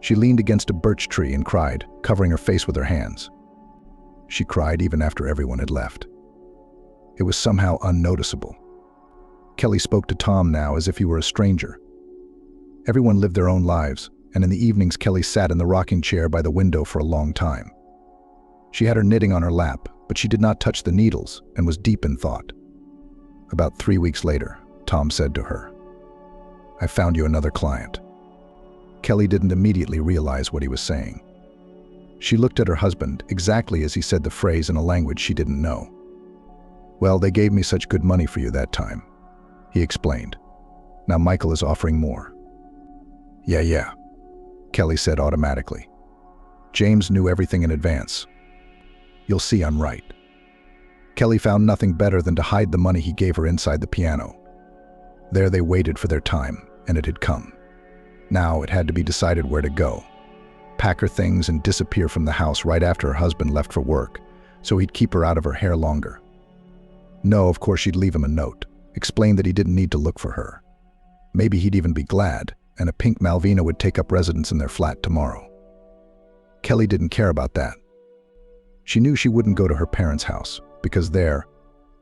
She leaned against a birch tree and cried, covering her face with her hands. She cried even after everyone had left. It was somehow unnoticeable. Kelly spoke to Tom now as if he were a stranger. Everyone lived their own lives, and in the evenings Kelly sat in the rocking chair by the window for a long time. She had her knitting on her lap, but she did not touch the needles and was deep in thought. About 3 weeks later, Tom said to her, "I found you another client." Kelly didn't immediately realize what he was saying. She looked at her husband exactly as he said the phrase in a language she didn't know. "Well, they gave me such good money for you that time," he explained. "Now Michael is offering more." Yeah, Kelly said automatically. James knew everything in advance. "You'll see I'm right." Kelly found nothing better than to hide the money he gave her inside the piano. There they waited for their time, and it had come. Now it had to be decided where to go. Pack her things and disappear from the house right after her husband left for work, so he'd keep her out of her hair longer. No, of course she'd leave him a note, explain that he didn't need to look for her. Maybe he'd even be glad, and a pink Malvina would take up residence in their flat tomorrow. Kelly didn't care about that. She knew she wouldn't go to her parents' house, because there,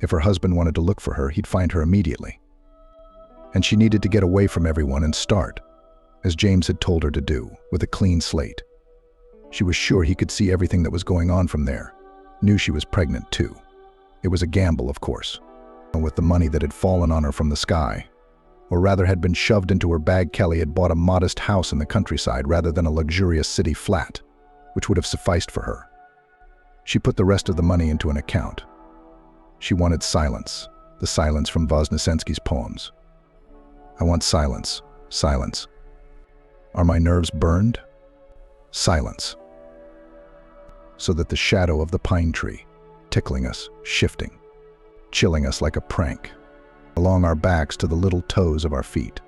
if her husband wanted to look for her, he'd find her immediately. And she needed to get away from everyone and start, as James had told her to do, with a clean slate. She was sure he could see everything that was going on from there, knew she was pregnant too. It was a gamble, of course, and with the money that had fallen on her from the sky, or rather had been shoved into her bag, Kelly had bought a modest house in the countryside rather than a luxurious city flat, which would have sufficed for her. She put the rest of the money into an account. She wanted silence, the silence from Voznesensky's poems. I want silence, silence. Are my nerves burned? Silence. So that the shadow of the pine tree, tickling us, shifting, chilling us like a prank, along our backs to the little toes of our feet,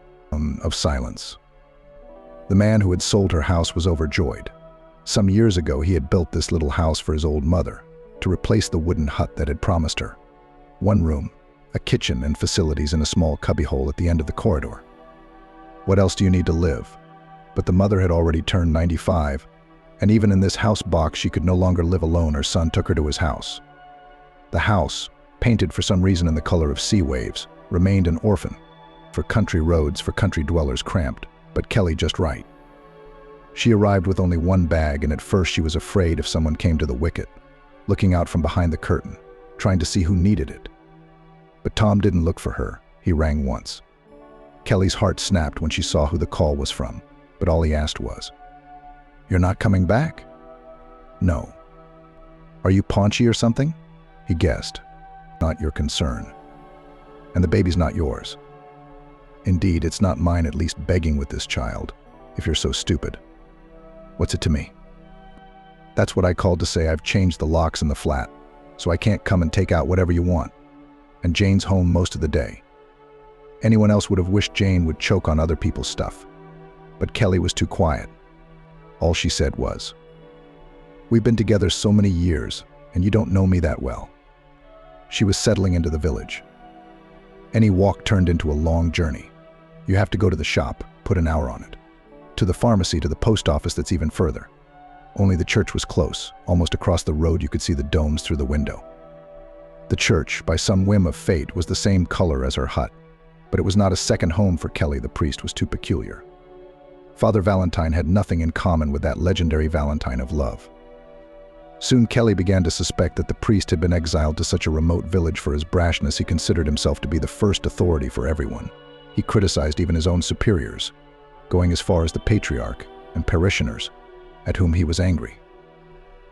of silence. The man who had sold her house was overjoyed. Some years ago, he had built this little house for his old mother, to replace the wooden hut that had promised her. One room, a kitchen and facilities in a small cubbyhole at the end of the corridor. What else do you need to live? But the mother had already turned 95, and even in this house box she could no longer live alone. Her son took her to his house. The house, painted for some reason in the color of sea waves, remained an orphan, for country roads for country dwellers cramped, but Kelly just right. She arrived with only one bag, and at first she was afraid if someone came to the wicket, looking out from behind the curtain, trying to see who needed it. But Tom didn't look for her. He rang once. Kelly's heart snapped when she saw who the call was from, but all he asked was, "You're not coming back?" "No." "Are you paunchy or something?" He guessed. "Not your concern. And the baby's not yours." "Indeed, it's not mine, at least begging with this child, if you're so stupid." "What's it to me?" "That's what I called to say I've changed the locks in the flat, so I can't come and take out whatever you want. And Jane's home most of the day." Anyone else would have wished Jane would choke on other people's stuff. But Kelly was too quiet. All she said was, "We've been together so many years, and you don't know me that well." She was settling into the village. Any walk turned into a long journey. You have to go to the shop, put an hour on it. To the pharmacy, to the post office that's even further. Only the church was close. Almost across the road you could see the domes through the window. The church, by some whim of fate, was the same color as her hut. But it was not a second home for Kelly. The priest was too peculiar. Father Valentine had nothing in common with that legendary Valentine of love. Soon Kelly began to suspect that the priest had been exiled to such a remote village for his brashness. He considered himself to be the first authority for everyone. He criticized even his own superiors, going as far as the patriarch and parishioners, at whom he was angry.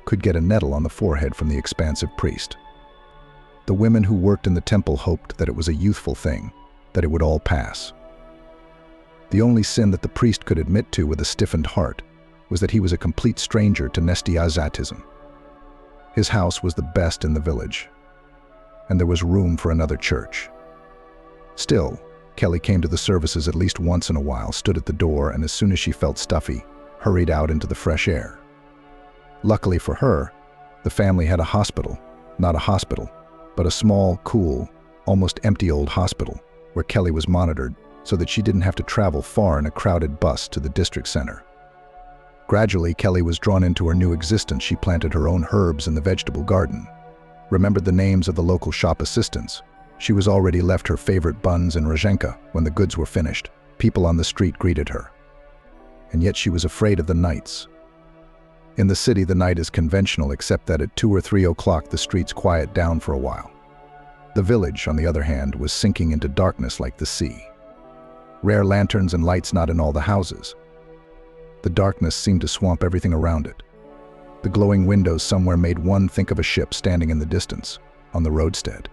Could get a nettle on the forehead from the expansive priest. The women who worked in the temple hoped that it was a youthful thing, that it would all pass. The only sin that the priest could admit to with a stiffened heart was that he was a complete stranger to Nestiazatism. His house was the best in the village, and there was room for another church. Still, Kelly came to the services at least once in a while, stood at the door, and as soon as she felt stuffy, hurried out into the fresh air. Luckily for her, the family had a hospital, not a hospital, but a small, cool, almost empty old hospital, where Kelly was monitored so that she didn't have to travel far in a crowded bus to the district center. Gradually, Kelly was drawn into her new existence. She planted her own herbs in the vegetable garden, remembered the names of the local shop assistants. She was already left her favorite buns in Rozhenka when the goods were finished. People on the street greeted her. And yet she was afraid of the nights. In the city, the night is conventional, except that at 2 or 3 o'clock the streets quiet down for a while. The village, on the other hand, was sinking into darkness like the sea. Rare lanterns and lights not in all the houses. The darkness seemed to swamp everything around it. The glowing windows somewhere made one think of a ship standing in the distance, on the roadstead.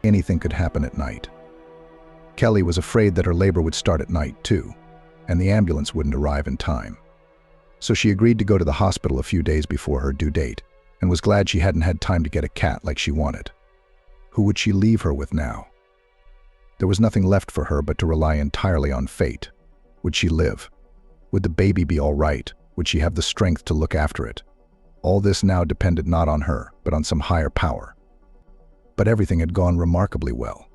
Anything could happen at night. Kelly was afraid that her labor would start at night too, and the ambulance wouldn't arrive in time. So she agreed to go to the hospital a few days before her due date, and was glad she hadn't had time to get a cat like she wanted. Who would she leave her with now? There was nothing left for her but to rely entirely on fate. Would she live? Would the baby be all right? Would she have the strength to look after it? All this now depended not on her, but on some higher power. But everything had gone remarkably well.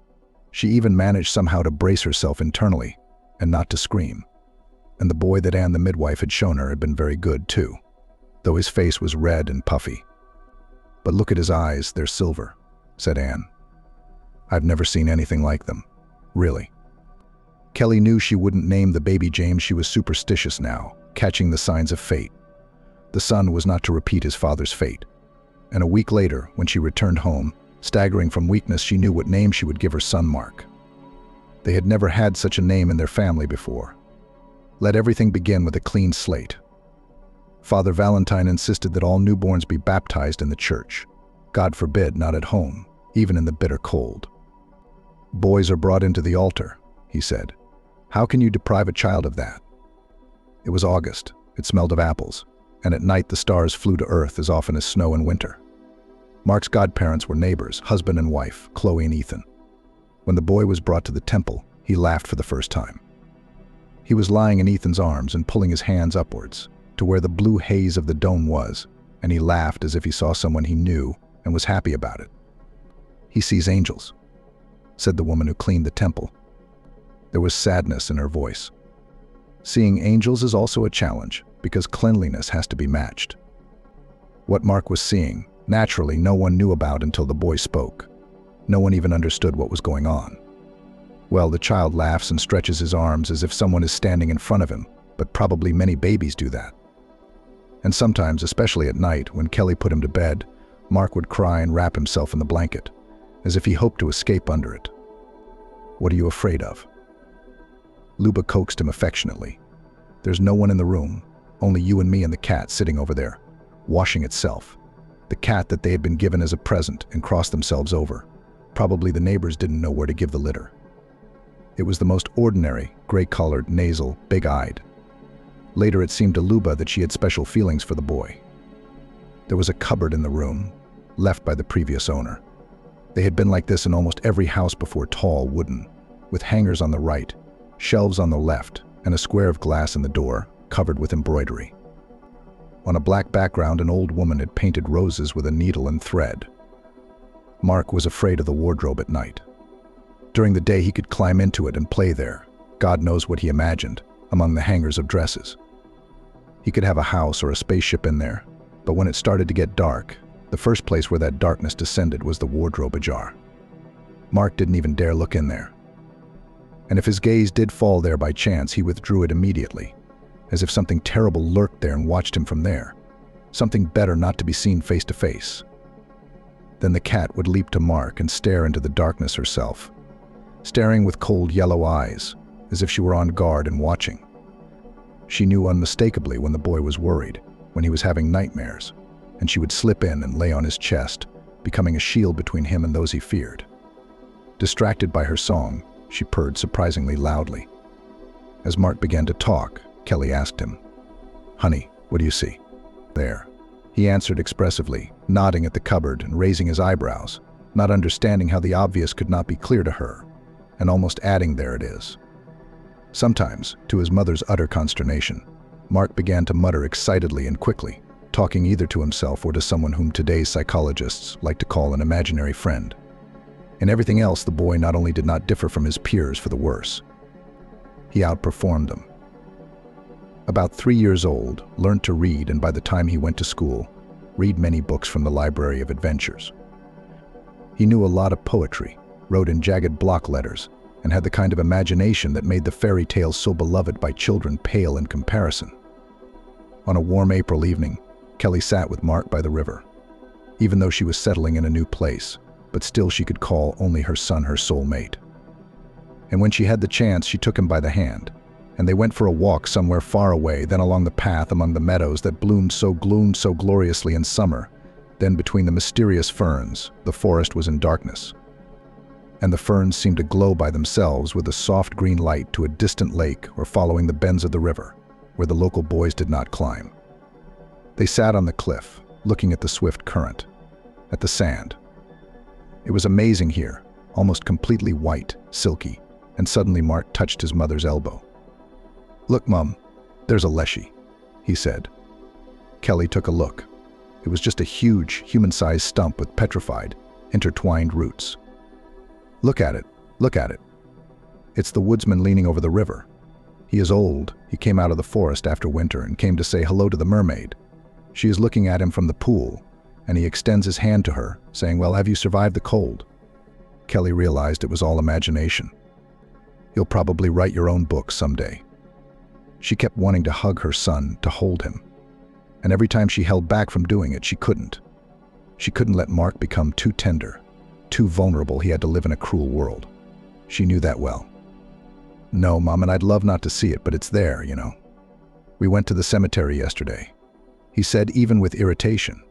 She even managed somehow to brace herself internally, and not to scream. And the boy that Anne the midwife had shown her had been very good too, though his face was red and puffy. "But look at his eyes, they're silver," said Anne. "I've never seen anything like them, really." Kelly knew she wouldn't name the baby James. She was superstitious now, catching the signs of fate. The son was not to repeat his father's fate. And a week later, when she returned home, staggering from weakness, she knew what name she would give her son Mark. They had never had such a name in their family before. Let everything begin with a clean slate. Father Valentine insisted that all newborns be baptized in the church. God forbid, not at home, even in the bitter cold. "Boys are brought into the altar," he said. "How can you deprive a child of that?" It was August. It smelled of apples, and at night the stars flew to earth as often as snow in winter. Mark's godparents were neighbors, husband and wife, Chloe and Ethan. When the boy was brought to the temple, he laughed for the first time. He was lying in Ethan's arms and pulling his hands upwards to where the blue haze of the dome was, and he laughed as if he saw someone he knew and was happy about it. "He sees angels," said the woman who cleaned the temple. There was sadness in her voice. Seeing angels is also a challenge because cleanliness has to be matched. What Mark was seeing, naturally, no one knew about until the boy spoke. No one even understood what was going on. Well, the child laughs and stretches his arms as if someone is standing in front of him, but probably many babies do that. And sometimes, especially at night, when Kelly put him to bed, Mark would cry and wrap himself in the blanket, as if he hoped to escape under it. "What are you afraid of?" Luba coaxed him affectionately. "There's no one in the room, only you and me and the cat sitting over there, washing itself. The cat that they had been given as a present and crossed themselves over. Probably the neighbors didn't know where to give the litter." It was the most ordinary, gray-colored, nasal, big-eyed. Later it seemed to Luba that she had special feelings for the boy. There was a cupboard in the room, left by the previous owner. They had been like this in almost every house before, tall, wooden, with hangers on the right, shelves on the left, and a square of glass in the door, covered with embroidery. On a black background, an old woman had painted roses with a needle and thread. Mark was afraid of the wardrobe at night. During the day he could climb into it and play there, God knows what he imagined, among the hangers of dresses. He could have a house or a spaceship in there, but when it started to get dark, the first place where that darkness descended was the wardrobe ajar. Mark didn't even dare look in there. And if his gaze did fall there by chance, he withdrew it immediately, as if something terrible lurked there and watched him from there, something better not to be seen face to face. Then the cat would leap to Mark and stare into the darkness herself, staring with cold yellow eyes, as if she were on guard and watching. She knew unmistakably when the boy was worried, when he was having nightmares, and she would slip in and lay on his chest, becoming a shield between him and those he feared. Distracted by her song, she purred surprisingly loudly. As Mark began to talk, Kelly asked him, "Honey, what do you see?" "There." He answered expressively, nodding at the cupboard and raising his eyebrows, not understanding how the obvious could not be clear to her, and almost adding, "There it is." Sometimes, to his mother's utter consternation, Mark began to mutter excitedly and quickly, talking either to himself or to someone whom today's psychologists like to call an imaginary friend. In everything else, the boy not only did not differ from his peers for the worse, he outperformed them. About 3 years old, learned to read, and by the time he went to school, read many books from the Library of Adventures. He knew a lot of poetry, wrote in jagged block letters, and had the kind of imagination that made the fairy tales so beloved by children pale in comparison. On a warm April evening, Kelly sat with Mark by the river. Even though she was settling in a new place, but still she could call only her son her soulmate. And when she had the chance, she took him by the hand, and they went for a walk somewhere far away, then along the path among the meadows that bloomed so gloriously in summer. Then between the mysterious ferns, the forest was in darkness, and the ferns seemed to glow by themselves with a soft green light to a distant lake or following the bends of the river, where the local boys did not climb. They sat on the cliff, looking at the swift current, at the sand. It was amazing here, almost completely white, silky, and suddenly Mark touched his mother's elbow. "Look, Mum, there's a leshy," he said. Kelly took a look. It was just a huge, human-sized stump with petrified, intertwined roots. Look at it. It's the woodsman leaning over the river. He is old. He came out of the forest after winter and came to say hello to the mermaid. She is looking at him from the pool, and he extends his hand to her, saying, "Well, have you survived the cold?" Kelly realized it was all imagination. "You'll probably write your own book someday." She kept wanting to hug her son, to hold him. And every time she held back from doing it, she couldn't. She couldn't let Mark become too tender, too vulnerable. He had to live in a cruel world. She knew that well. "No, Mom, and I'd love not to see it, but it's there, you know. We went to the cemetery yesterday," he said, even with irritation.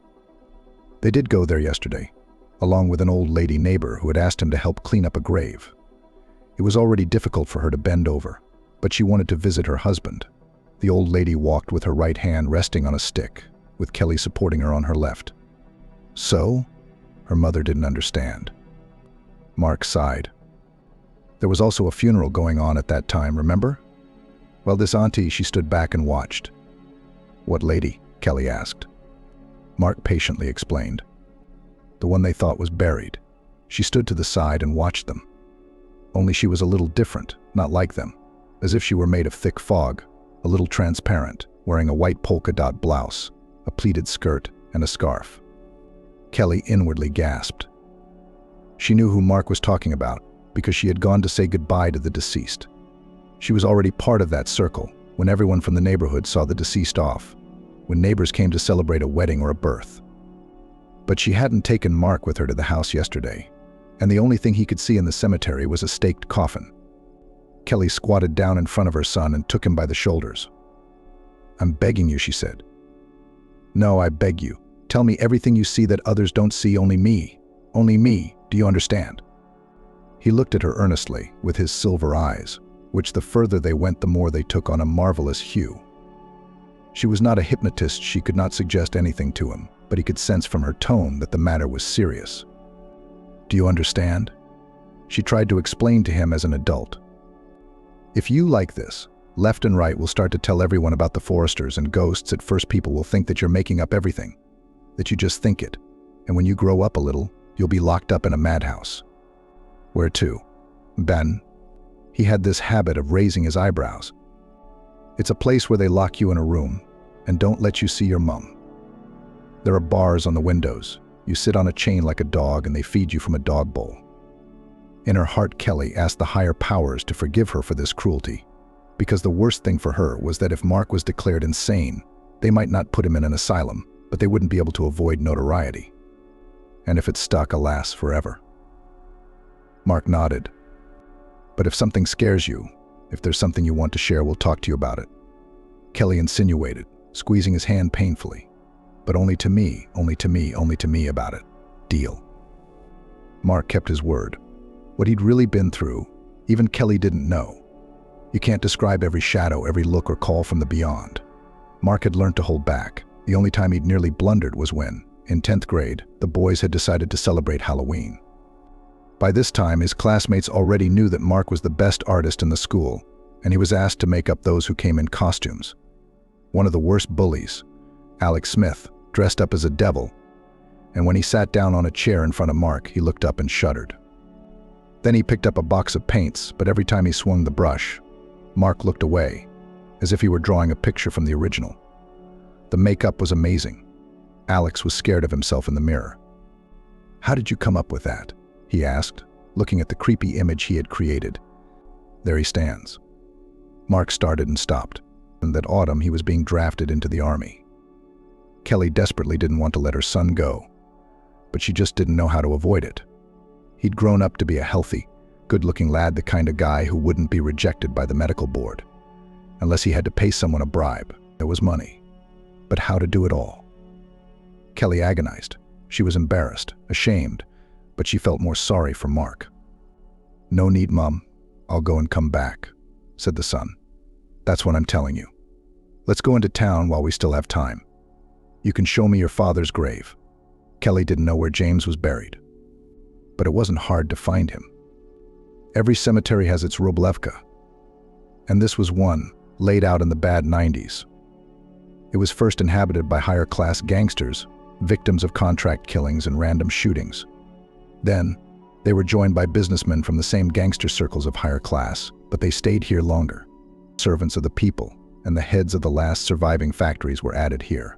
They did go there yesterday, along with an old lady neighbor who had asked him to help clean up a grave. It was already difficult for her to bend over, but she wanted to visit her husband. The old lady walked with her right hand resting on a stick, with Kelly supporting her on her left. So? Her mother didn't understand. Mark sighed. There was also a funeral going on at that time, remember? Well, this auntie, she stood back and watched. What lady? Kelly asked. Mark patiently explained. The one they thought was buried. She stood to the side and watched them. Only she was a little different, not like them, as if she were made of thick fog, a little transparent, wearing a white polka dot blouse, a pleated skirt, and a scarf. Kelly inwardly gasped. She knew who Mark was talking about because she had gone to say goodbye to the deceased. She was already part of that circle when everyone from the neighborhood saw the deceased off, when neighbors came to celebrate a wedding or a birth. But she hadn't taken Mark with her to the house yesterday, and the only thing he could see in the cemetery was a staked coffin. Kelly squatted down in front of her son and took him by the shoulders. I'm begging you, she said. No, I beg you. Tell me everything you see that others don't see, only me. Only me, do you understand? He looked at her earnestly, with his silver eyes, which the further they went the more they took on a marvelous hue. She was not a hypnotist, she could not suggest anything to him, but he could sense from her tone that the matter was serious. Do you understand? She tried to explain to him as an adult. If you like this, left and right will start to tell everyone about the Forresters and ghosts. At first people will think that you're making up everything, that you just think it, and when you grow up a little, you'll be locked up in a madhouse. Where to? Ben? He had this habit of raising his eyebrows. It's a place where they lock you in a room and don't let you see your mum. There are bars on the windows. You sit on a chain like a dog and they feed you from a dog bowl. In her heart, Kelly asked the higher powers to forgive her for this cruelty, because the worst thing for her was that if Mark was declared insane, they might not put him in an asylum, but they wouldn't be able to avoid notoriety. And if it stuck, alas, forever. Mark nodded. But if something scares you, if there's something you want to share, we'll talk to you about it. Kelly insinuated, squeezing his hand painfully. But only to me, only to me, only to me about it. Deal. Mark kept his word. What he'd really been through, even Kelly didn't know. You can't describe every shadow, every look or call from the beyond. Mark had learned to hold back. The only time he'd nearly blundered was when, in 10th grade, the boys had decided to celebrate Halloween. By this time, his classmates already knew that Mark was the best artist in the school, and he was asked to make up those who came in costumes. One of the worst bullies, Alex Smith, dressed up as a devil, and when he sat down on a chair in front of Mark, he looked up and shuddered. Then he picked up a box of paints, but every time he swung the brush, Mark looked away, as if he were drawing a picture from the original. The makeup was amazing. Alex was scared of himself in the mirror. How did you come up with that? He asked, looking at the creepy image he had created. There he stands. Mark started and stopped, and that autumn he was being drafted into the army. Kelly desperately didn't want to let her son go, but she just didn't know how to avoid it. He'd grown up to be a healthy, good-looking lad, the kind of guy who wouldn't be rejected by the medical board. Unless he had to pay someone a bribe, there was money. But how to do it all? Kelly agonized. She was embarrassed, ashamed, but she felt more sorry for Mark. No need, Mom. I'll go and come back, said the son. That's what I'm telling you. Let's go into town while we still have time. You can show me your father's grave. Kelly didn't know where James was buried, but it wasn't hard to find him. Every cemetery has its Wroblewka, and this was one, laid out in the bad 90s. It was first inhabited by higher-class gangsters, victims of contract killings and random shootings. Then, they were joined by businessmen from the same gangster circles of higher class, but they stayed here longer. Servants of the people and the heads of the last surviving factories were added here.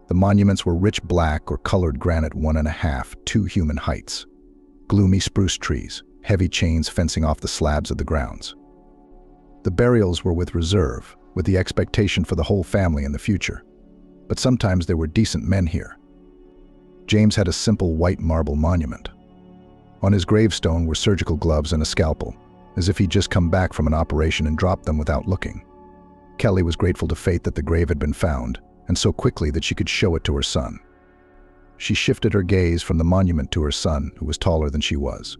The monuments were rich black or colored granite 1.5, 2 human heights. Gloomy spruce trees, heavy chains fencing off the slabs of the grounds. The burials were with reserve, with the expectation for the whole family in the future. But sometimes there were decent men here. James had a simple white marble monument. On his gravestone were surgical gloves and a scalpel, as if he'd just come back from an operation and dropped them without looking. Kelly was grateful to fate that the grave had been found, and so quickly that she could show it to her son. She shifted her gaze from the monument to her son, who was taller than she was.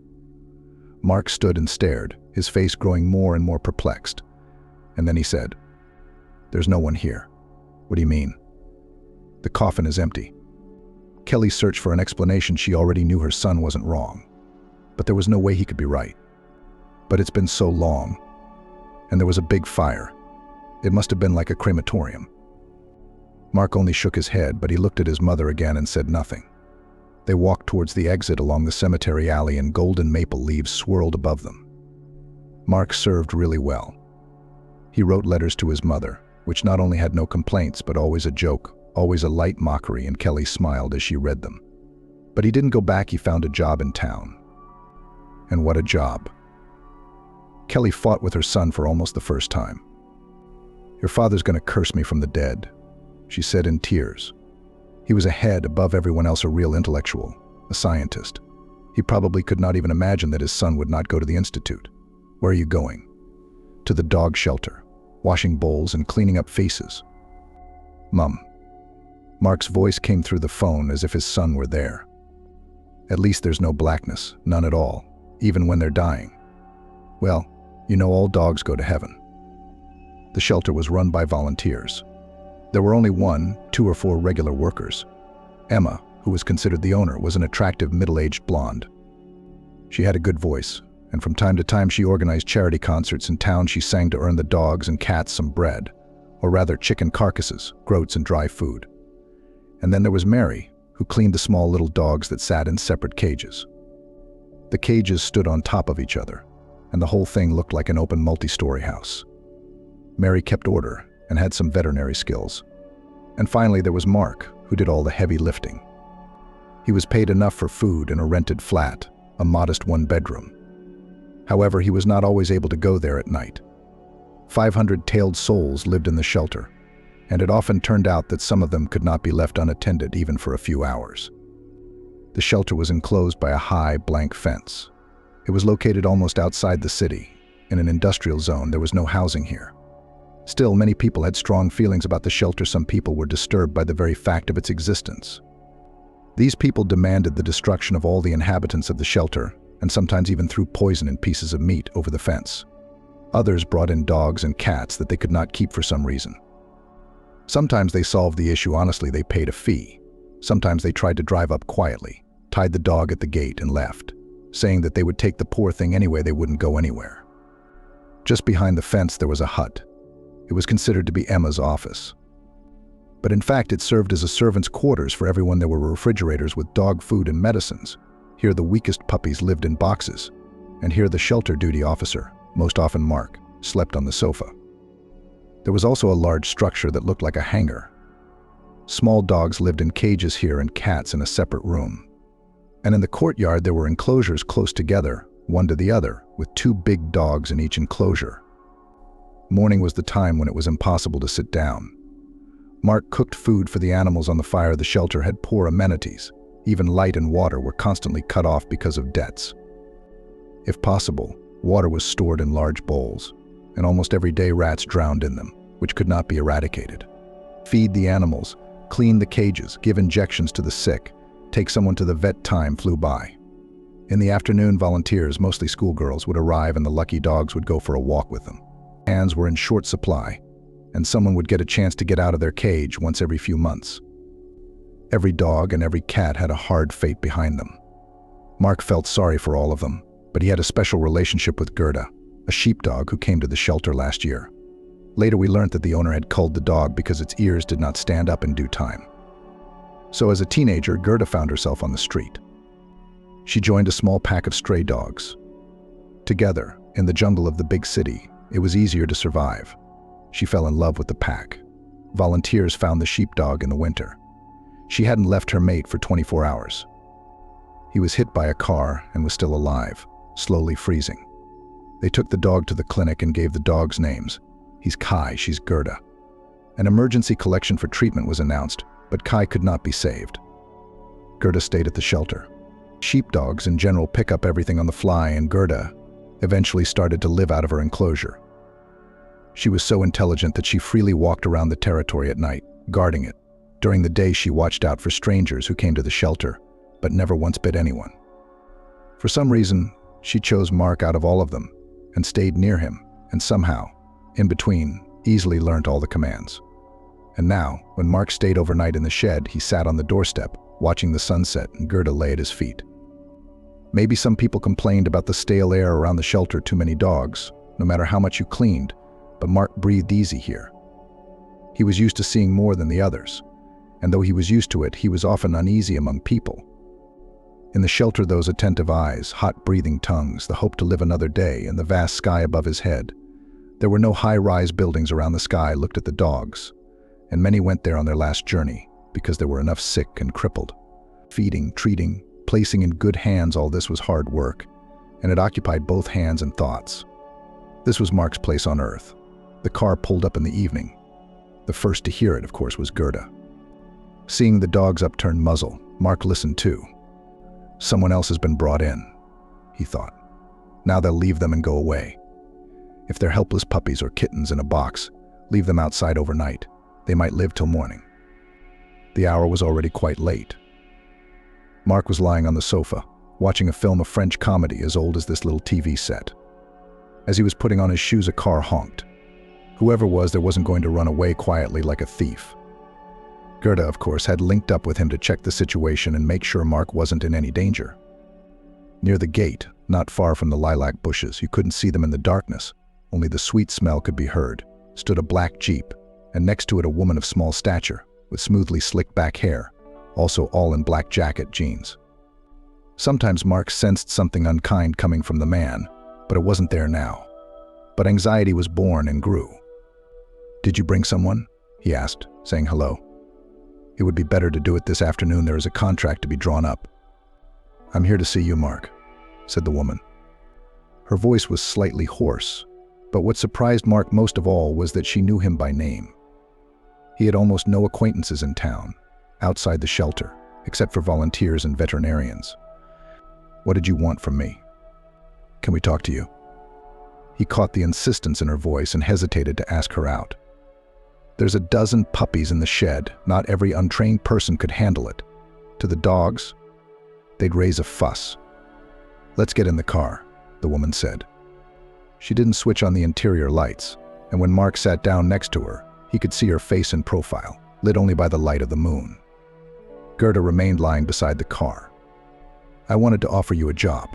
Mark stood and stared, his face growing more and more perplexed. And then he said, "There's no one here." "What do you mean?" "The coffin is empty." Kelly searched for an explanation. She already knew her son wasn't wrong. But there was no way he could be right. "But it's been so long. And there was a big fire. It must have been like a crematorium." Mark only shook his head, but he looked at his mother again and said nothing. They walked towards the exit along the cemetery alley, and golden maple leaves swirled above them. Mark served really well. He wrote letters to his mother, which not only had no complaints, but always a joke, always a light mockery, and Kelly smiled as she read them. But he didn't go back. He found a job in town. And what a job. Kelly fought with her son for almost the first time. "Your father's going to curse me from the dead," she said in tears. He was ahead, above everyone else, a real intellectual, a scientist. He probably could not even imagine that his son would not go to the institute. "Where are you going?" "To the dog shelter, washing bowls and cleaning up faces." "Mum." Mark's voice came through the phone as if his son were there. "At least there's no blackness, none at all, even when they're dying." "Well, you know all dogs go to heaven." The shelter was run by volunteers. There were only 1, 2, or 4 regular workers. Emma, who was considered the owner, was an attractive middle-aged blonde. She had a good voice, and from time to time she organized charity concerts in town. She sang to earn the dogs and cats some bread, or rather chicken carcasses, groats, and dry food. And then there was Mary, who cleaned the small little dogs that sat in separate cages. The cages stood on top of each other, and the whole thing looked like an open multi-story house. Mary kept order and had some veterinary skills. And finally there was Mark, who did all the heavy lifting. He was paid enough for food in a rented flat, a modest 1-bedroom. However, he was not always able to go there at night. 500 tailed souls lived in the shelter, and it often turned out that some of them could not be left unattended even for a few hours. The shelter was enclosed by a high, blank fence. It was located almost outside the city, in an industrial zone. There was no housing here. Still, many people had strong feelings about the shelter. Some people were disturbed by the very fact of its existence. These people demanded the destruction of all the inhabitants of the shelter, and sometimes even threw poison in pieces of meat over the fence. Others brought in dogs and cats that they could not keep for some reason. Sometimes they solved the issue honestly. They paid a fee. Sometimes they tried to drive up quietly, tied the dog at the gate, and left, saying that they would take the poor thing anyway. They wouldn't go anywhere. Just behind the fence there was a hut. It was considered to be Emma's office. But in fact, it served as a servant's quarters for everyone. There were refrigerators with dog food and medicines. Here the weakest puppies lived in boxes, and here the shelter duty officer, most often Mark, slept on the sofa. There was also a large structure that looked like a hangar. Small dogs lived in cages here and cats in a separate room. And in the courtyard there were enclosures close together, one to the other, with 2 big dogs in each enclosure. Morning was the time when it was impossible to sit down. Mark cooked food for the animals on the fire. The shelter had poor amenities. Even light and water were constantly cut off because of debts. If possible, water was stored in large bowls, and almost every day rats drowned in them, which could not be eradicated. Feed the animals, clean the cages, give injections to the sick, take someone to the vet. Time flew by. In the afternoon, volunteers, mostly schoolgirls, would arrive and the lucky dogs would go for a walk with them. Hands were in short supply, and someone would get a chance to get out of their cage once every few months. Every dog and every cat had a hard fate behind them. Mark felt sorry for all of them, but he had a special relationship with Gerda, a sheepdog who came to the shelter last year. Later we learned that the owner had culled the dog because its ears did not stand up in due time. So as a teenager, Gerda found herself on the street. She joined a small pack of stray dogs. Together, in the jungle of the big city, it was easier to survive. She fell in love with the pack. Volunteers found the sheepdog in the winter. She hadn't left her mate for 24 hours. He was hit by a car and was still alive, slowly freezing. They took the dog to the clinic and gave the dogs names. He's Kai, she's Gerda. An emergency collection for treatment was announced, but Kai could not be saved. Gerda stayed at the shelter. Sheepdogs in general pick up everything on the fly, and Gerda eventually started to live out of her enclosure. She was so intelligent that she freely walked around the territory at night, guarding it. During the day she watched out for strangers who came to the shelter, but never once bit anyone. For some reason, She chose Mark out of all of them and stayed near him, and somehow, in between, easily learnt all the commands. And now, when Mark stayed overnight in the shed, he sat on the doorstep, watching the sunset, and Gerda lay at his feet. Maybe some people complained about the stale air around the shelter, too many dogs, no matter how much you cleaned, but Mark breathed easy here. He was used to seeing more than the others, and though he was used to it, he was often uneasy among people. In the shelter, those attentive eyes, hot breathing tongues, the hope to live another day, and the vast sky above his head. There were no high-rise buildings around the sky looked at the dogs, and many went there on their last journey because there were enough sick and crippled. Feeding, treating, placing in good hands, all this was hard work, and it occupied both hands and thoughts. This was Mark's place on Earth. The car pulled up in the evening. The first to hear it, of course, was Gerda. Seeing the dog's upturned muzzle, Mark listened too. Someone else has been brought in, he thought. Now they'll leave them and go away. If they're helpless puppies or kittens in a box, leave them outside overnight. They might live till morning. The hour was already quite late. Mark was lying on the sofa, watching a film of French comedy as old as this little TV set. As he was putting on his shoes, a car honked. Whoever was there wasn't going to run away quietly like a thief. Gerda, of course, had linked up with him to check the situation and make sure Mark wasn't in any danger. Near the gate, not far from the lilac bushes, you couldn't see them in the darkness, only the sweet smell could be heard, stood a black Jeep, and next to it a woman of small stature, with smoothly slicked back hair, also all in black jacket jeans. Sometimes Mark sensed something unkind coming from the man, but it wasn't there now. But anxiety was born and grew. "Did you bring someone?" he asked, saying hello. "It would be better to do it this afternoon. There is a contract to be drawn up." "I'm here to see you, Mark," said the woman. Her voice was slightly hoarse, but what surprised Mark most of all was that she knew him by name. He had almost no acquaintances in town, outside the shelter, except for volunteers and veterinarians. "What did you want from me? Can we talk to you?" He caught the insistence in her voice and hesitated to ask her out. "There's a dozen puppies in the shed. Not every untrained person could handle it. To the dogs, they'd raise a fuss." "Let's get in the car," the woman said. She didn't switch on the interior lights, and when Mark sat down next to her, he could see her face in profile, lit only by the light of the moon. Gerda remained lying beside the car. "I wanted to offer you a job,"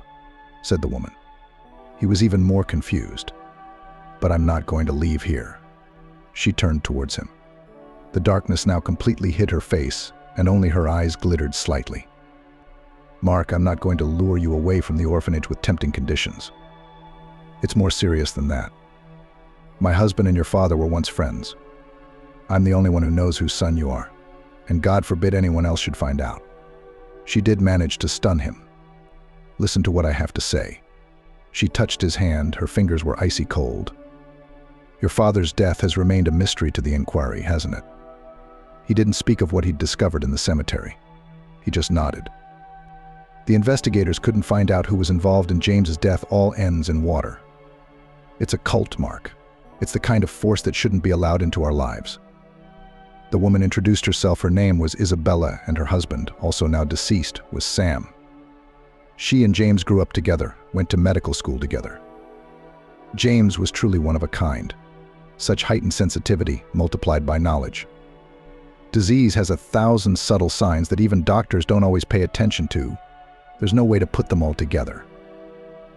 said the woman. He was even more confused. "But I'm not going to leave here." She turned towards him. The darkness now completely hid her face, and only her eyes glittered slightly. "Mark, I'm not going to lure you away from the orphanage with tempting conditions. It's more serious than that. My husband and your father were once friends. I'm the only one who knows whose son you are, and God forbid anyone else should find out." She did manage to stun him. "Listen to what I have to say." She touched his hand, her fingers were icy cold. "Your father's death has remained a mystery to the inquiry, hasn't it? He didn't speak of what he'd discovered in the cemetery. He just nodded. The investigators couldn't find out who was involved in James's death. All ends in water. It's a cult, Mark. It's the kind of force that shouldn't be allowed into our lives." The woman introduced herself. Her name was Isabella, and her husband, also now deceased, was Sam. She and James grew up together, went to medical school together. James was truly one of a kind. Such heightened sensitivity multiplied by knowledge. Disease has 1,000 subtle signs that even doctors don't always pay attention to. There's no way to put them all together.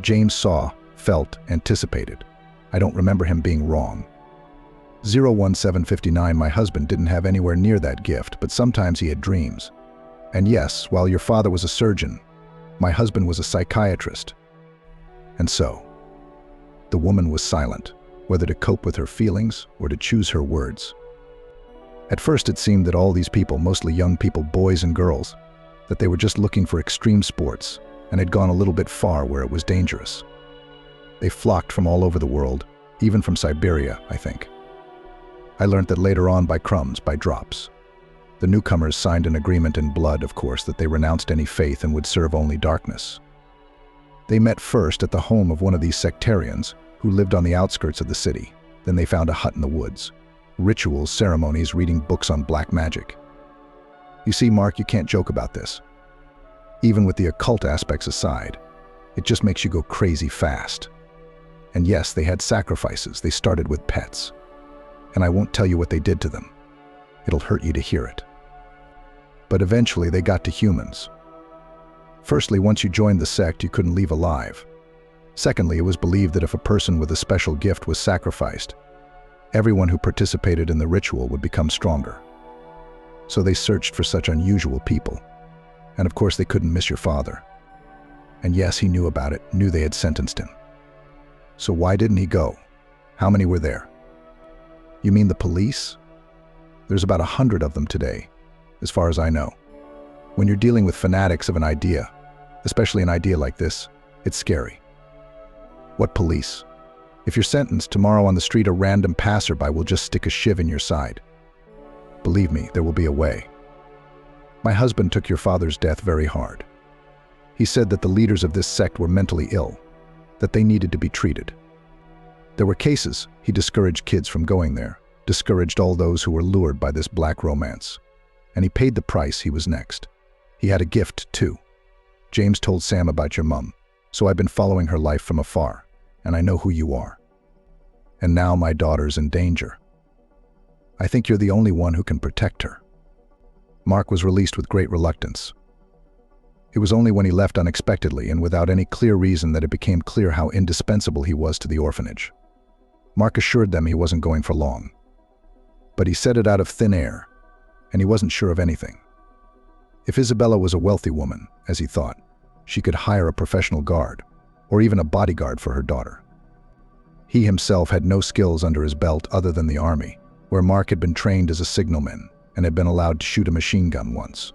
James saw, felt, anticipated. I don't remember him being wrong. 01759, my husband didn't have anywhere near that gift, but sometimes he had dreams. And yes, while your father was a surgeon, my husband was a psychiatrist. And so, the woman was silent, whether to cope with her feelings or to choose her words. At first it seemed that all these people, mostly young people, boys and girls, that they were just looking for extreme sports and had gone a little bit far where it was dangerous. They flocked from all over the world, even from Siberia, I think. I learned that later on by crumbs, by drops. The newcomers signed an agreement in blood, of course, that they renounced any faith and would serve only darkness. They met first at the home of one of these sectarians who lived on the outskirts of the city. Then they found a hut in the woods. Rituals, ceremonies, reading books on black magic. You see, Mark, you can't joke about this. Even with the occult aspects aside, It just makes you go crazy fast. And yes, they had sacrifices. They started with pets. And I won't tell you what they did to them. It'll hurt you to hear it. But eventually they got to humans. Firstly, once you joined the sect, you couldn't leave alive. Secondly, it was believed that if a person with a special gift was sacrificed, everyone who participated in the ritual would become stronger. So they searched for such unusual people. And of course they couldn't miss your father. And yes, he knew about it, knew they had sentenced him. So why didn't he go? How many were there? You mean the police? There's about 100 of them today, as far as I know. When you're dealing with fanatics of an idea, especially an idea like this, it's scary. What police? If you're sentenced, tomorrow on the street a random passerby will just stick a shiv in your side. Believe me, there will be a way. My husband took your father's death very hard. He said that the leaders of this sect were mentally ill, that they needed to be treated. There were cases he discouraged kids from going there, discouraged all those who were lured by this black romance. And he paid the price. He was next. He had a gift, too. James told Sam about your mum, so I've been following her life from afar, and I know who you are. And now my daughter's in danger. I think you're the only one who can protect her. Mark was released with great reluctance. It was only when he left unexpectedly and without any clear reason that it became clear how indispensable he was to the orphanage. Mark assured them he wasn't going for long. But he said it out of thin air, and he wasn't sure of anything. If Isabella was a wealthy woman, as he thought, she could hire a professional guard, or even a bodyguard for her daughter. He himself had no skills under his belt other than the army, where Mark had been trained as a signalman and had been allowed to shoot a machine gun once.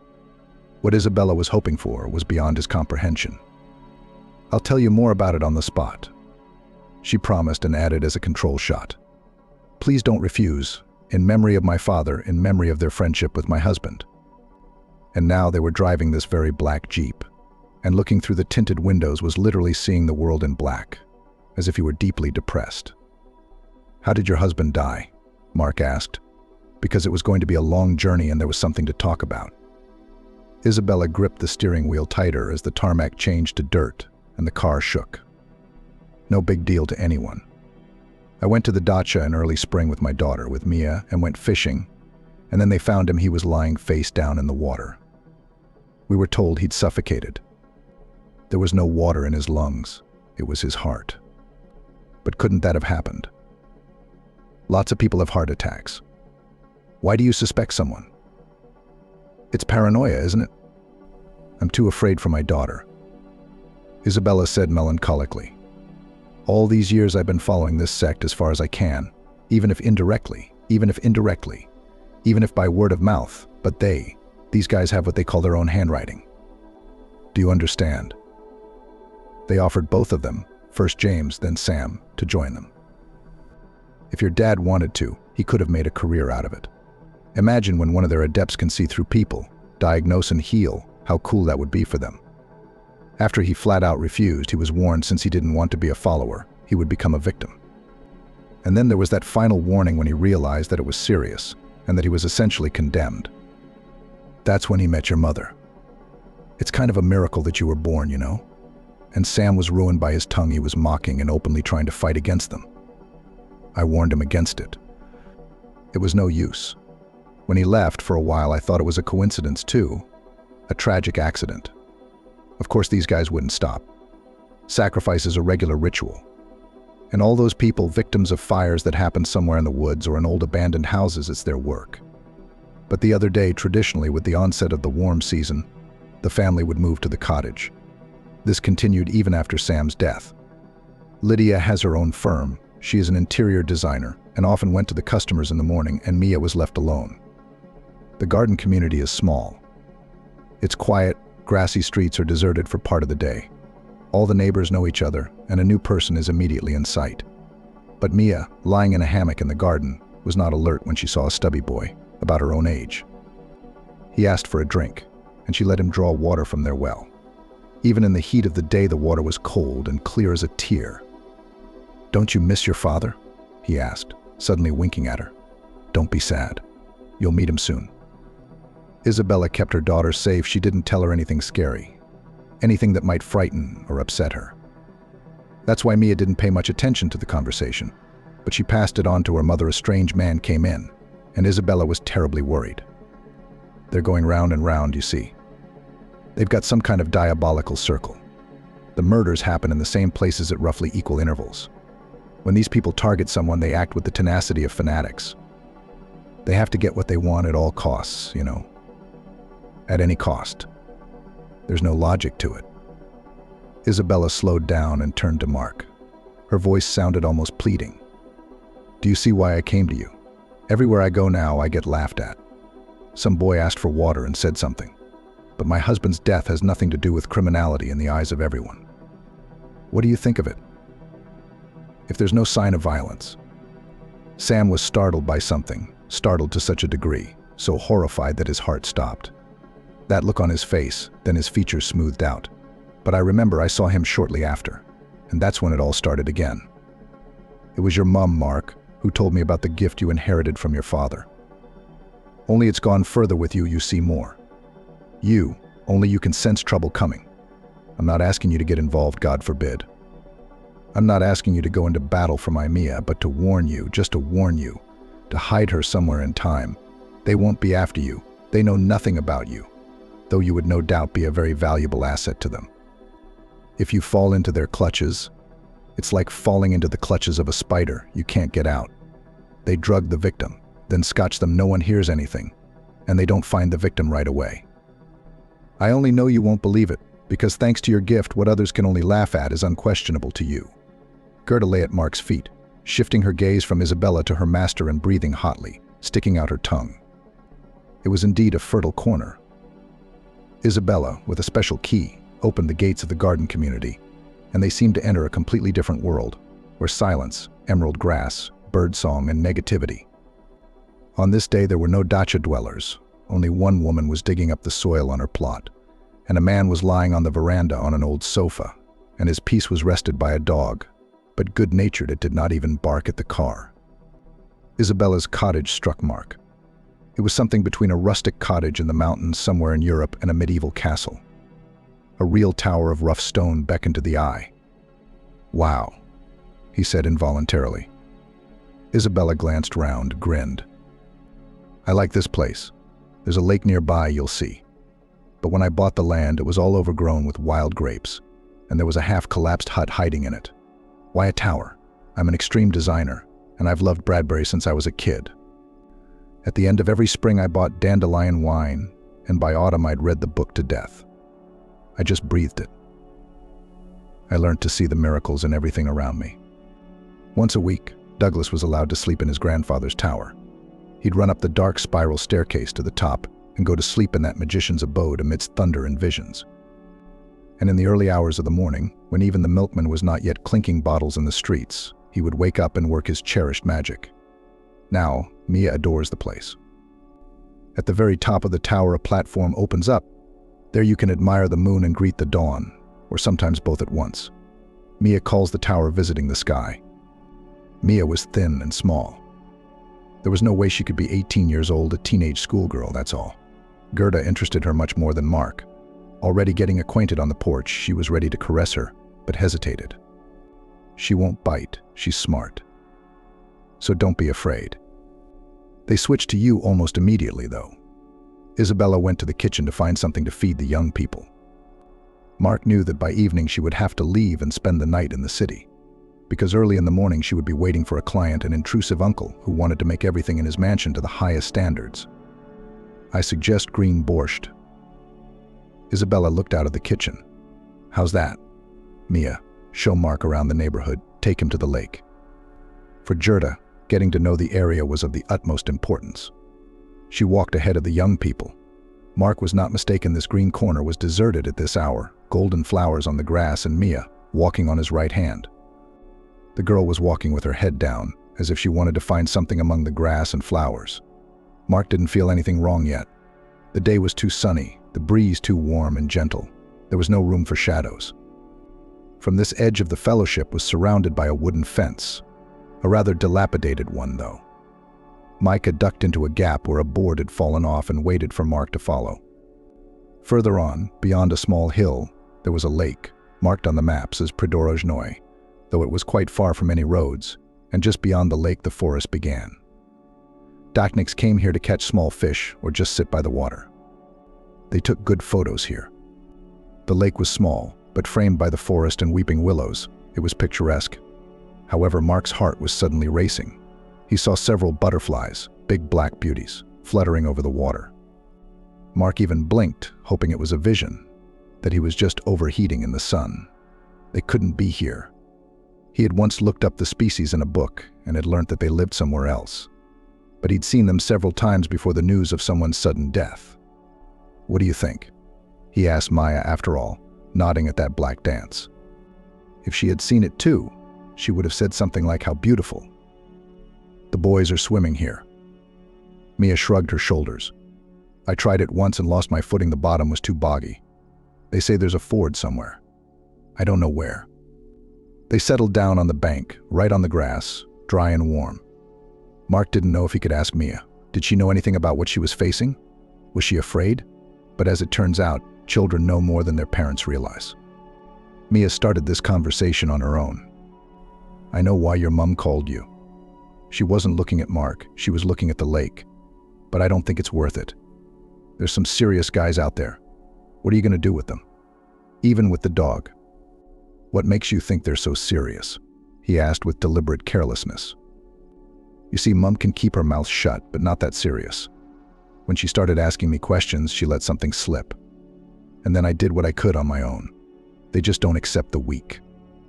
What Isabella was hoping for was beyond his comprehension. I'll tell you more about it on the spot, she promised and added as a control shot. Please don't refuse, in memory of my father, in memory of their friendship with my husband. And now they were driving this very black Jeep, and looking through the tinted windows was literally seeing the world in black, as if he were deeply depressed. How did your husband die? Mark asked, because it was going to be a long journey and there was something to talk about. Isabella gripped the steering wheel tighter as the tarmac changed to dirt and the car shook. No big deal to anyone. I went to the dacha in early spring with my daughter, with Mia, and went fishing, and then they found him. He was lying face down in the water. We were told he'd suffocated. There was no water in his lungs. It was his heart. But couldn't that have happened? Lots of people have heart attacks. Why do you suspect someone? It's paranoia, isn't it? I'm too afraid for my daughter. Isabella said melancholically. All these years I've been following this sect as far as I can, even if indirectly, even if by word of mouth, but these guys have what they call their own handwriting. Do you understand? They offered both of them, first James, then Sam, to join them. If your dad wanted to, he could have made a career out of it. Imagine when one of their adepts can see through people, diagnose and heal, how cool that would be for them. After he flat out refused, he was warned since he didn't want to be a follower, he would become a victim. And then there was that final warning when he realized that it was serious, and that he was essentially condemned. That's when he met your mother. It's kind of a miracle that you were born, you know? And Sam was ruined by his tongue. He was mocking and openly trying to fight against them. I warned him against it. It was no use. When he left, for a while I thought it was a coincidence too, a tragic accident. Of course these guys wouldn't stop. Sacrifice is a regular ritual. And all those people, victims of fires that happen somewhere in the woods or in old abandoned houses, it's their work. But the other day, traditionally with the onset of the warm season, the family would move to the cottage. This continued even after Sam's death. Lydia has her own firm. She is an interior designer and often went to the customers in the morning, and Mia was left alone. The garden community is small. It's quiet, grassy streets are deserted for part of the day. All the neighbors know each other, and a new person is immediately in sight. But Mia, lying in a hammock in the garden, was not alert when she saw a stubby boy, about her own age. He asked for a drink, and she let him draw water from their well. Even in the heat of the day, the water was cold and clear as a tear. "Don't you miss your father?" he asked, suddenly winking at her. "Don't be sad. You'll meet him soon." Isabella kept her daughter safe. She didn't tell her anything scary. anything that might frighten or upset her. That's why Mia didn't pay much attention to the conversation, but she passed it on to her mother. A strange man came in, and Isabella was terribly worried. They're going round and round, you see. They've got some kind of diabolical circle. The murders happen in the same places at roughly equal intervals. When these people target someone, they act with the tenacity of fanatics. They have to get what they want at all costs, you know. At any cost. There's no logic to it. Isabella slowed down and turned to Mark. Her voice sounded almost pleading. Do you see why I came to you? Everywhere I go now, I get laughed at. Some boy asked for water and said something. But my husband's death has nothing to do with criminality in the eyes of everyone. What do you think of it? If there's no sign of violence. Sam was startled by something, startled to such a degree, so horrified that his heart stopped. That look on his face, then his features smoothed out. But I remember I saw him shortly after, and that's when it all started again. It was your mum, Mark, who told me about the gift you inherited from your father. Only it's gone further with you, you see more. Only you can sense trouble coming. I'm not asking you to get involved, God forbid. I'm not asking you to go into battle for my Mia, but to warn you, just to warn you, to hide her somewhere in time. They won't be after you. They know nothing about you, though you would no doubt be a very valuable asset to them. If you fall into their clutches, it's like falling into the clutches of a spider. You can't get out. They drug the victim, then scotch them. No one hears anything, and they don't find the victim right away. I only know you won't believe it, because thanks to your gift, what others can only laugh at is unquestionable to you. Gerda lay at Mark's feet, shifting her gaze from Isabella to her master and breathing hotly, sticking out her tongue. It was indeed a fertile corner. Isabella, with a special key, opened the gates of the garden community, and they seemed to enter a completely different world, where silence, emerald grass, birdsong, and negativity. On this day there were no dacha dwellers. Only one woman was digging up the soil on her plot, and a man was lying on the veranda on an old sofa, and his peace was rested by a dog, but good-natured it did not even bark at the car. Isabella's cottage struck Mark. It was something between a rustic cottage in the mountains somewhere in Europe and a medieval castle. A real tower of rough stone beckoned to the eye. Wow, he said involuntarily. Isabella glanced round, grinned. I like this place. There's a lake nearby, you'll see. But when I bought the land, it was all overgrown with wild grapes, and there was a half-collapsed hut hiding in it. Why a tower? I'm an extreme designer, and I've loved Bradbury since I was a kid. At the end of every spring I bought dandelion wine, and by autumn I'd read the book to death. I just breathed it. I learned to see the miracles in everything around me. Once a week, Douglas was allowed to sleep in his grandfather's tower. He'd run up the dark spiral staircase to the top and go to sleep in that magician's abode amidst thunder and visions. And in the early hours of the morning, when even the milkman was not yet clinking bottles in the streets, he would wake up and work his cherished magic. Now, Mia adores the place. At the very top of the tower, a platform opens up. There you can admire the moon and greet the dawn, or sometimes both at once. Mia calls the tower visiting the sky. Mia was thin and small. There was no way she could be 18 years old, a teenage schoolgirl, that's all. Gerda interested her much more than Mark. Already getting acquainted on the porch, she was ready to caress her, but hesitated. She won't bite, she's smart. So don't be afraid. They switched to you almost immediately, though. Isabella went to the kitchen to find something to feed the young people. Mark knew that by evening she would have to leave and spend the night in the city, because early in the morning she would be waiting for a client, an intrusive uncle who wanted to make everything in his mansion to the highest standards. I suggest green borscht. Isabella looked out of the kitchen. How's that? Mia, show Mark around the neighborhood, take him to the lake. For Gerda, getting to know the area was of the utmost importance. She walked ahead of the young people. Mark was not mistaken, this green corner was deserted at this hour, golden flowers on the grass and Mia walking on his right hand. The girl was walking with her head down, as if she wanted to find something among the grass and flowers. Mark didn't feel anything wrong yet. The day was too sunny, the breeze too warm and gentle. There was no room for shadows. From this edge of the fellowship was surrounded by a wooden fence, a rather dilapidated one, though. Micah ducked into a gap where a board had fallen off and waited for Mark to follow. Further on, beyond a small hill, There was a lake, marked on the maps as Pridorozhnoye, though it was quite far from any roads, and just beyond the lake the forest began. Dachniks came here to catch small fish or just sit by the water. They took good photos here. The lake was small, but framed by the forest and weeping willows, it was picturesque. However, Mark's heart was suddenly racing. He saw several butterflies, big black beauties, fluttering over the water. Mark even blinked, hoping it was a vision, that he was just overheating in the sun. They couldn't be here. He had once looked up the species in a book and had learnt that they lived somewhere else. But he'd seen them several times before the news of someone's sudden death. "What do you think?" he asked Maya after all, nodding at that black dance. If she had seen it too, she would have said something like how beautiful. "The boys are swimming here." Mia shrugged her shoulders. "I tried it once and lost my footing. The bottom was too boggy. They say there's a ford somewhere. I don't know where." They settled down on the bank, right on the grass, dry and warm. Mark didn't know if he could ask Mia. Did she know anything about what she was facing? Was she afraid? But as it turns out, children know more than their parents realize. Mia started this conversation on her own. "I know why your mom called you." She wasn't looking at Mark, she was looking at the lake. "But I don't think it's worth it. There's some serious guys out there. What are you going to do with them? Even with the dog?" "What makes you think they're so serious?" he asked with deliberate carelessness. "You see, Mum can keep her mouth shut, but not that serious. When she started asking me questions, she let something slip. And then I did what I could on my own. They just don't accept the weak.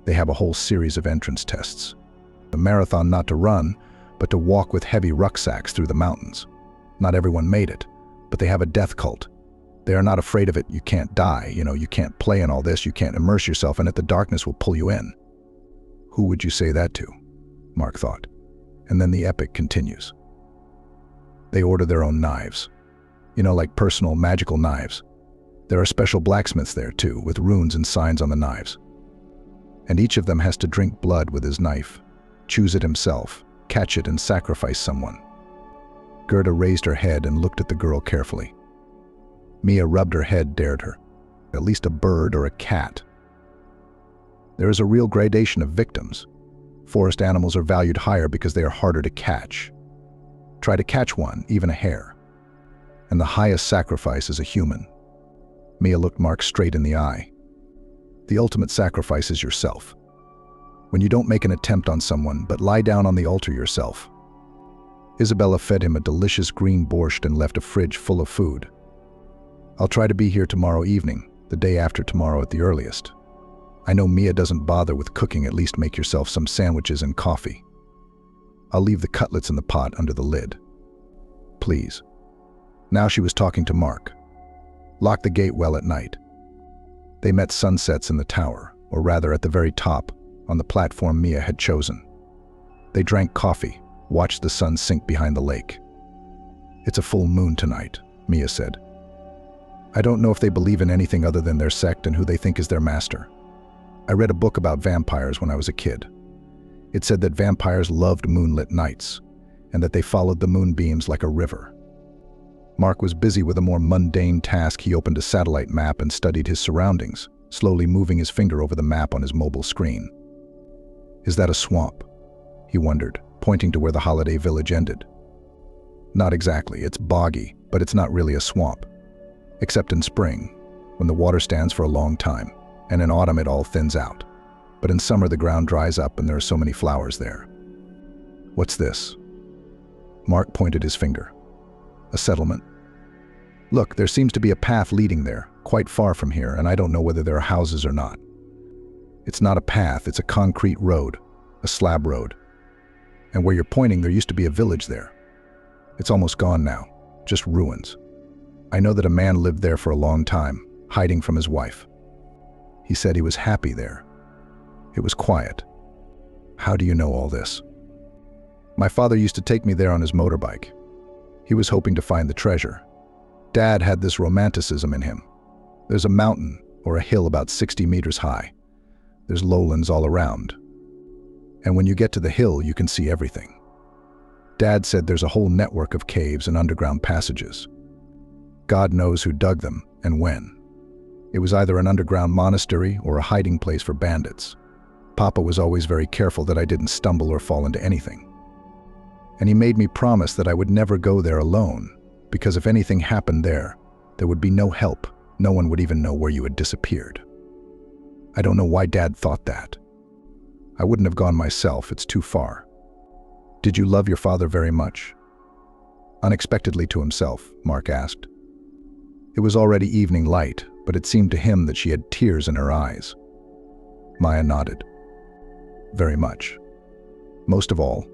They have a whole series of entrance tests. A marathon not to run, but to walk with heavy rucksacks through the mountains. Not everyone made it, but they have a death cult. They are not afraid of it. You can't die, you can't play in all this, you can't immerse yourself in it, the darkness will pull you in." Who would you say that to? Mark thought. And then the epic continues. They order their own knives. Like personal, magical knives. There are special blacksmiths there too, with runes and signs on the knives. And each of them has to drink blood with his knife, choose it himself, catch it and sacrifice someone. Gerda raised her head and looked at the girl carefully. Mia rubbed her head, dared her. At least a bird or a cat. There is a real gradation of victims. Forest animals are valued higher because they are harder to catch. Try to catch one, even a hare. And the highest sacrifice is a human. Mia looked Mark straight in the eye. The ultimate sacrifice is yourself. When you don't make an attempt on someone, but lie down on the altar yourself. Isabella fed him a delicious green borscht and left a fridge full of food. "I'll try to be here tomorrow evening, the day after tomorrow at the earliest. I know Mia doesn't bother with cooking, at least make yourself some sandwiches and coffee. I'll leave the cutlets in the pot under the lid. Please." Now she was talking to Mark. "Lock the gate well at night." They met sunsets in the tower, or rather at the very top, on the platform Mia had chosen. They drank coffee, watched the sun sink behind the lake. "It's a full moon tonight," Mia said. "I don't know if they believe in anything other than their sect and who they think is their master. I read a book about vampires when I was a kid. It said that vampires loved moonlit nights, and that they followed the moonbeams like a river." Mark was busy with a more mundane task. He opened a satellite map and studied his surroundings, slowly moving his finger over the map on his mobile screen. "Is that a swamp?" he wondered, pointing to where the holiday village ended. "Not exactly. It's boggy, but it's not really a swamp. Except in spring, when the water stands for a long time, and in autumn it all thins out. But in summer the ground dries up and there are so many flowers there." "What's this?" Mark pointed his finger. "A settlement. Look, there seems to be a path leading there, quite far from here, and I don't know whether there are houses or not." "It's not a path, it's a concrete road, a slab road. And where you're pointing, there used to be a village there. It's almost gone now, just ruins. I know that a man lived there for a long time, hiding from his wife. He said he was happy there. It was quiet." "How do you know all this?" "My father used to take me there on his motorbike. He was hoping to find the treasure. Dad had this romanticism in him. There's a mountain or a hill about 60 meters high. There's lowlands all around. And when you get to the hill, you can see everything. Dad said there's a whole network of caves and underground passages. God knows who dug them and when. It was either an underground monastery or a hiding place for bandits. Papa was always very careful that I didn't stumble or fall into anything. And he made me promise that I would never go there alone, because if anything happened there would be no help. No one would even know where you had disappeared. I don't know why Dad thought that. I wouldn't have gone myself, it's too far. Did you love your father very much? Unexpectedly to himself, Mark asked. It was already evening light, but it seemed to him that she had tears in her eyes. Maya nodded. Very much. Most of all,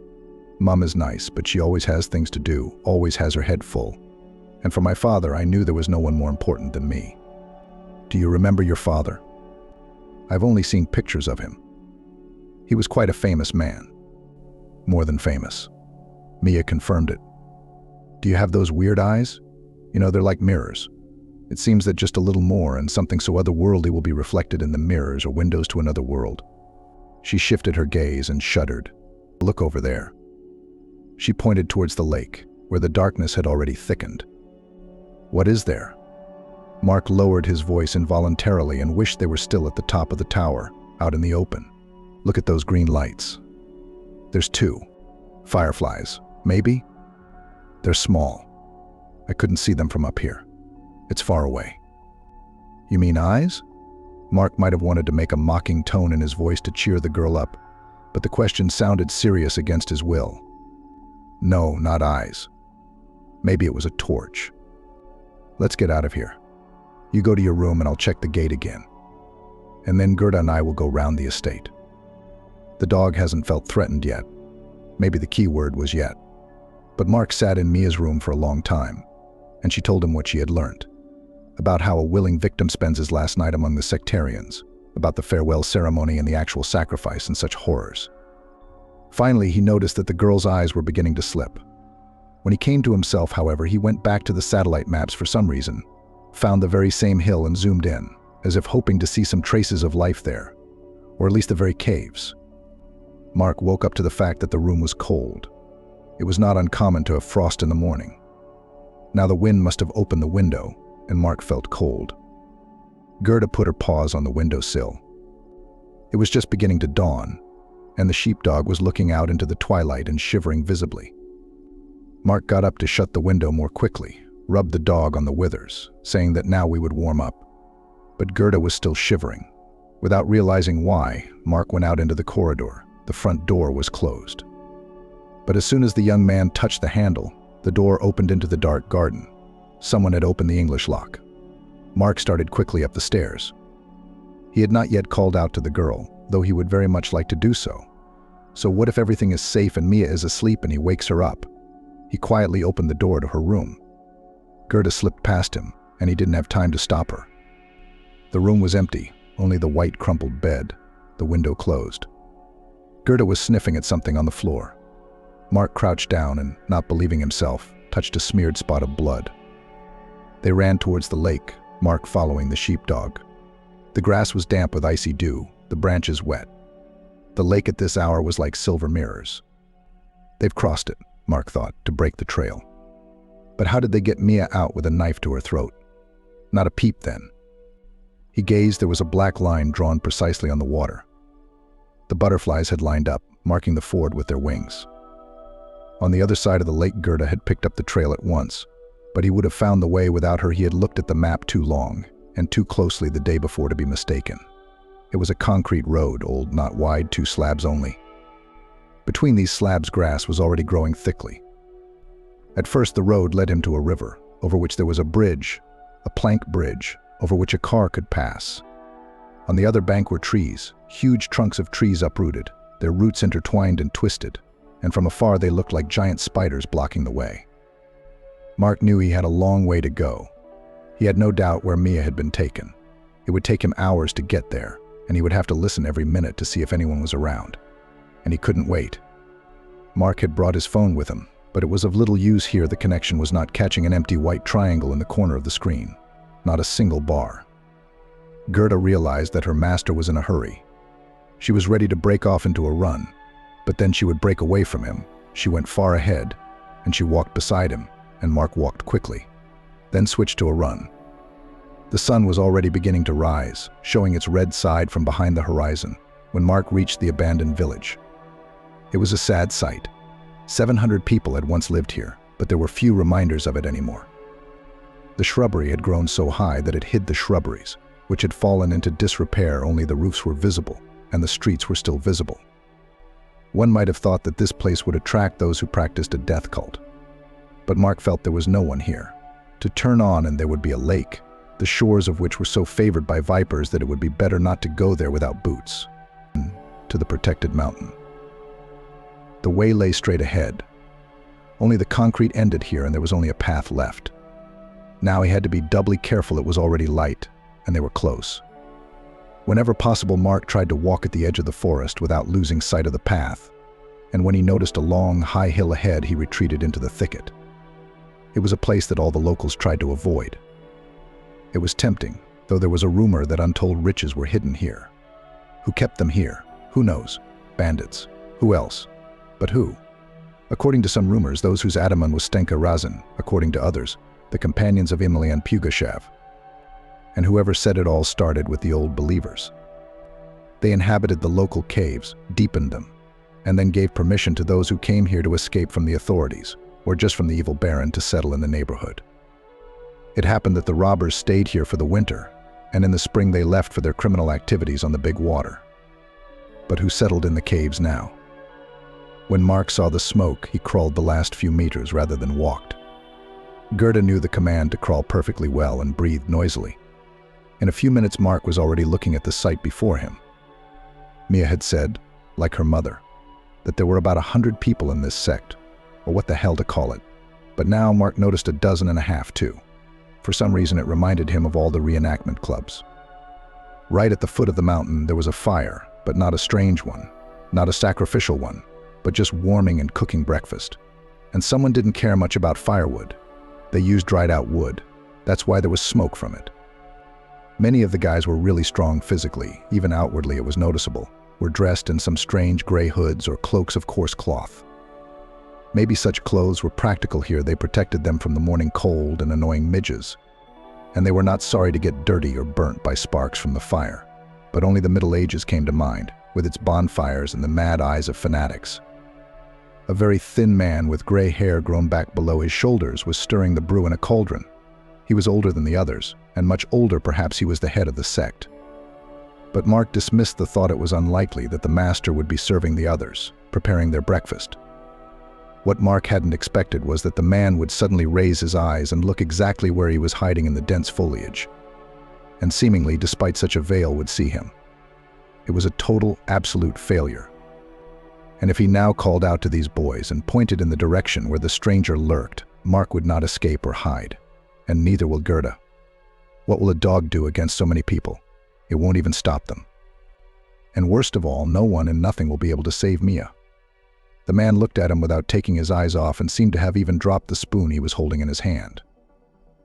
Mum is nice, but she always has things to do, always has her head full. And for my father, I knew there was no one more important than me. Do you remember your father? I've only seen pictures of him. He was quite a famous man. More than famous. Mia confirmed it. Do you have those weird eyes? You know, they're like mirrors. It seems that just a little more and something so otherworldly will be reflected in the mirrors or windows to another world. She shifted her gaze and shuddered. Look over there. She pointed towards the lake, where the darkness had already thickened. What is there? Mark lowered his voice involuntarily and wished they were still at the top of the tower, out in the open. Look at those green lights. There's 2. Fireflies, maybe? They're small. I couldn't see them from up here. It's far away. You mean eyes? Mark might have wanted to make a mocking tone in his voice to cheer the girl up, but the question sounded serious against his will. No, not eyes. Maybe it was a torch. Let's get out of here. You go to your room and I'll check the gate again. And then Gerda and I will go round the estate. The dog hasn't felt threatened yet. Maybe the key word was yet. But Mark sat in Mia's room for a long time, and she told him what she had learned. About how a willing victim spends his last night among the sectarians, about the farewell ceremony and the actual sacrifice and such horrors. Finally, he noticed that the girl's eyes were beginning to slip. When he came to himself, however, he went back to the satellite maps for some reason, found the very same hill and zoomed in, as if hoping to see some traces of life there, or at least the very caves. Mark woke up to the fact that the room was cold. It was not uncommon to have frost in the morning. Now the wind must have opened the window, and Mark felt cold. Gerda put her paws on the windowsill. It was just beginning to dawn, and the sheepdog was looking out into the twilight and shivering visibly. Mark got up to shut the window more quickly, rubbed the dog on the withers, saying that now we would warm up. But Gerda was still shivering. Without realizing why, Mark went out into the corridor. The front door was closed. But as soon as the young man touched the handle, the door opened into the dark garden. Someone had opened the English lock. Mark started quickly up the stairs. He had not yet called out to the girl, though he would very much like to do so. So what if everything is safe and Mia is asleep and he wakes her up? He quietly opened the door to her room. Gerda slipped past him, and he didn't have time to stop her. The room was empty, only the white crumpled bed, the window closed. Gerda was sniffing at something on the floor. Mark crouched down and, not believing himself, touched a smeared spot of blood. They ran towards the lake, Mark following the sheepdog. The grass was damp with icy dew, the branches wet. The lake at this hour was like silver mirrors. They've crossed it, Mark thought, to break the trail. But how did they get Mia out with a knife to her throat? Not a peep then. He gazed. There was a black line drawn precisely on the water. The butterflies had lined up, marking the ford with their wings. On the other side of the lake, Gerda had picked up the trail at once, but he would have found the way without her. He had looked at the map too long and too closely the day before to be mistaken. It was a concrete road, old, not wide, 2 slabs only. Between these slabs, grass was already growing thickly. At first, the road led him to a river, over which there was a bridge, a plank bridge, over which a car could pass. On the other bank were trees, huge trunks of trees uprooted, their roots intertwined and twisted, and from afar they looked like giant spiders blocking the way. Mark knew he had a long way to go. He had no doubt where Mia had been taken. It would take him hours to get there, and he would have to listen every minute to see if anyone was around. And he couldn't wait. Mark had brought his phone with him, but it was of little use here. The connection was not catching an empty white triangle in the corner of the screen. Not a single bar. Gerda realized that her master was in a hurry. She was ready to break off into a run, but then she would break away from him. She went far ahead, and she walked beside him, and Mark walked quickly, then switched to a run. The sun was already beginning to rise, showing its red side from behind the horizon, when Mark reached the abandoned village. It was a sad sight. 700 people had once lived here, but there were few reminders of it anymore. The shrubbery had grown so high that it hid the shrubberies, which had fallen into disrepair. Only the roofs were visible, and the streets were still visible. One might have thought that this place would attract those who practiced a death cult. But Mark felt there was no one here. To turn on and there would be a lake, the shores of which were so favored by vipers that it would be better not to go there without boots. To the protected mountain. The way lay straight ahead. Only the concrete ended here and there was only a path left. Now he had to be doubly careful. It was already light, and they were close. Whenever possible, Mark tried to walk at the edge of the forest without losing sight of the path, and when he noticed a long, high hill ahead, he retreated into the thicket. It was a place that all the locals tried to avoid. It was tempting, though there was a rumor that untold riches were hidden here. Who kept them here? Who knows? Bandits. Who else? But who? According to some rumors, those whose Ataman was Stenka Razin, according to others, the companions of Imli and Pugashav. And whoever said it all started with the old believers. They inhabited the local caves, deepened them, and then gave permission to those who came here to escape from the authorities, or just from the evil Baron to settle in the neighborhood. It happened that the robbers stayed here for the winter, and in the spring they left for their criminal activities on the big water. But who settled in the caves now? When Mark saw the smoke, he crawled the last few meters rather than walked. Gerda knew the command to crawl perfectly well and breathed noisily. In a few minutes, Mark was already looking at the sight before him. Mia had said, like her mother, that there were about 100 people in this sect, or what the hell to call it. But now Mark noticed 12 too. For some reason, it reminded him of all the reenactment clubs. Right at the foot of the mountain, there was a fire, but not a strange one, not a sacrificial one, but just warming and cooking breakfast. And someone didn't care much about firewood. They used dried-out wood. That's why there was smoke from it. Many of the guys were really strong physically, even outwardly it was noticeable, were dressed in some strange gray hoods or cloaks of coarse cloth. Maybe such clothes were practical here. They protected them from the morning cold and annoying midges. And they were not sorry to get dirty or burnt by sparks from the fire. But only the Middle Ages came to mind, with its bonfires and the mad eyes of fanatics. A very thin man with gray hair grown back below his shoulders was stirring the brew in a cauldron. He was older than the others, and much older. Perhaps he was the head of the sect. But Mark dismissed the thought. It was unlikely that the master would be serving the others, preparing their breakfast. What Mark hadn't expected was that the man would suddenly raise his eyes and look exactly where he was hiding in the dense foliage, and seemingly, despite such a veil, would see him. It was a total, absolute failure. And if he now called out to these boys and pointed in the direction where the stranger lurked, Mark would not escape or hide, and neither will Gerda. What will a dog do against so many people? It won't even stop them. And worst of all, no one and nothing will be able to save Mia. The man looked at him without taking his eyes off and seemed to have even dropped the spoon he was holding in his hand.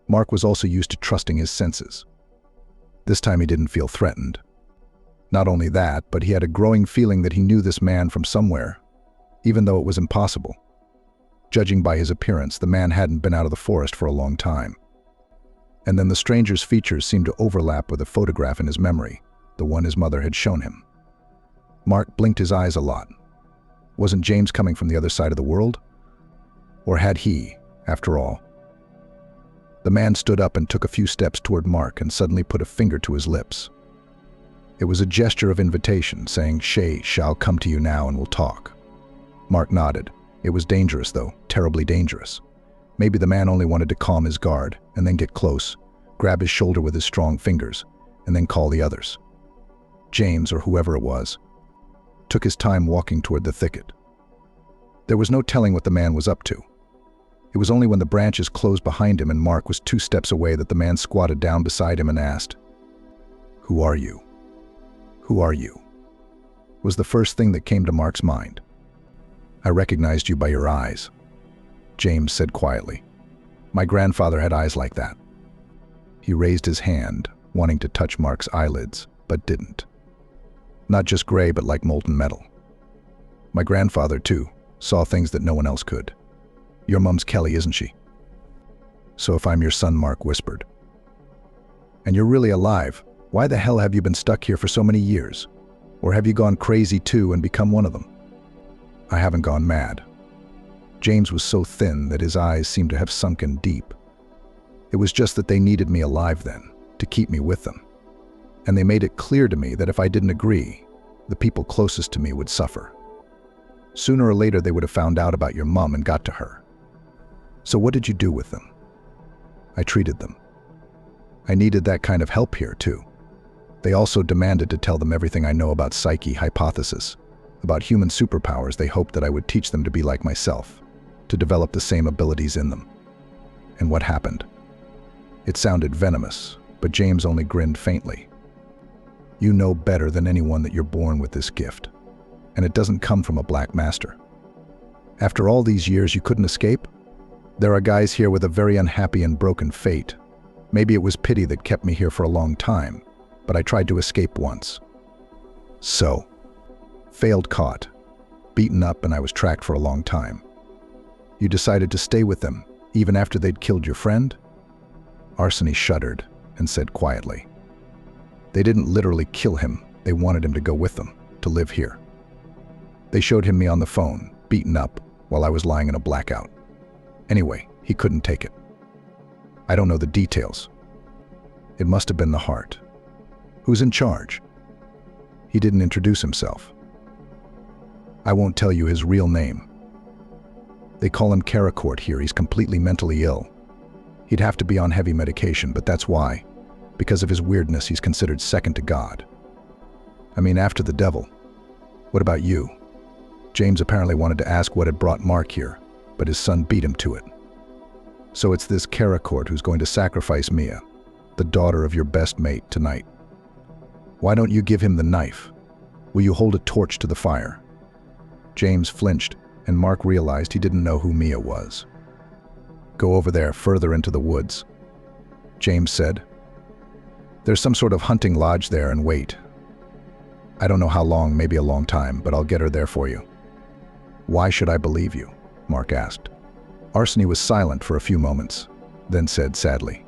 Mark was also used to trusting his senses. This time he didn't feel threatened. Not only that, but he had a growing feeling that he knew this man from somewhere, even though it was impossible. Judging by his appearance, the man hadn't been out of the forest for a long time. And then the stranger's features seemed to overlap with a photograph in his memory, the one his mother had shown him. Mark blinked his eyes a lot. Wasn't James coming from the other side of the world? Or had he, after all? The man stood up and took a few steps toward Mark and suddenly put a finger to his lips. It was a gesture of invitation, saying, "Shay shall come to you now and we'll talk." Mark nodded. It was dangerous, though, terribly dangerous. Maybe the man only wanted to calm his guard and then get close, grab his shoulder with his strong fingers, and then call the others. James, or whoever it was, took his time walking toward the thicket. There was no telling what the man was up to. It was only when the branches closed behind him and Mark was 2 steps away that the man squatted down beside him and asked, "Who are you? Who are you?" Was the first thing that came to Mark's mind. "I recognized you by your eyes," James said quietly. "My grandfather had eyes like that." He raised his hand, wanting to touch Mark's eyelids, but didn't. Not just gray, but like molten metal. "My grandfather, too, saw things that no one else could. Your mom's Kelly, isn't she?" "So if I'm your son," Mark whispered. And you're really alive. Why the hell have you been stuck here for so many years? Or have you gone crazy too and become one of them? I haven't gone mad. James was so thin that his eyes seemed to have sunken deep. It was just that they needed me alive then, to keep me with them. And they made it clear to me that if I didn't agree, the people closest to me would suffer. Sooner or later they would have found out about your mom and got to her. So what did you do with them? I treated them. I needed that kind of help here too. They also demanded to tell them everything I know about psyche hypothesis, about human superpowers. They hoped that I would teach them to be like myself, to develop the same abilities in them. And what happened? It sounded venomous, but James only grinned faintly. You know better than anyone that you're born with this gift, and it doesn't come from a black master. After all these years, you couldn't escape? There are guys here with a very unhappy and broken fate. Maybe it was pity that kept me here for a long time, but I tried to escape once. So, failed caught, beaten up, and I was tracked for a long time. You decided to stay with them, even after they'd killed your friend? Arseny shuddered and said quietly, they didn't literally kill him, they wanted him to go with them, to live here. They showed him me on the phone, beaten up, while I was lying in a blackout. Anyway, he couldn't take it. I don't know the details. It must have been the heart. Who's in charge? He didn't introduce himself. I won't tell you his real name. They call him Karacourt here. He's completely mentally ill. He'd have to be on heavy medication, but that's why. Because of his weirdness, he's considered second to God. I mean, after the devil. What about you? James apparently wanted to ask what had brought Mark here, but his son beat him to it. So it's this Karacourt who's going to sacrifice Mia, the daughter of your best mate, tonight. Why don't you give him the knife? Will you hold a torch to the fire? James flinched, and Mark realized he didn't know who Mia was. Go over there, further into the woods, James said. There's some sort of hunting lodge there, and wait. I don't know how long, maybe a long time, but I'll get her there for you. Why should I believe you? Mark asked. Arseny was silent for a few moments, then said sadly,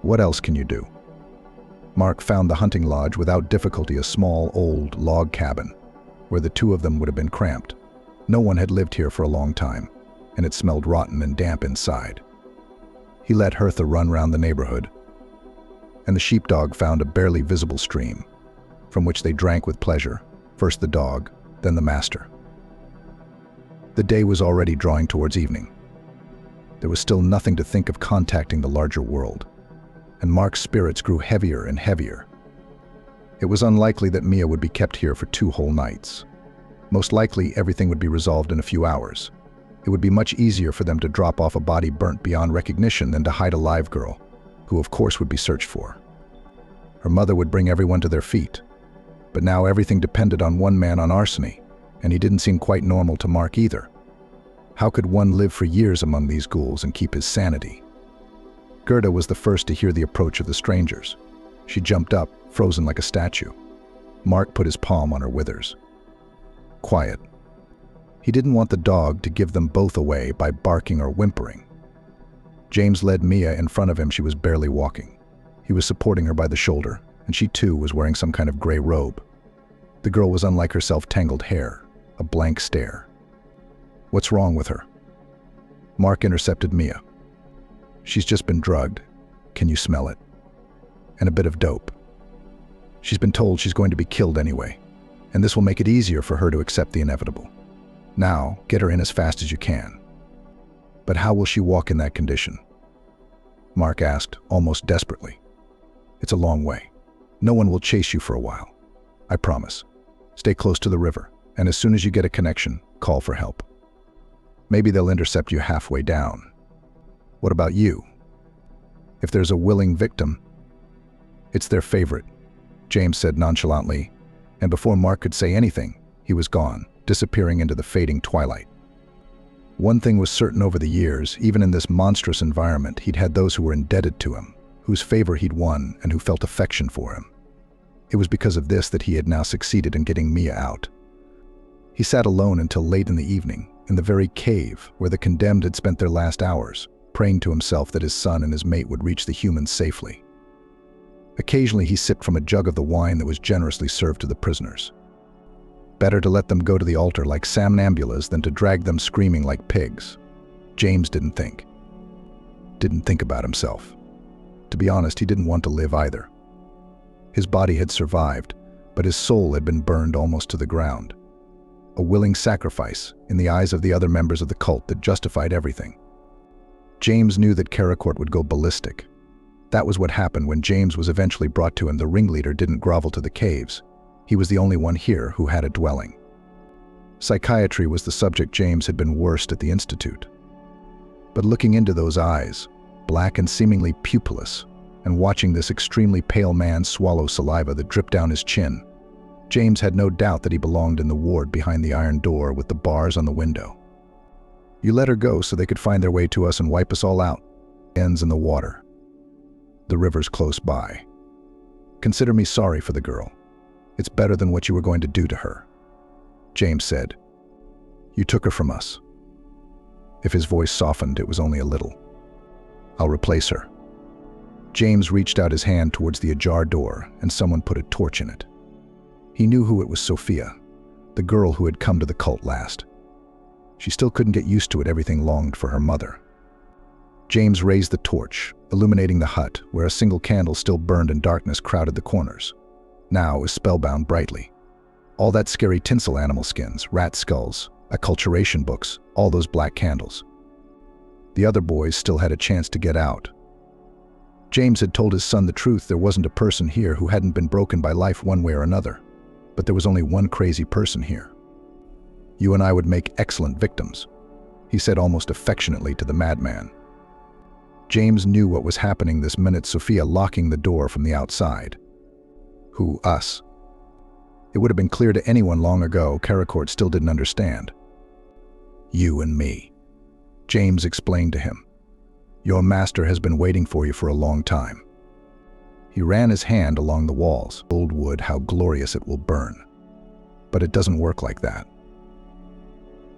what else can you do? Mark found the hunting lodge without difficulty, a small, old log cabin, where the two of them would have been cramped. No one had lived here for a long time, and it smelled rotten and damp inside. He let Hertha run round the neighborhood, and the sheepdog found a barely visible stream, from which they drank with pleasure, first the dog, then the master. The day was already drawing towards evening. There was still nothing to think of contacting the larger world, and Mark's spirits grew heavier and heavier. It was unlikely that Mia would be kept here for 2 whole nights. Most likely, everything would be resolved in a few hours. It would be much easier for them to drop off a body burnt beyond recognition than to hide a live girl, who of course would be searched for. Her mother would bring everyone to their feet, but now everything depended on one man, on Arseny, and he didn't seem quite normal to Mark either. How could one live for years among these ghouls and keep his sanity? Gerda was the first to hear the approach of the strangers. She jumped up, frozen like a statue. Mark put his palm on her withers. Quiet. He didn't want the dog to give them both away by barking or whimpering. James led Mia in front of him. She was barely walking. He was supporting her by the shoulder, and she too was wearing some kind of gray robe. The girl was unlike her self-tangled hair, a blank stare. What's wrong with her? Mark intercepted Mia. She's just been drugged. Can you smell it? And a bit of dope. She's been told she's going to be killed anyway, and this will make it easier for her to accept the inevitable. Now, get her in as fast as you can. But how will she walk in that condition? Mark asked, almost desperately. It's a long way. No one will chase you for a while. I promise. Stay close to the river, and as soon as you get a connection, call for help. Maybe they'll intercept you halfway down. What about you? If there's a willing victim, it's their favorite, James said nonchalantly, and before Mark could say anything, he was gone, disappearing into the fading twilight. One thing was certain: over the years, even in this monstrous environment, he'd had those who were indebted to him, whose favor he'd won and who felt affection for him. It was because of this that he had now succeeded in getting Mia out. He sat alone until late in the evening, in the very cave where the condemned had spent their last hours, praying to himself that his son and his mate would reach the humans safely. Occasionally he sipped from a jug of the wine that was generously served to the prisoners. Better to let them go to the altar like somnambulas than to drag them screaming like pigs. James didn't think about himself. To be honest, he didn't want to live either. His body had survived, but his soul had been burned almost to the ground. A willing sacrifice in the eyes of the other members of the cult that justified everything. James knew that Karacourt would go ballistic. That was what happened when James was eventually brought to him. The ringleader didn't grovel to the caves. He was the only one here who had a dwelling. Psychiatry was the subject James had been worst at the Institute. But looking into those eyes, black and seemingly pupilless, and watching this extremely pale man swallow saliva that dripped down his chin, James had no doubt that he belonged in the ward behind the iron door with the bars on the window. You let her go so they could find their way to us and wipe us all out. Ends in the water. The river's close by. Consider me sorry for the girl. It's better than what you were going to do to her. James said, You took her from us. If his voice softened, it was only a little. I'll replace her. James reached out his hand towards the ajar door, and someone put a torch in it. He knew who it was. Sophia, the girl who had come to the cult last. She still couldn't get used to it. Everything longed for her mother. James raised the torch, illuminating the hut, where a single candle still burned and darkness crowded the corners. Now it was spellbound brightly. All that scary tinsel animal skins, rat skulls, acculturation books, all those black candles. The other boys still had a chance to get out. James had told his son the truth. There wasn't a person here who hadn't been broken by life one way or another. But there was only one crazy person here. You and I would make excellent victims, he said almost affectionately to the madman. James knew what was happening this minute. Sophia locking the door from the outside. Who, us? It would have been clear to anyone long ago. Karacourt still didn't understand. You and me, James explained to him. Your master has been waiting for you for a long time. He ran his hand along the walls. Old wood, how glorious it will burn. But it doesn't work like that.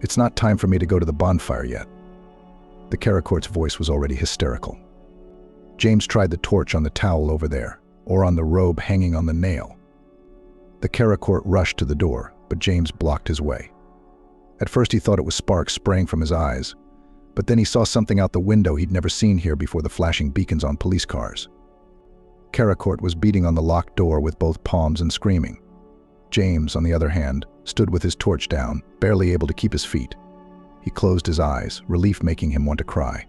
It's not time for me to go to the bonfire yet. The Karacourt's voice was already hysterical. James tried the torch on the towel over there, or on the robe hanging on the nail. The Karacourt rushed to the door, but James blocked his way. At first he thought it was sparks spraying from his eyes, but then he saw something out the window he'd never seen here before, the flashing beacons on police cars. Karacourt was beating on the locked door with both palms and screaming. James, on the other hand, stood with his torch down, barely able to keep his feet. He closed his eyes, relief making him want to cry.